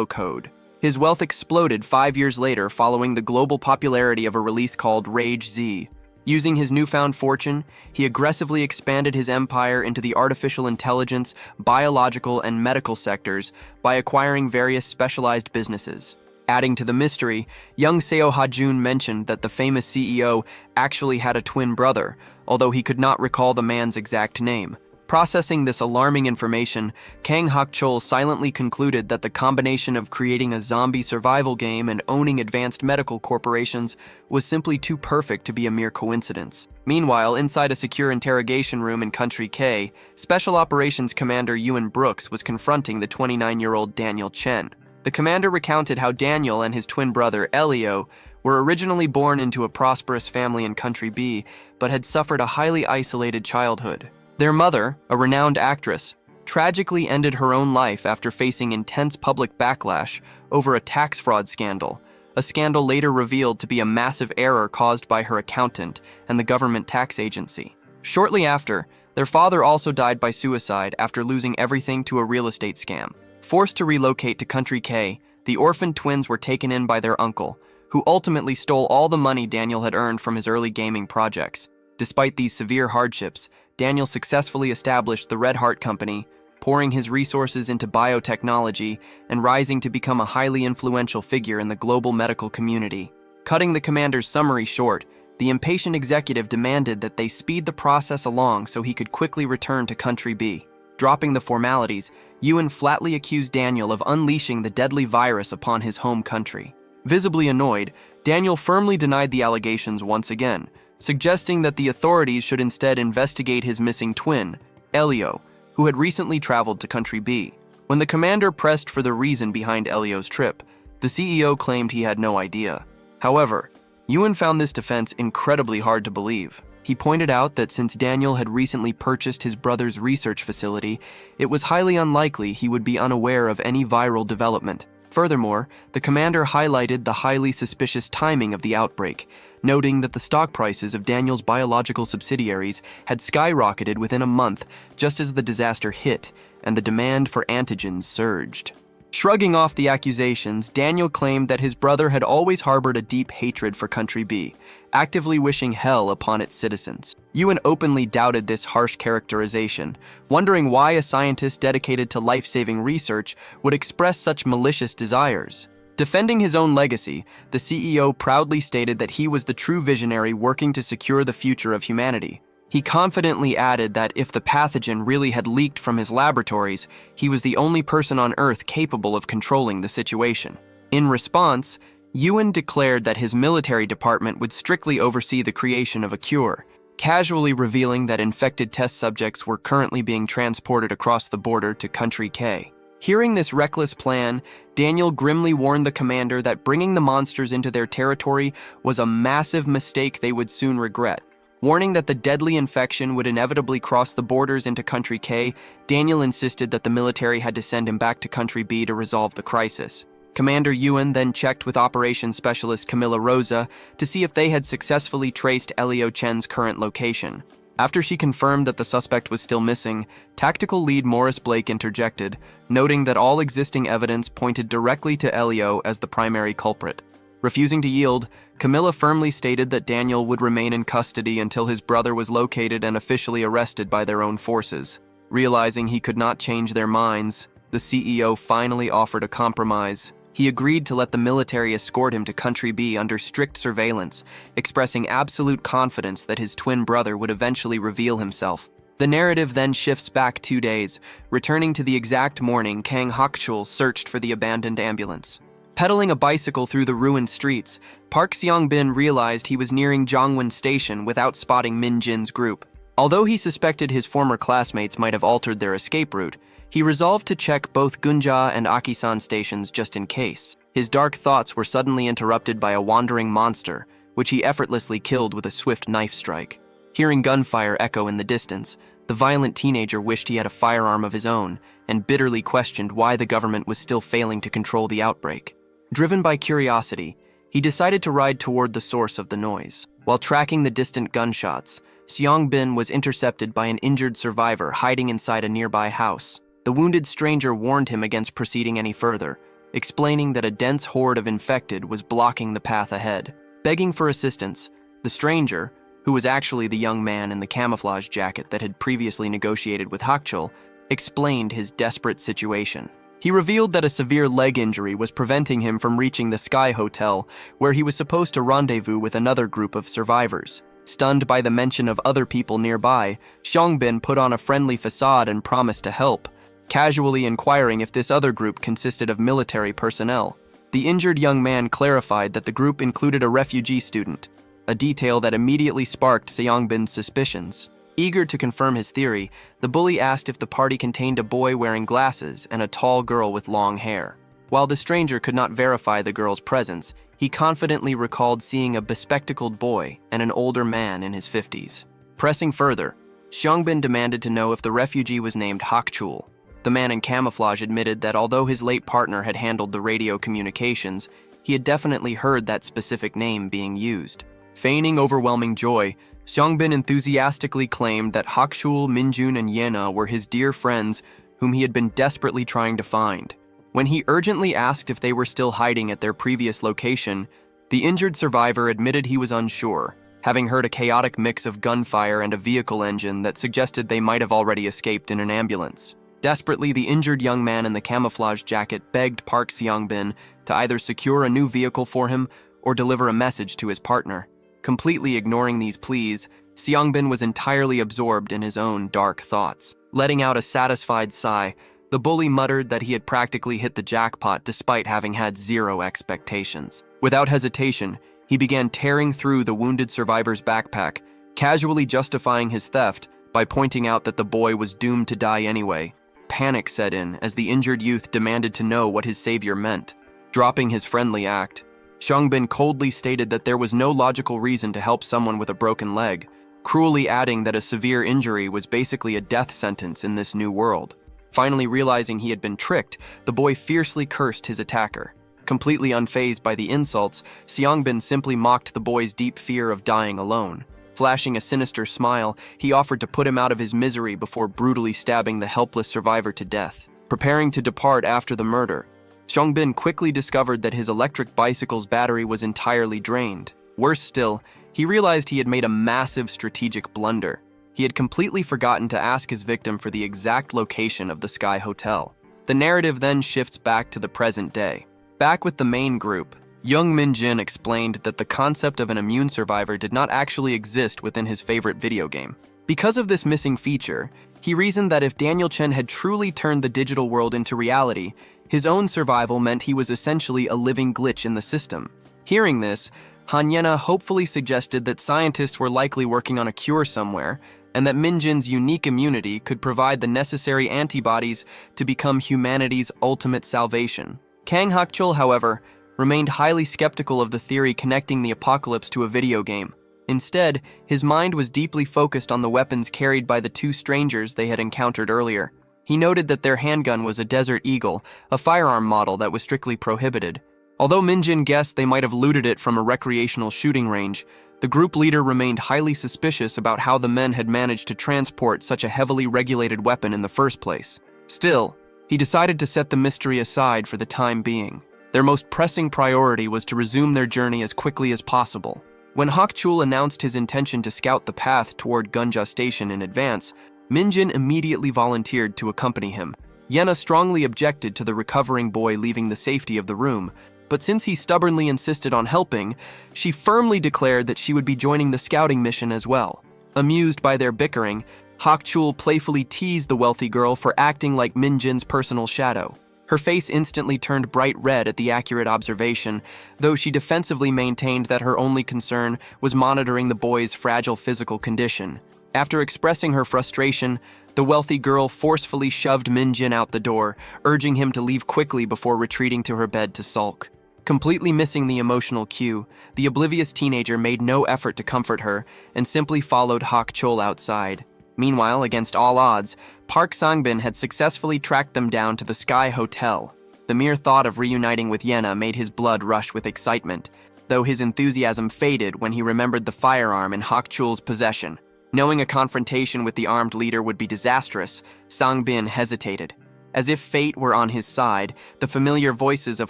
Code. His wealth exploded 5 years later following the global popularity of a release called Rage Z. Using his newfound fortune, he aggressively expanded his empire into the artificial intelligence, biological, and medical sectors by acquiring various specialized businesses. Adding to the mystery, young Seo Ha-jun mentioned that the famous CEO actually had a twin brother, although he could not recall the man's exact name. Processing this alarming information, Kang Hakchul silently concluded that the combination of creating a zombie survival game and owning advanced medical corporations was simply too perfect to be a mere coincidence. Meanwhile, inside a secure interrogation room in Country K, Special Operations Commander Ewan Brooks was confronting the 29-year-old Daniel Chen. The commander recounted how Daniel and his twin brother, Elio, were originally born into a prosperous family in Country B, but had suffered a highly isolated childhood. Their mother, a renowned actress, tragically ended her own life after facing intense public backlash over a tax fraud scandal, a scandal later revealed to be a massive error caused by her accountant and the government tax agency. Shortly after, their father also died by suicide after losing everything to a real estate scam. Forced to relocate to Country K, the orphaned twins were taken in by their uncle, who ultimately stole all the money Daniel had earned from his early gaming projects. Despite these severe hardships, Daniel successfully established the Red Heart Company, pouring his resources into biotechnology and rising to become a highly influential figure in the global medical community. Cutting the commander's summary short, the impatient executive demanded that they speed the process along so he could quickly return to Country B. Dropping the formalities, Ewan flatly accused Daniel of unleashing the deadly virus upon his home country. Visibly annoyed, Daniel firmly denied the allegations once again, suggesting that the authorities should instead investigate his missing twin, Elio, who had recently traveled to Country B. When the commander pressed for the reason behind Elio's trip, the CEO claimed he had no idea. However, Ewan found this defense incredibly hard to believe. He pointed out that since Daniel had recently purchased his brother's research facility, it was highly unlikely he would be unaware of any viral development. Furthermore, the commander highlighted the highly suspicious timing of the outbreak, noting that the stock prices of Daniel's biological subsidiaries had skyrocketed within a month just as the disaster hit and the demand for antigens surged. Shrugging off the accusations, Daniel claimed that his brother had always harbored a deep hatred for Country B, actively wishing hell upon its citizens. Ewan openly doubted this harsh characterization, wondering why a scientist dedicated to life-saving research would express such malicious desires. Defending his own legacy, the CEO proudly stated that he was the true visionary working to secure the future of humanity. He confidently added that if the pathogen really had leaked from his laboratories, he was the only person on Earth capable of controlling the situation. In response, Ewan declared that his military department would strictly oversee the creation of a cure, casually revealing that infected test subjects were currently being transported across the border to Country K. Hearing this reckless plan, Daniel grimly warned the commander that bringing the monsters into their territory was a massive mistake they would soon regret. Warning that the deadly infection would inevitably cross the borders into Country K, Daniel insisted that the military had to send him back to Country B to resolve the crisis. Commander Ewan then checked with Operations Specialist Camilla Rosa to see if they had successfully traced Elio Chen's current location. After she confirmed that the suspect was still missing, Tactical Lead Morris Blake interjected, noting that all existing evidence pointed directly to Elio as the primary culprit. Refusing to yield, Camilla firmly stated that Daniel would remain in custody until his brother was located and officially arrested by their own forces. Realizing he could not change their minds, the CEO finally offered a compromise. He agreed to let the military escort him to Country B under strict surveillance, expressing absolute confidence that his twin brother would eventually reveal himself. The narrative then shifts back 2 days, returning to the exact morning Kang Hakchul searched for the abandoned ambulance. Pedaling a bicycle through the ruined streets, Park Seong-bin realized he was nearing Jongwon Station without spotting Min Jin's group. Although he suspected his former classmates might have altered their escape route, he resolved to check both Gunja and Akisan stations just in case. His dark thoughts were suddenly interrupted by a wandering monster, which he effortlessly killed with a swift knife strike. Hearing gunfire echo in the distance, the violent teenager wished he had a firearm of his own and bitterly questioned why the government was still failing to control the outbreak. Driven by curiosity, he decided to ride toward the source of the noise. While tracking the distant gunshots, Seong-bin was intercepted by an injured survivor hiding inside a nearby house. The wounded stranger warned him against proceeding any further, explaining that a dense horde of infected was blocking the path ahead. Begging for assistance, the stranger, who was actually the young man in the camouflage jacket that had previously negotiated with Hakchul, explained his desperate situation. He revealed that a severe leg injury was preventing him from reaching the Sky Hotel, where he was supposed to rendezvous with another group of survivors. Stunned by the mention of other people nearby, Seong-bin put on a friendly facade and promised to help, casually inquiring if this other group consisted of military personnel. The injured young man clarified that the group included a refugee student, a detail that immediately sparked Seong-bin's suspicions. Eager to confirm his theory, the bully asked if the party contained a boy wearing glasses and a tall girl with long hair. While the stranger could not verify the girl's presence, he confidently recalled seeing a bespectacled boy and an older man in his 50s. Pressing further, Seong-bin demanded to know if the refugee was named Hakchul. The man in camouflage admitted that although his late partner had handled the radio communications, he had definitely heard that specific name being used. Feigning overwhelming joy, Seong-bin enthusiastically claimed that Hakchul, Minjun, and Yena were his dear friends whom he had been desperately trying to find. When he urgently asked if they were still hiding at their previous location, the injured survivor admitted he was unsure, having heard a chaotic mix of gunfire and a vehicle engine that suggested they might have already escaped in an ambulance. Desperately, the injured young man in the camouflage jacket begged Park Seong-bin to either secure a new vehicle for him or deliver a message to his partner. Completely ignoring these pleas, Seong-bin was entirely absorbed in his own dark thoughts. Letting out a satisfied sigh, the bully muttered that he had practically hit the jackpot despite having had zero expectations. Without hesitation, he began tearing through the wounded survivor's backpack, casually justifying his theft by pointing out that the boy was doomed to die anyway. Panic set in as the injured youth demanded to know what his savior meant. Dropping his friendly act, Seong-bin coldly stated that there was no logical reason to help someone with a broken leg, cruelly adding that a severe injury was basically a death sentence in this new world. Finally realizing he had been tricked, the boy fiercely cursed his attacker. Completely unfazed by the insults, Seong-bin simply mocked the boy's deep fear of dying alone. Flashing a sinister smile, he offered to put him out of his misery before brutally stabbing the helpless survivor to death. Preparing to depart after the murder, Zhongbin quickly discovered that his electric bicycle's battery was entirely drained. Worse still, he realized he had made a massive strategic blunder. He had completely forgotten to ask his victim for the exact location of the Sky Hotel. The narrative then shifts back to the present day. Back with the main group, young Min-jin explained that the concept of an immune survivor did not actually exist within his favorite video game. Because of this missing feature, he reasoned that if Daniel Chen had truly turned the digital world into reality, his own survival meant he was essentially a living glitch in the system. Hearing this, Han Yena hopefully suggested that scientists were likely working on a cure somewhere, and that Min-jin's unique immunity could provide the necessary antibodies to become humanity's ultimate salvation. Kang Hakchul, however, remained highly skeptical of the theory connecting the apocalypse to a video game. Instead, his mind was deeply focused on the weapons carried by the two strangers they had encountered earlier. He noted that their handgun was a Desert Eagle, a firearm model that was strictly prohibited. Although Min-jin guessed they might have looted it from a recreational shooting range, the group leader remained highly suspicious about how the men had managed to transport such a heavily regulated weapon in the first place. Still, he decided to set the mystery aside for the time being. Their most pressing priority was to resume their journey as quickly as possible. When Hakchul announced his intention to scout the path toward Gunja Station in advance, Min-jin immediately volunteered to accompany him. Yena strongly objected to the recovering boy leaving the safety of the room, but since he stubbornly insisted on helping, she firmly declared that she would be joining the scouting mission as well. Amused by their bickering, Hakchul playfully teased the wealthy girl for acting like Min-jin's personal shadow. Her face instantly turned bright red at the accurate observation, though she defensively maintained that her only concern was monitoring the boy's fragile physical condition. After expressing her frustration, the wealthy girl forcefully shoved Min-jin out the door, urging him to leave quickly before retreating to her bed to sulk. Completely missing the emotional cue, the oblivious teenager made no effort to comfort her and simply followed Hakchul outside. Meanwhile, against all odds, Park Sangbin had successfully tracked them down to the Sky Hotel. The mere thought of reuniting with Yena made his blood rush with excitement, though his enthusiasm faded when he remembered the firearm in Hakchul's possession. Knowing a confrontation with the armed leader would be disastrous, Sangbin hesitated. As if fate were on his side, the familiar voices of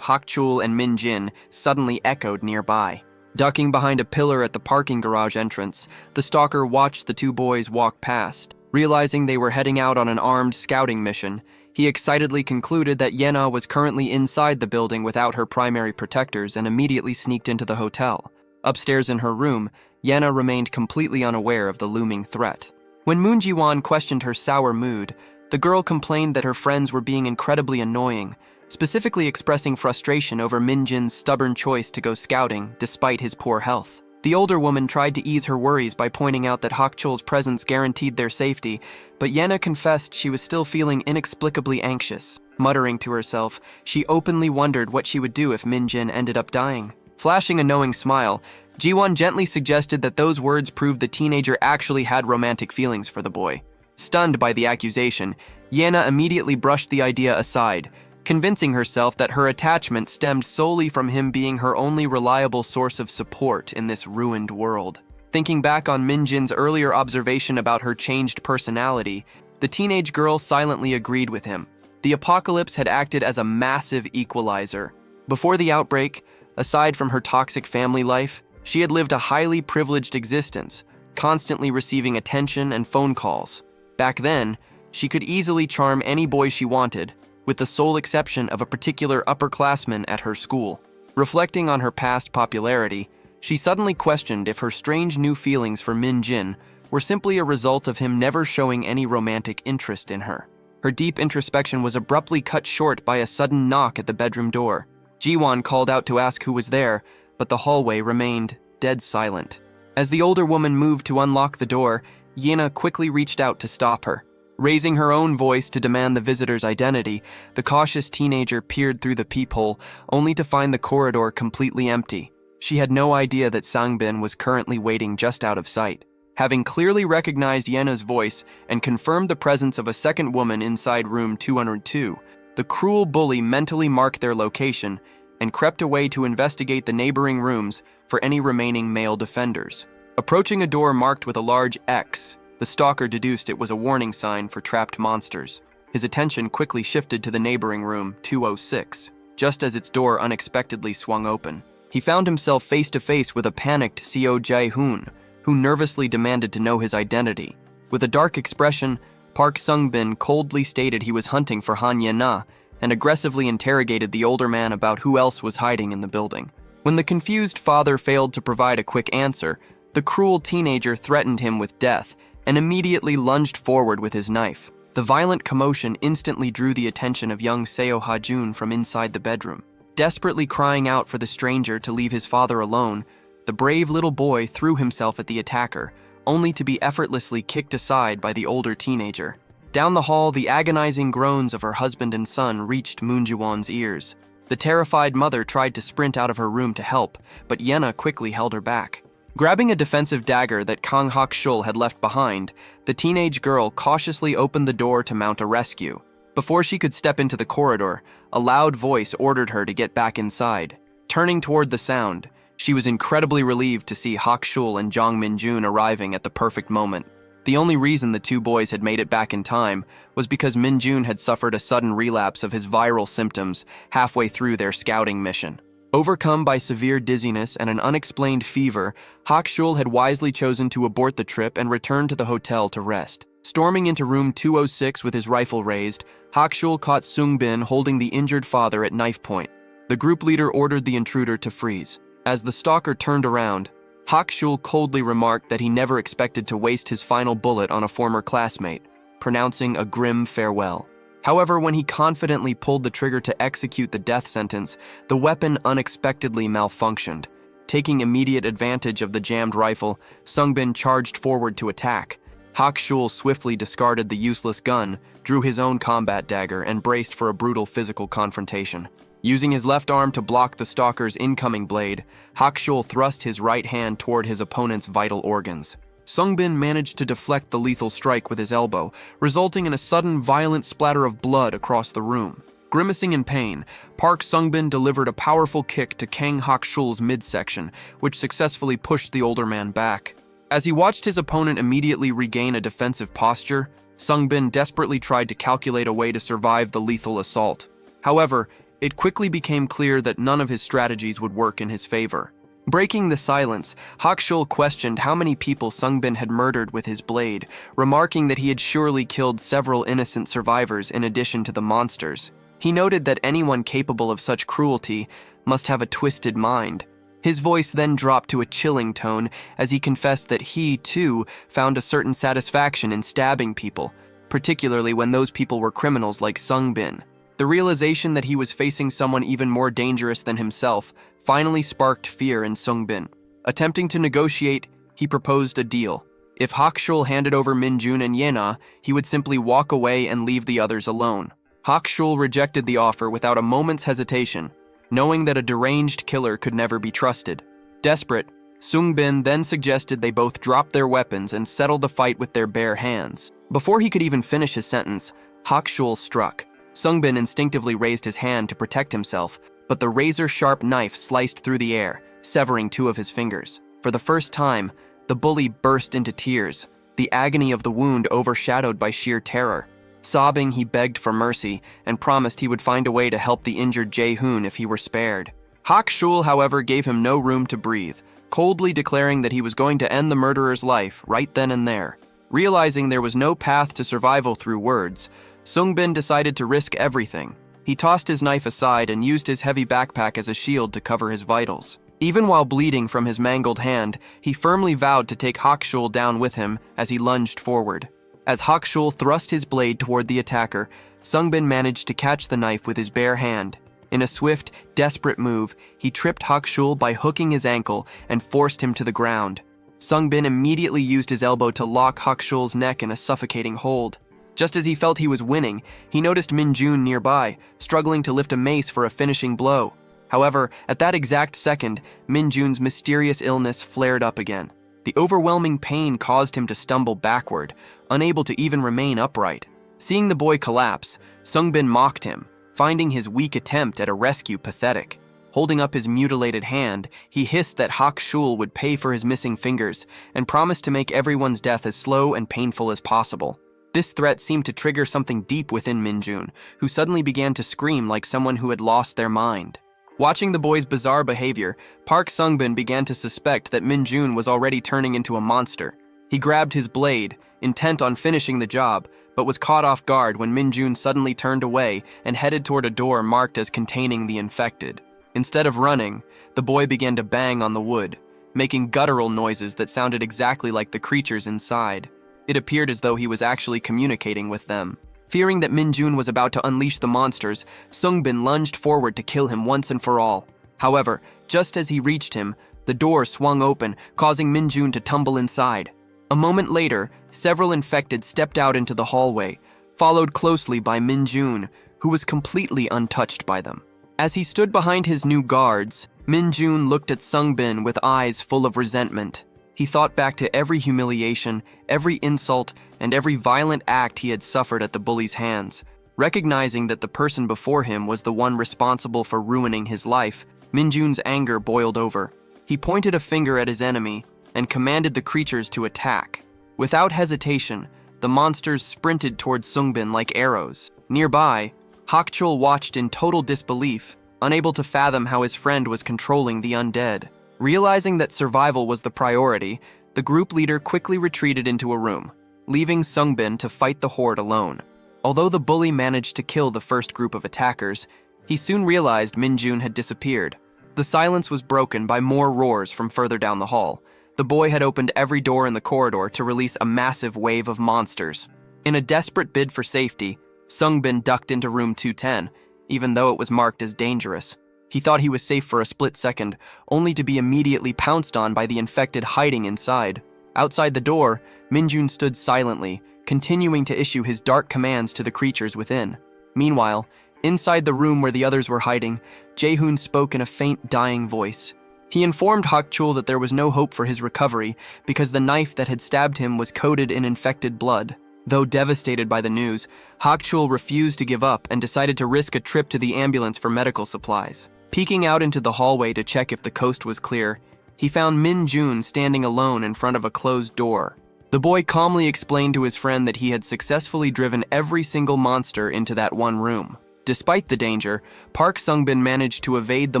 Hakchul and Min-jin suddenly echoed nearby. Ducking behind a pillar at the parking garage entrance, the stalker watched the two boys walk past. Realizing they were heading out on an armed scouting mission, he excitedly concluded that Yena was currently inside the building without her primary protectors and immediately sneaked into the hotel. Upstairs in her room, Yena remained completely unaware of the looming threat. When Moon Ji-won questioned her sour mood, the girl complained that her friends were being incredibly annoying, specifically expressing frustration over Min-jin's stubborn choice to go scouting despite his poor health. The older woman tried to ease her worries by pointing out that Hakchul's presence guaranteed their safety, but Yena confessed she was still feeling inexplicably anxious. Muttering to herself, she openly wondered what she would do if Min-jin ended up dying. Flashing a knowing smile, Ji-won gently suggested that those words proved the teenager actually had romantic feelings for the boy. Stunned by the accusation, Yena immediately brushed the idea aside, convincing herself that her attachment stemmed solely from him being her only reliable source of support in this ruined world. Thinking back on Min-jin's earlier observation about her changed personality, the teenage girl silently agreed with him. The apocalypse had acted as a massive equalizer. Before the outbreak, aside from her toxic family life, she had lived a highly privileged existence, constantly receiving attention and phone calls. Back then, she could easily charm any boy she wanted, with the sole exception of a particular upperclassman at her school. Reflecting on her past popularity, she suddenly questioned if her strange new feelings for Min-jin were simply a result of him never showing any romantic interest in her. Her deep introspection was abruptly cut short by a sudden knock at the bedroom door. Ji-won called out to ask who was there, but the hallway remained dead silent. As the older woman moved to unlock the door, Yena quickly reached out to stop her. Raising her own voice to demand the visitor's identity, the cautious teenager peered through the peephole, only to find the corridor completely empty. She had no idea that Sangbin was currently waiting just out of sight. Having clearly recognized Yena's voice and confirmed the presence of a second woman inside room 202, the cruel bully mentally marked their location and crept away to investigate the neighboring rooms for any remaining male defenders. Approaching a door marked with a large X, the stalker deduced it was a warning sign for trapped monsters. His attention quickly shifted to the neighboring room 206. just as its door unexpectedly swung open. He found himself face to face with a panicked Seo Jae-hoon, who nervously demanded to know his identity. With a dark expression, Park Sung-bin coldly stated he was hunting for Han Ye-na and aggressively interrogated the older man about who else was hiding in the building. When the confused father failed to provide a quick answer, the cruel teenager threatened him with death and immediately lunged forward with his knife. The violent commotion instantly drew the attention of young Seo Ha-jun from inside the bedroom. Desperately crying out for the stranger to leave his father alone, the brave little boy threw himself at the attacker, only to be effortlessly kicked aside by the older teenager. Down the hall, the agonizing groans of her husband and son reached Moon Ji-won's ears. The terrified mother tried to sprint out of her room to help, but Yena quickly held her back. Grabbing a defensive dagger that Kang Hak-shul had left behind, the teenage girl cautiously opened the door to mount a rescue. Before she could step into the corridor, a loud voice ordered her to get back inside. Turning toward the sound, she was incredibly relieved to see Hak-shul and Jang Min-jun arriving at the perfect moment. The only reason the two boys had made it back in time was because Min-jun had suffered a sudden relapse of his viral symptoms halfway through their scouting mission. Overcome by severe dizziness and an unexplained fever, Hak-shul had wisely chosen to abort the trip and return to the hotel to rest. Storming into room 206 with his rifle raised, Hak-shul caught Sung-bin holding the injured father at knife point. The group leader ordered the intruder to freeze. As the stalker turned around, Hak-shul coldly remarked that he never expected to waste his final bullet on a former classmate, pronouncing a grim farewell. However, when he confidently pulled the trigger to execute the death sentence, the weapon unexpectedly malfunctioned. Taking immediate advantage of the jammed rifle, Sung-bin charged forward to attack. Hak-shul swiftly discarded the useless gun, drew his own combat dagger, and braced for a brutal physical confrontation. Using his left arm to block the stalker's incoming blade, Hak-shul thrust his right hand toward his opponent's vital organs. Sung-bin managed to deflect the lethal strike with his elbow, resulting in a sudden violent splatter of blood across the room. Grimacing in pain, Park Sung-bin delivered a powerful kick to Kang Hak-shul's midsection, which successfully pushed the older man back. As he watched his opponent immediately regain a defensive posture, Sung-bin desperately tried to calculate a way to survive the lethal assault. However, it quickly became clear that none of his strategies would work in his favor. Breaking the silence, Hak-shul questioned how many people Sung-bin had murdered with his blade, remarking that he had surely killed several innocent survivors in addition to the monsters. He noted that anyone capable of such cruelty must have a twisted mind. His voice then dropped to a chilling tone as he confessed that he, too, found a certain satisfaction in stabbing people, particularly when those people were criminals like Sung-bin. The realization that he was facing someone even more dangerous than himself finally sparked fear in Sung-bin. Attempting to negotiate, he proposed a deal. If Hak-shul handed over Min-jun and Yena, he would simply walk away and leave the others alone. Hak-shul rejected the offer without a moment's hesitation, knowing that a deranged killer could never be trusted. Desperate, Sung-bin then suggested they both drop their weapons and settle the fight with their bare hands. Before he could even finish his sentence, Hak-shul struck. Sung-bin instinctively raised his hand to protect himself, but the razor-sharp knife sliced through the air, severing two of his fingers. For the first time, the bully burst into tears, the agony of the wound overshadowed by sheer terror. Sobbing, he begged for mercy and promised he would find a way to help the injured Jae-hoon if he were spared. Hak-shul, however, gave him no room to breathe, coldly declaring that he was going to end the murderer's life right then and there. Realizing there was no path to survival through words, Sung-bin decided to risk everything. He tossed his knife aside and used his heavy backpack as a shield to cover his vitals. Even while bleeding from his mangled hand, he firmly vowed to take Hak-shul down with him as he lunged forward. As Hak-shul thrust his blade toward the attacker, Sung-bin managed to catch the knife with his bare hand. In a swift, desperate move, he tripped Hak-shul by hooking his ankle and forced him to the ground. Sung-bin immediately used his elbow to lock Hak-shul's neck in a suffocating hold. Just as he felt he was winning, he noticed Min-jun nearby, struggling to lift a mace for a finishing blow. However, at that exact second, Min-jun's mysterious illness flared up again. The overwhelming pain caused him to stumble backward, unable to even remain upright. Seeing the boy collapse, Sung-bin mocked him, finding his weak attempt at a rescue pathetic. Holding up his mutilated hand, he hissed that Hak-shul would pay for his missing fingers and promised to make everyone's death as slow and painful as possible. This threat seemed to trigger something deep within Minjun, who suddenly began to scream like someone who had lost their mind. Watching the boy's bizarre behavior, Park Sungbin began to suspect that Minjun was already turning into a monster. He grabbed his blade, intent on finishing the job, but was caught off guard when Minjun suddenly turned away and headed toward a door marked as containing the infected. Instead of running, the boy began to bang on the wood, making guttural noises that sounded exactly like the creatures inside. It appeared as though he was actually communicating with them. Fearing that Minjun was about to unleash the monsters, Sungbin lunged forward to kill him once and for all. However, just as he reached him, the door swung open, causing Minjun to tumble inside. A moment later, several infected stepped out into the hallway, followed closely by Minjun, who was completely untouched by them. As he stood behind his new guards, Minjun looked at Sungbin with eyes full of resentment. He thought back to every humiliation, every insult, and every violent act he had suffered at the bully's hands. Recognizing that the person before him was the one responsible for ruining his life, Minjun's anger boiled over. He pointed a finger at his enemy and commanded the creatures to attack. Without hesitation, the monsters sprinted towards Sungbin like arrows. Nearby, Hakchul watched in total disbelief, unable to fathom how his friend was controlling the undead. Realizing that survival was the priority, the group leader quickly retreated into a room, leaving Sungbin to fight the horde alone. Although the bully managed to kill the first group of attackers, he soon realized Minjun had disappeared. The silence was broken by more roars from further down the hall. The boy had opened every door in the corridor to release a massive wave of monsters. In a desperate bid for safety, Sungbin ducked into room 210, even though it was marked as dangerous. He thought he was safe for a split second, only to be immediately pounced on by the infected hiding inside. Outside the door, Minjun stood silently, continuing to issue his dark commands to the creatures within. Meanwhile, inside the room where the others were hiding, Jaehoon spoke in a faint, dying voice. He informed Hakchul that there was no hope for his recovery because the knife that had stabbed him was coated in infected blood. Though devastated by the news, Hakchul refused to give up and decided to risk a trip to the ambulance for medical supplies. Peeking out into the hallway to check if the coast was clear, he found Minjun standing alone in front of a closed door. The boy calmly explained to his friend that he had successfully driven every single monster into that one room. Despite the danger, Park Sungbin managed to evade the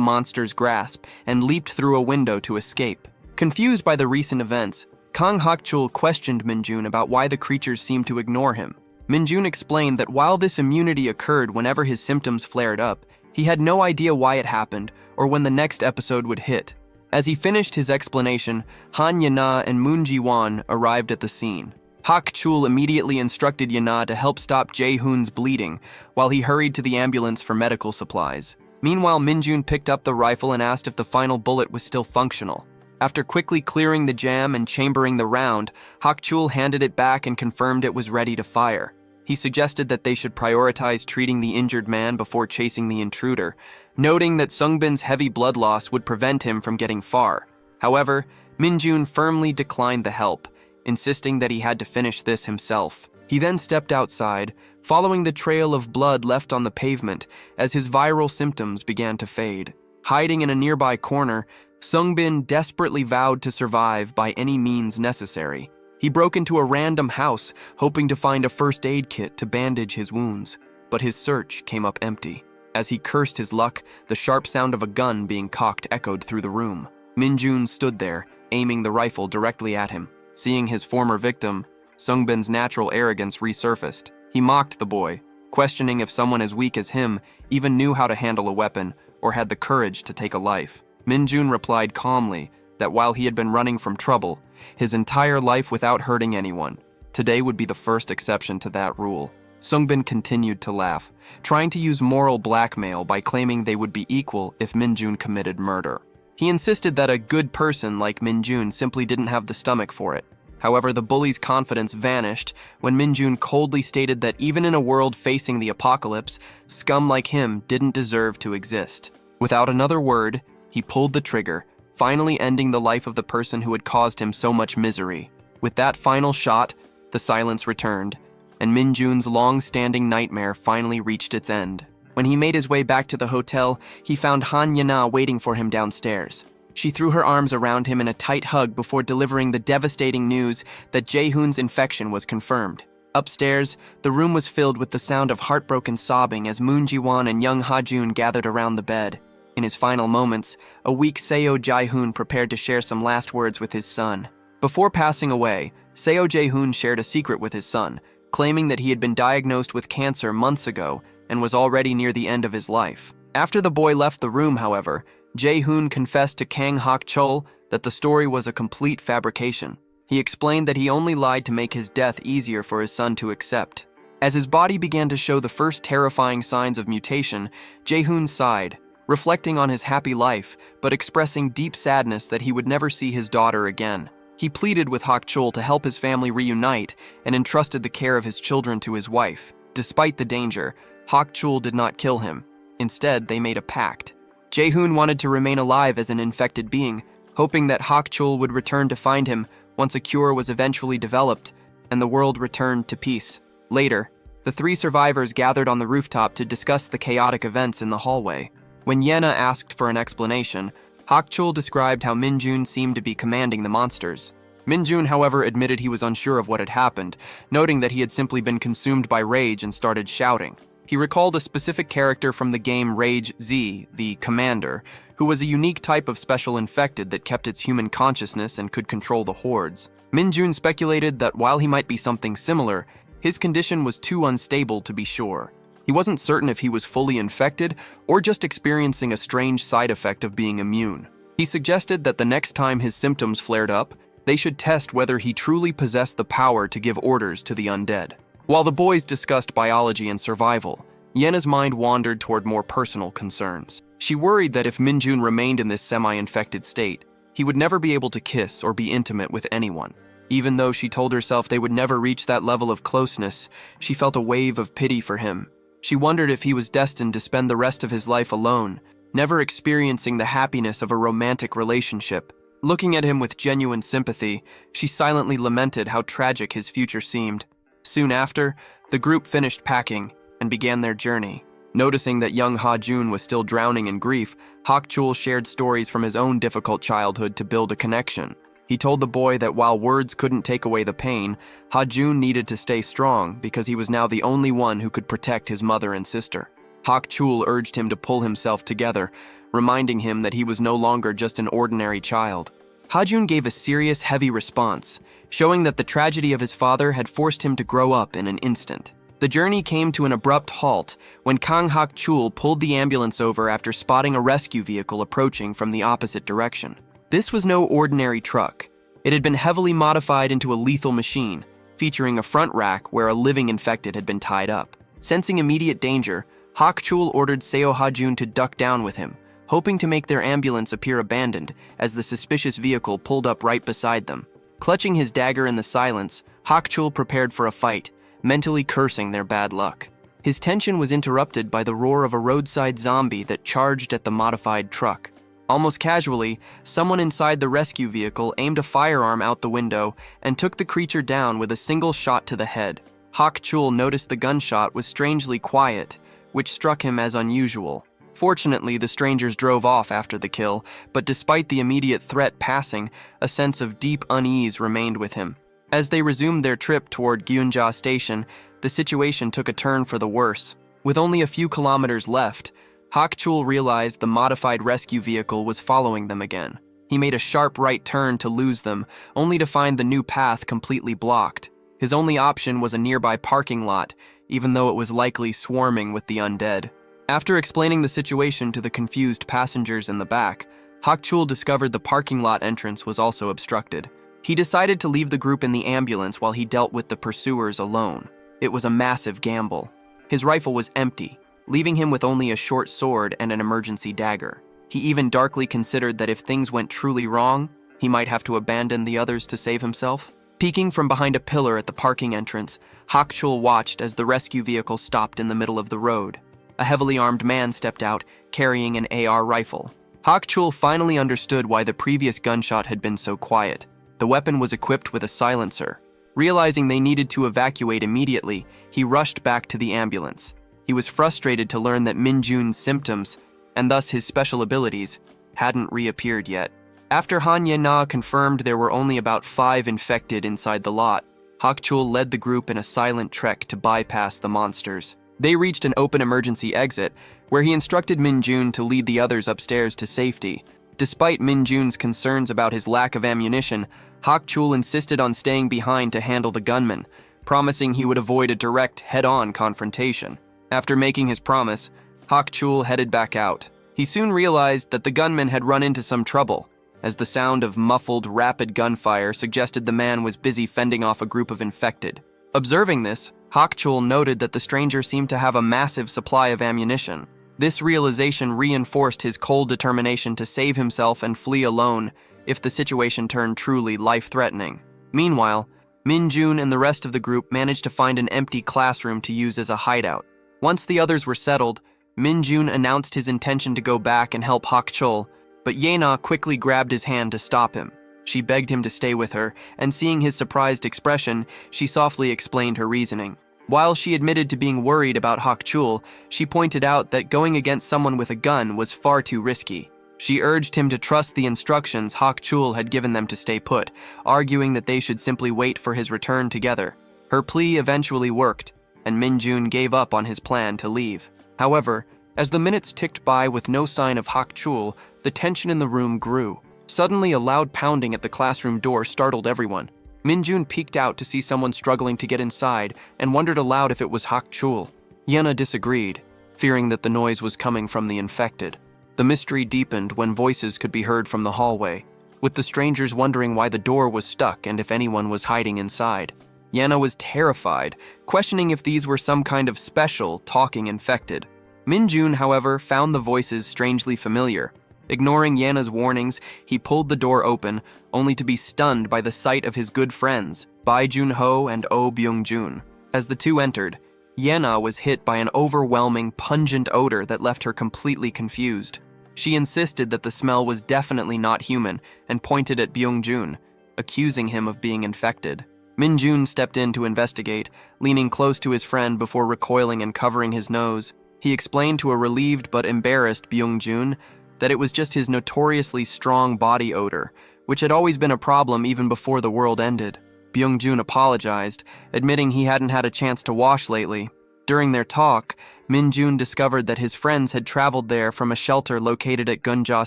monster's grasp and leaped through a window to escape. Confused by the recent events, Kang Hakchul questioned Minjun about why the creatures seemed to ignore him. Minjun explained that while this immunity occurred whenever his symptoms flared up, he had no idea why it happened or when the next episode would hit. As he finished his explanation, Han Yana and Moon Ji-won arrived at the scene. Hakchul immediately instructed Yana to help stop Jaehoon's bleeding while he hurried to the ambulance for medical supplies. Meanwhile, Minjun picked up the rifle and asked if the final bullet was still functional. After quickly clearing the jam and chambering the round, Hakchul handed it back and confirmed it was ready to fire. He suggested that they should prioritize treating the injured man before chasing the intruder, noting that Sungbin's heavy blood loss would prevent him from getting far. However, Minjun firmly declined the help, insisting that he had to finish this himself. He then stepped outside, following the trail of blood left on the pavement as his viral symptoms began to fade. Hiding in a nearby corner, Sungbin desperately vowed to survive by any means necessary. He broke into a random house, hoping to find a first aid kit to bandage his wounds, but his search came up empty. As he cursed his luck, the sharp sound of a gun being cocked echoed through the room. Minjun stood there, aiming the rifle directly at him. Seeing his former victim, Sungbin's natural arrogance resurfaced. He mocked the boy, questioning if someone as weak as him even knew how to handle a weapon or had the courage to take a life. Minjun replied calmly that while he had been running from trouble, his entire life without hurting anyone, today would be the first exception to that rule. Sungbin continued to laugh, trying to use moral blackmail by claiming they would be equal if Minjun committed murder. He insisted that a good person like Minjun simply didn't have the stomach for it. However, the bully's confidence vanished when Minjun coldly stated that even in a world facing the apocalypse, scum like him didn't deserve to exist. Without another word, he pulled the trigger, finally ending the life of the person who had caused him so much misery. With that final shot, the silence returned, and Minjun's long-standing nightmare finally reached its end. When he made his way back to the hotel, he found Han Yana waiting for him downstairs. She threw her arms around him in a tight hug before delivering the devastating news that Jaehoon's infection was confirmed. Upstairs, the room was filled with the sound of heartbroken sobbing as Moon Ji-won and young Ha-jun gathered around the bed. In his final moments, a weak Seo Jae-hoon prepared to share some last words with his son. Before passing away, Seo Jae-hoon shared a secret with his son, claiming that he had been diagnosed with cancer months ago and was already near the end of his life. After the boy left the room, however, Jae-hoon confessed to Kang Hak-chul that the story was a complete fabrication. He explained that he only lied to make his death easier for his son to accept. As his body began to show the first terrifying signs of mutation, Jae-hoon sighed, reflecting on his happy life, but expressing deep sadness that he would never see his daughter again. He pleaded with Hak-chul to help his family reunite and entrusted the care of his children to his wife. Despite the danger, Hak-chul did not kill him. Instead, they made a pact. Jae-hoon wanted to remain alive as an infected being, hoping that Hak-chul would return to find him once a cure was eventually developed and the world returned to peace. Later, the three survivors gathered on the rooftop to discuss the chaotic events in the hallway. When Yena asked for an explanation, Hak-chul described how Min-jun seemed to be commanding the monsters. Min-jun, however, admitted he was unsure of what had happened, noting that he had simply been consumed by rage and started shouting. He recalled a specific character from the game Rage Z, the Commander, who was a unique type of special infected that kept its human consciousness and could control the hordes. Min-jun speculated that while he might be something similar, his condition was too unstable to be sure. He wasn't certain if he was fully infected or just experiencing a strange side effect of being immune. He suggested that the next time his symptoms flared up, they should test whether he truly possessed the power to give orders to the undead. While the boys discussed biology and survival, Yena's mind wandered toward more personal concerns. She worried that if Min-jun remained in this semi-infected state, he would never be able to kiss or be intimate with anyone. Even though she told herself they would never reach that level of closeness, she felt a wave of pity for him. She wondered if he was destined to spend the rest of his life alone, never experiencing the happiness of a romantic relationship. Looking at him with genuine sympathy, she silently lamented how tragic his future seemed. Soon after, the group finished packing and began their journey. Noticing that young Ha-jun was still drowning in grief, Hak-chul shared stories from his own difficult childhood to build a connection. He told the boy that while words couldn't take away the pain, Ha-jun needed to stay strong because he was now the only one who could protect his mother and sister. Hak-chul urged him to pull himself together, reminding him that he was no longer just an ordinary child. Ha-jun gave a serious, heavy response, showing that the tragedy of his father had forced him to grow up in an instant. The journey came to an abrupt halt when Kang Hak-chul pulled the ambulance over after spotting a rescue vehicle approaching from the opposite direction. This was no ordinary truck. It had been heavily modified into a lethal machine, featuring a front rack where a living infected had been tied up. Sensing immediate danger, Hak-chul ordered Seo Ha-jun to duck down with him, hoping to make their ambulance appear abandoned as the suspicious vehicle pulled up right beside them. Clutching his dagger in the silence, Hak-chul prepared for a fight, mentally cursing their bad luck. His tension was interrupted by the roar of a roadside zombie that charged at the modified truck. Almost casually, someone inside the rescue vehicle aimed a firearm out the window and took the creature down with a single shot to the head. Hak-chul noticed the gunshot was strangely quiet, which struck him as unusual. Fortunately, the strangers drove off after the kill, but despite the immediate threat passing, a sense of deep unease remained with him. As they resumed their trip toward Gyunja Station, the situation took a turn for the worse. With only a few kilometers left, Hak-chul realized the modified rescue vehicle was following them again. He made a sharp right turn to lose them, only to find the new path completely blocked. His only option was a nearby parking lot, even though it was likely swarming with the undead. After explaining the situation to the confused passengers in the back, Hak-chul discovered the parking lot entrance was also obstructed. He decided to leave the group in the ambulance while he dealt with the pursuers alone. It was a massive gamble. His rifle was empty, leaving him with only a short sword and an emergency dagger. He even darkly considered that if things went truly wrong, he might have to abandon the others to save himself. Peeking from behind a pillar at the parking entrance, Hak-chul watched as the rescue vehicle stopped in the middle of the road. A heavily armed man stepped out, carrying an AR rifle. Hak-chul finally understood why the previous gunshot had been so quiet. The weapon was equipped with a silencer. Realizing they needed to evacuate immediately, he rushed back to the ambulance. He was frustrated to learn that Min-jun's symptoms, and thus his special abilities, hadn't reappeared yet. After Han Ye-na confirmed there were only about 5 infected inside the lot, Hak-chul led the group in a silent trek to bypass the monsters. They reached an open emergency exit, where he instructed Min-jun to lead the others upstairs to safety. Despite Min-jun's concerns about his lack of ammunition, Hak-chul insisted on staying behind to handle the gunman, promising he would avoid a direct, head-on confrontation. After making his promise, Hak-chul headed back out. He soon realized that the gunman had run into some trouble, as the sound of muffled, rapid gunfire suggested the man was busy fending off a group of infected. Observing this, Hak-chul noted that the stranger seemed to have a massive supply of ammunition. This realization reinforced his cold determination to save himself and flee alone if the situation turned truly life-threatening. Meanwhile, Min-jun and the rest of the group managed to find an empty classroom to use as a hideout. Once the others were settled, Min-jun announced his intention to go back and help Hak-chul, but Yena quickly grabbed his hand to stop him. She begged him to stay with her, and seeing his surprised expression, she softly explained her reasoning. While she admitted to being worried about Hak-chul, she pointed out that going against someone with a gun was far too risky. She urged him to trust the instructions Hak-chul had given them to stay put, arguing that they should simply wait for his return together. Her plea eventually worked, and Min-jun gave up on his plan to leave. However, as the minutes ticked by with no sign of Hak-chul, the tension in the room grew. Suddenly, a loud pounding at the classroom door startled everyone. Min-jun peeked out to see someone struggling to get inside and wondered aloud if it was Hak-chul. Yena disagreed, fearing that the noise was coming from the infected. The mystery deepened when voices could be heard from the hallway, with the strangers wondering why the door was stuck and if anyone was hiding inside. Yena was terrified, questioning if these were some kind of special, talking infected. Min-jun, however, found the voices strangely familiar. Ignoring Yena's warnings, he pulled the door open, only to be stunned by the sight of his good friends, Bai Jun-ho and Oh Byung-jun. As the two entered, Yena was hit by an overwhelming, pungent odor that left her completely confused. She insisted that the smell was definitely not human and pointed at Byung-jun, accusing him of being infected. Min-jun stepped in to investigate, leaning close to his friend before recoiling and covering his nose. He explained to a relieved but embarrassed Byung-jun that it was just his notoriously strong body odor, which had always been a problem even before the world ended. Byung-jun apologized, admitting he hadn't had a chance to wash lately. During their talk, Min-jun discovered that his friends had traveled there from a shelter located at Gunja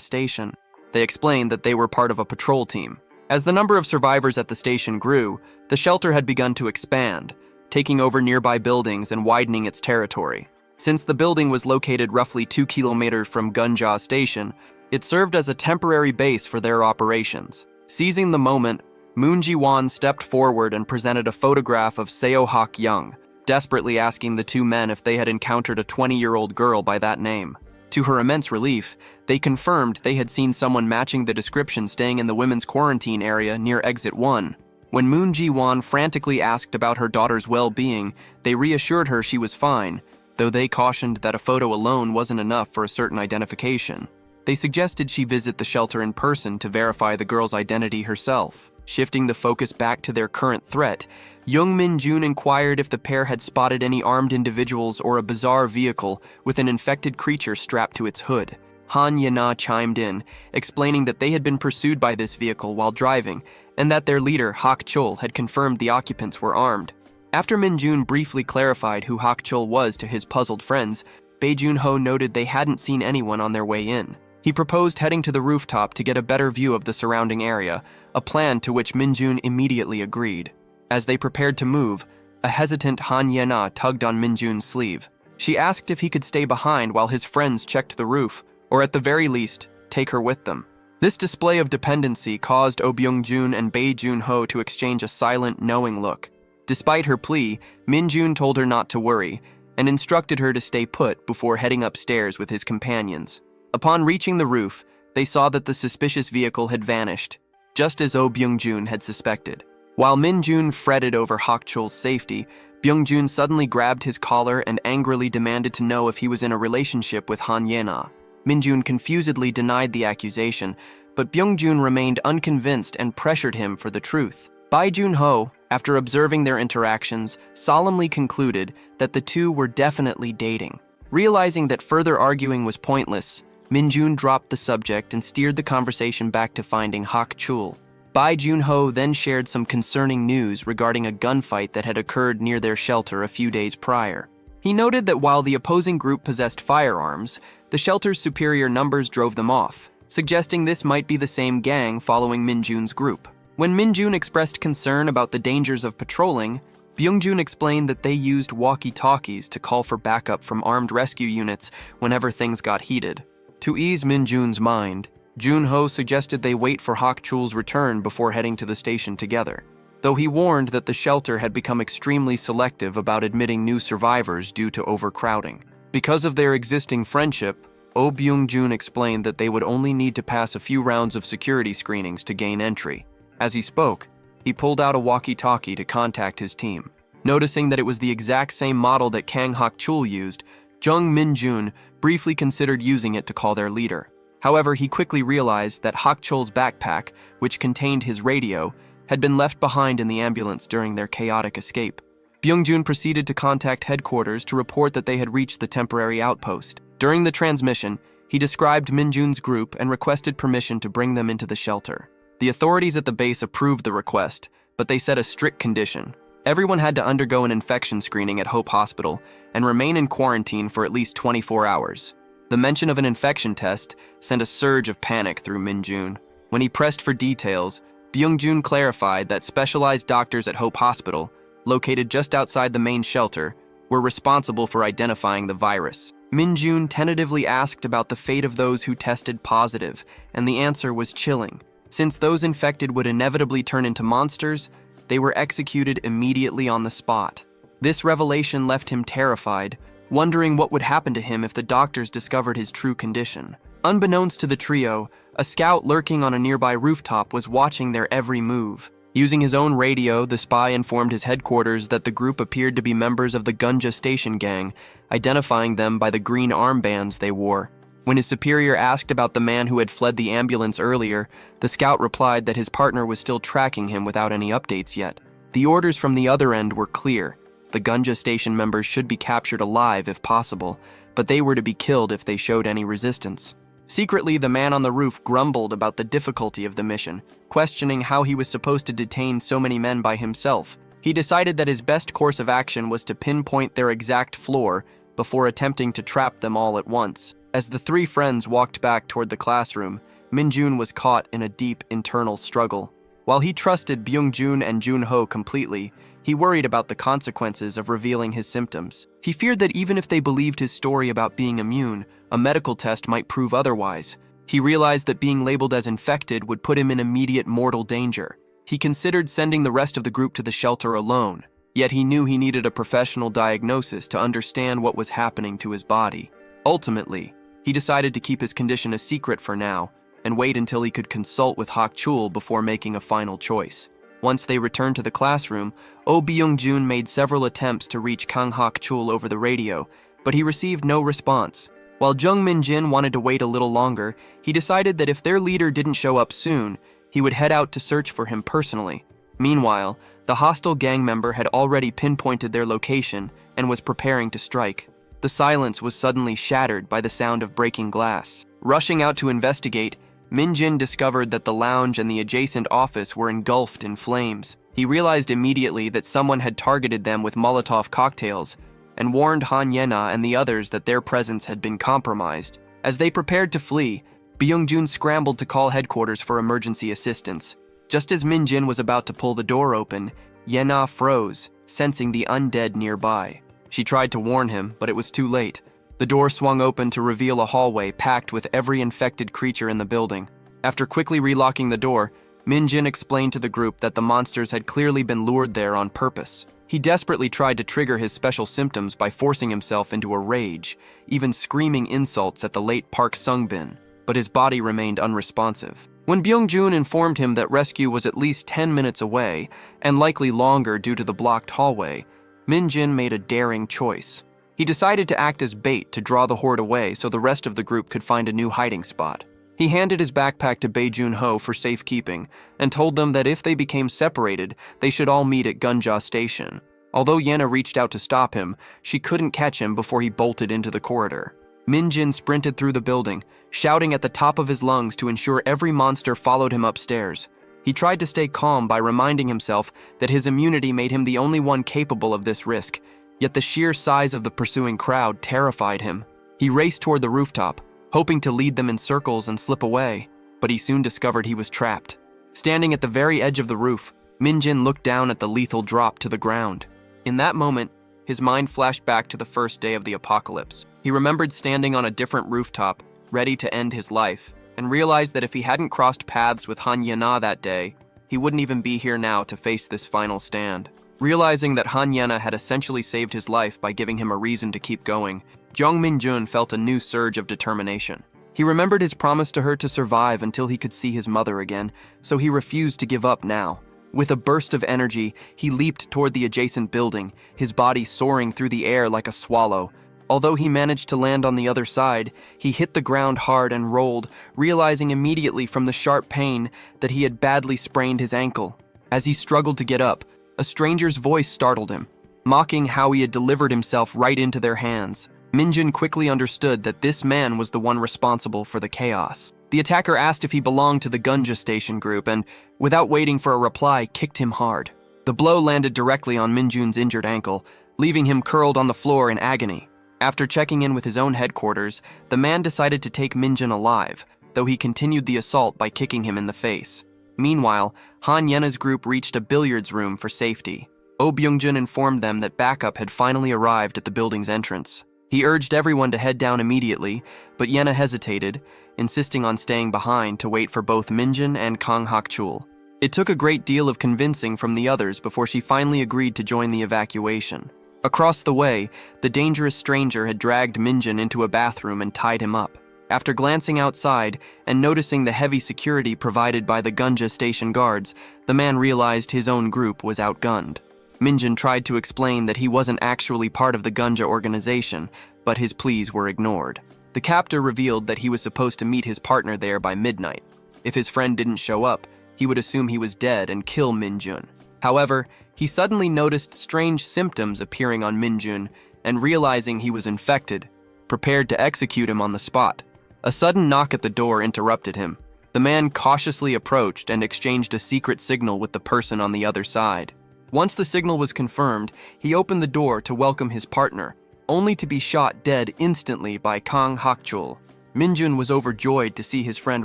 Station. They explained that they were part of a patrol team. As the number of survivors at the station grew, the shelter had begun to expand, taking over nearby buildings and widening its territory. Since the building was located roughly 2 kilometers from Gunja Station, it served as a temporary base for their operations. Seizing the moment, Moon Ji-won stepped forward and presented a photograph of Seo Hak-young, desperately asking the two men if they had encountered a 20-year-old girl by that name. To her immense relief, they confirmed they had seen someone matching the description staying in the women's quarantine area near Exit 1. When Moon Ji-won frantically asked about her daughter's well-being, they reassured her she was fine, though they cautioned that a photo alone wasn't enough for a certain identification. They suggested she visit the shelter in person to verify the girl's identity herself. Shifting the focus back to their current threat, Young Min-jun inquired if the pair had spotted any armed individuals or a bizarre vehicle with an infected creature strapped to its hood. Han Yena chimed in, explaining that they had been pursued by this vehicle while driving, and that their leader, Hak-chul, had confirmed the occupants were armed. After Min-jun briefly clarified who Hak-chul was to his puzzled friends, Bai Jun-ho noted they hadn't seen anyone on their way in. He proposed heading to the rooftop to get a better view of the surrounding area, a plan to which Min-jun immediately agreed. As they prepared to move, a hesitant Han Yena tugged on Min-jun's sleeve. She asked if he could stay behind while his friends checked the roof, or at the very least, take her with them. This display of dependency caused Oh Byung-jun and Bai Jun-ho to exchange a silent, knowing look. Despite her plea, Min-jun told her not to worry, and instructed her to stay put before heading upstairs with his companions. Upon reaching the roof, they saw that the suspicious vehicle had vanished, just as Oh Byung-jun had suspected. While Min-jun fretted over Hak-chul's safety, Byung-jun suddenly grabbed his collar and angrily demanded to know if he was in a relationship with Han Yena. Min-jun confusedly denied the accusation, but Byung-jun remained unconvinced and pressured him for the truth. Bai Jun-ho, after observing their interactions, solemnly concluded that the two were definitely dating. Realizing that further arguing was pointless, Min-jun dropped the subject and steered the conversation back to finding Hak-chul. Bai Junho then shared some concerning news regarding a gunfight that had occurred near their shelter a few days prior. He noted that while the opposing group possessed firearms, the shelter's superior numbers drove them off, suggesting this might be the same gang following Minjun's group. When Minjun expressed concern about the dangers of patrolling, Byungjun explained that they used walkie-talkies to call for backup from armed rescue units whenever things got heated. To ease Minjun's mind, Junho suggested they wait for Hak-chul's return before heading to the station together, though he warned that the shelter had become extremely selective about admitting new survivors due to overcrowding. Because of their existing friendship, Oh Byung-jun explained that they would only need to pass a few rounds of security screenings to gain entry. As he spoke, he pulled out a walkie-talkie to contact his team. Noticing that it was the exact same model that Kang Hak-chul used, Jung Min-jun briefly considered using it to call their leader. However, he quickly realized that Hak-chul's backpack, which contained his radio, had been left behind in the ambulance during their chaotic escape. Byung-jun proceeded to contact headquarters to report that they had reached the temporary outpost. During the transmission, he described Minjun's group and requested permission to bring them into the shelter. The authorities at the base approved the request, but they set a strict condition. Everyone had to undergo an infection screening at Hope Hospital and remain in quarantine for at least 24 hours. The mention of an infection test sent a surge of panic through Minjun. When he pressed for details, Byung-jun clarified that specialized doctors at Hope Hospital, located just outside the main shelter, were responsible for identifying the virus. Minjun tentatively asked about the fate of those who tested positive, and the answer was chilling. Since those infected would inevitably turn into monsters, they were executed immediately on the spot. This revelation left him terrified, wondering what would happen to him if the doctors discovered his true condition. Unbeknownst to the trio, a scout lurking on a nearby rooftop was watching their every move. Using his own radio, the spy informed his headquarters that the group appeared to be members of the Gunja Station gang, identifying them by the green armbands they wore. When his superior asked about the man who had fled the ambulance earlier, the scout replied that his partner was still tracking him without any updates yet. The orders from the other end were clear. The Gunja Station members should be captured alive if possible, but they were to be killed if they showed any resistance. Secretly, the man on the roof grumbled about the difficulty of the mission, questioning how he was supposed to detain so many men by himself. He decided that his best course of action was to pinpoint their exact floor before attempting to trap them all at once. As the three friends walked back toward the classroom, Minjun was caught in a deep internal struggle. While he trusted Byung-jun and Junho completely, he worried about the consequences of revealing his symptoms. He feared that even if they believed his story about being immune, a medical test might prove otherwise. He realized that being labeled as infected would put him in immediate mortal danger. He considered sending the rest of the group to the shelter alone, yet he knew he needed a professional diagnosis to understand what was happening to his body. Ultimately, he decided to keep his condition a secret for now and wait until he could consult with Hak-chul before making a final choice. Once they returned to the classroom, Oh Byung-jun made several attempts to reach Kang Hak-chul over the radio, but he received no response. While Jung Min-jin wanted to wait a little longer, he decided that if their leader didn't show up soon, he would head out to search for him personally. Meanwhile, the hostile gang member had already pinpointed their location and was preparing to strike. The silence was suddenly shattered by the sound of breaking glass. Rushing out to investigate, Min-jin discovered that the lounge and the adjacent office were engulfed in flames. He realized immediately that someone had targeted them with Molotov cocktails and warned Han Yena and the others that their presence had been compromised. As they prepared to flee, Byung-jun scrambled to call headquarters for emergency assistance. Just as Min-jin was about to pull the door open, Yena froze, sensing the undead nearby. She tried to warn him, but it was too late. The door swung open to reveal a hallway packed with every infected creature in the building. After quickly relocking the door, Min-jin explained to the group that the monsters had clearly been lured there on purpose. He desperately tried to trigger his special symptoms by forcing himself into a rage, even screaming insults at the late Park Sung-bin, but his body remained unresponsive. When Byung-jun informed him that rescue was at least 10 minutes away, and likely longer due to the blocked hallway, Min-jin made a daring choice. He decided to act as bait to draw the horde away so the rest of the group could find a new hiding spot. He handed his backpack to Bae Junho for safekeeping and told them that if they became separated, they should all meet at Gunja Station. Although Yena reached out to stop him, she couldn't catch him before he bolted into the corridor. Min-jin sprinted through the building, shouting at the top of his lungs to ensure every monster followed him upstairs. He tried to stay calm by reminding himself that his immunity made him the only one capable of this risk, yet the sheer size of the pursuing crowd terrified him. He raced toward the rooftop, hoping to lead them in circles and slip away, but he soon discovered he was trapped. Standing at the very edge of the roof, Minjun looked down at the lethal drop to the ground. In that moment, his mind flashed back to the first day of the apocalypse. He remembered standing on a different rooftop, ready to end his life, and realized that if he hadn't crossed paths with Han Yana that day, he wouldn't even be here now to face this final stand. Realizing that Han Yana had essentially saved his life by giving him a reason to keep going, Jung Min-jun felt a new surge of determination. He remembered his promise to her to survive until he could see his mother again, so he refused to give up now. With a burst of energy, he leaped toward the adjacent building, his body soaring through the air like a swallow. Although he managed to land on the other side, he hit the ground hard and rolled, realizing immediately from the sharp pain that he had badly sprained his ankle. As he struggled to get up, a stranger's voice startled him, mocking how he had delivered himself right into their hands. Minjun quickly understood that this man was the one responsible for the chaos. The attacker asked if he belonged to the Gunja Station group and, without waiting for a reply, kicked him hard. The blow landed directly on Minjun's injured ankle, leaving him curled on the floor in agony. After checking in with his own headquarters, the man decided to take Minjun alive, though he continued the assault by kicking him in the face. Meanwhile, Han Yena's group reached a billiards room for safety. Oh Byungjun informed them that backup had finally arrived at the building's entrance. He urged everyone to head down immediately, but Yena hesitated, insisting on staying behind to wait for both Minjun and Kang Hakchul. It took a great deal of convincing from the others before she finally agreed to join the evacuation. Across the way, the dangerous stranger had dragged Minjun into a bathroom and tied him up. After glancing outside and noticing the heavy security provided by the Gunja station guards, the man realized his own group was outgunned. Minjun tried to explain that he wasn't actually part of the Gunja organization, but his pleas were ignored. The captor revealed that he was supposed to meet his partner there by midnight. If his friend didn't show up, he would assume he was dead and kill Minjun. However, he suddenly noticed strange symptoms appearing on Minjun and, realizing he was infected, prepared to execute him on the spot. A sudden knock at the door interrupted him. The man cautiously approached and exchanged a secret signal with the person on the other side. Once the signal was confirmed, he opened the door to welcome his partner, only to be shot dead instantly by Kang Hakchul. Minjun was overjoyed to see his friend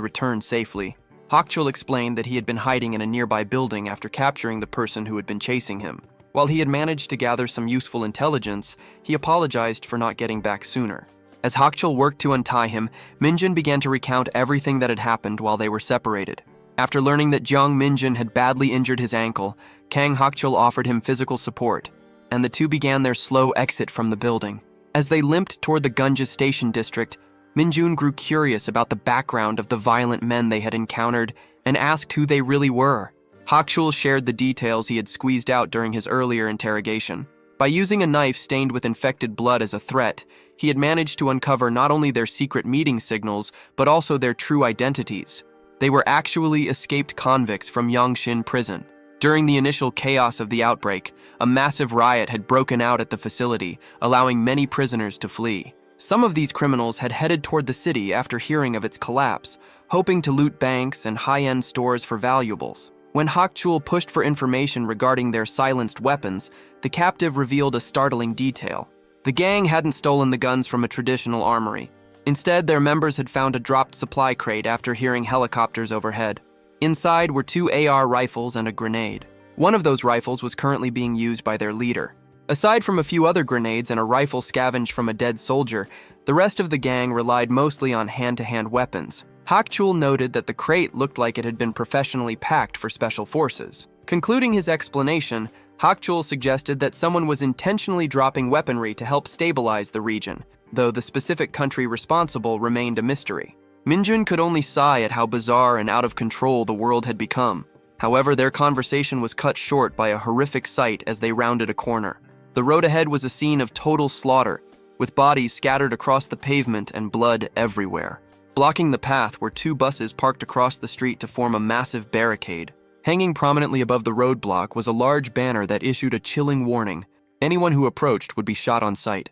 return safely. Hakchul explained that he had been hiding in a nearby building after capturing the person who had been chasing him. While he had managed to gather some useful intelligence, he apologized for not getting back sooner. As Hakchul worked to untie him, Minjun began to recount everything that had happened while they were separated. After learning that Jung Minjun had badly injured his ankle, Kang Hakchul offered him physical support, and the two began their slow exit from the building. As they limped toward the Gunja Station district, Minjun grew curious about the background of the violent men they had encountered and asked who they really were. Hakchul shared the details he had squeezed out during his earlier interrogation. By using a knife stained with infected blood as a threat, he had managed to uncover not only their secret meeting signals, but also their true identities. They were actually escaped convicts from Yangshin prison. During the initial chaos of the outbreak, a massive riot had broken out at the facility, allowing many prisoners to flee. Some of these criminals had headed toward the city after hearing of its collapse, hoping to loot banks and high-end stores for valuables. When Hakchul pushed for information regarding their silenced weapons, the captive revealed a startling detail. The gang hadn't stolen the guns from a traditional armory. Instead, their members had found a dropped supply crate after hearing helicopters overhead. Inside were 2 AR rifles and a grenade. One of those rifles was currently being used by their leader. Aside from a few other grenades and a rifle scavenged from a dead soldier, the rest of the gang relied mostly on hand-to-hand weapons. Hakchul noted that the crate looked like it had been professionally packed for special forces. Concluding his explanation, Hakchul suggested that someone was intentionally dropping weaponry to help stabilize the region, though the specific country responsible remained a mystery. Minjun could only sigh at how bizarre and out of control the world had become. However, their conversation was cut short by a horrific sight as they rounded a corner. The road ahead was a scene of total slaughter, with bodies scattered across the pavement and blood everywhere. Blocking the path were 2 buses parked across the street to form a massive barricade. Hanging prominently above the roadblock was a large banner that issued a chilling warning. Anyone who approached would be shot on sight.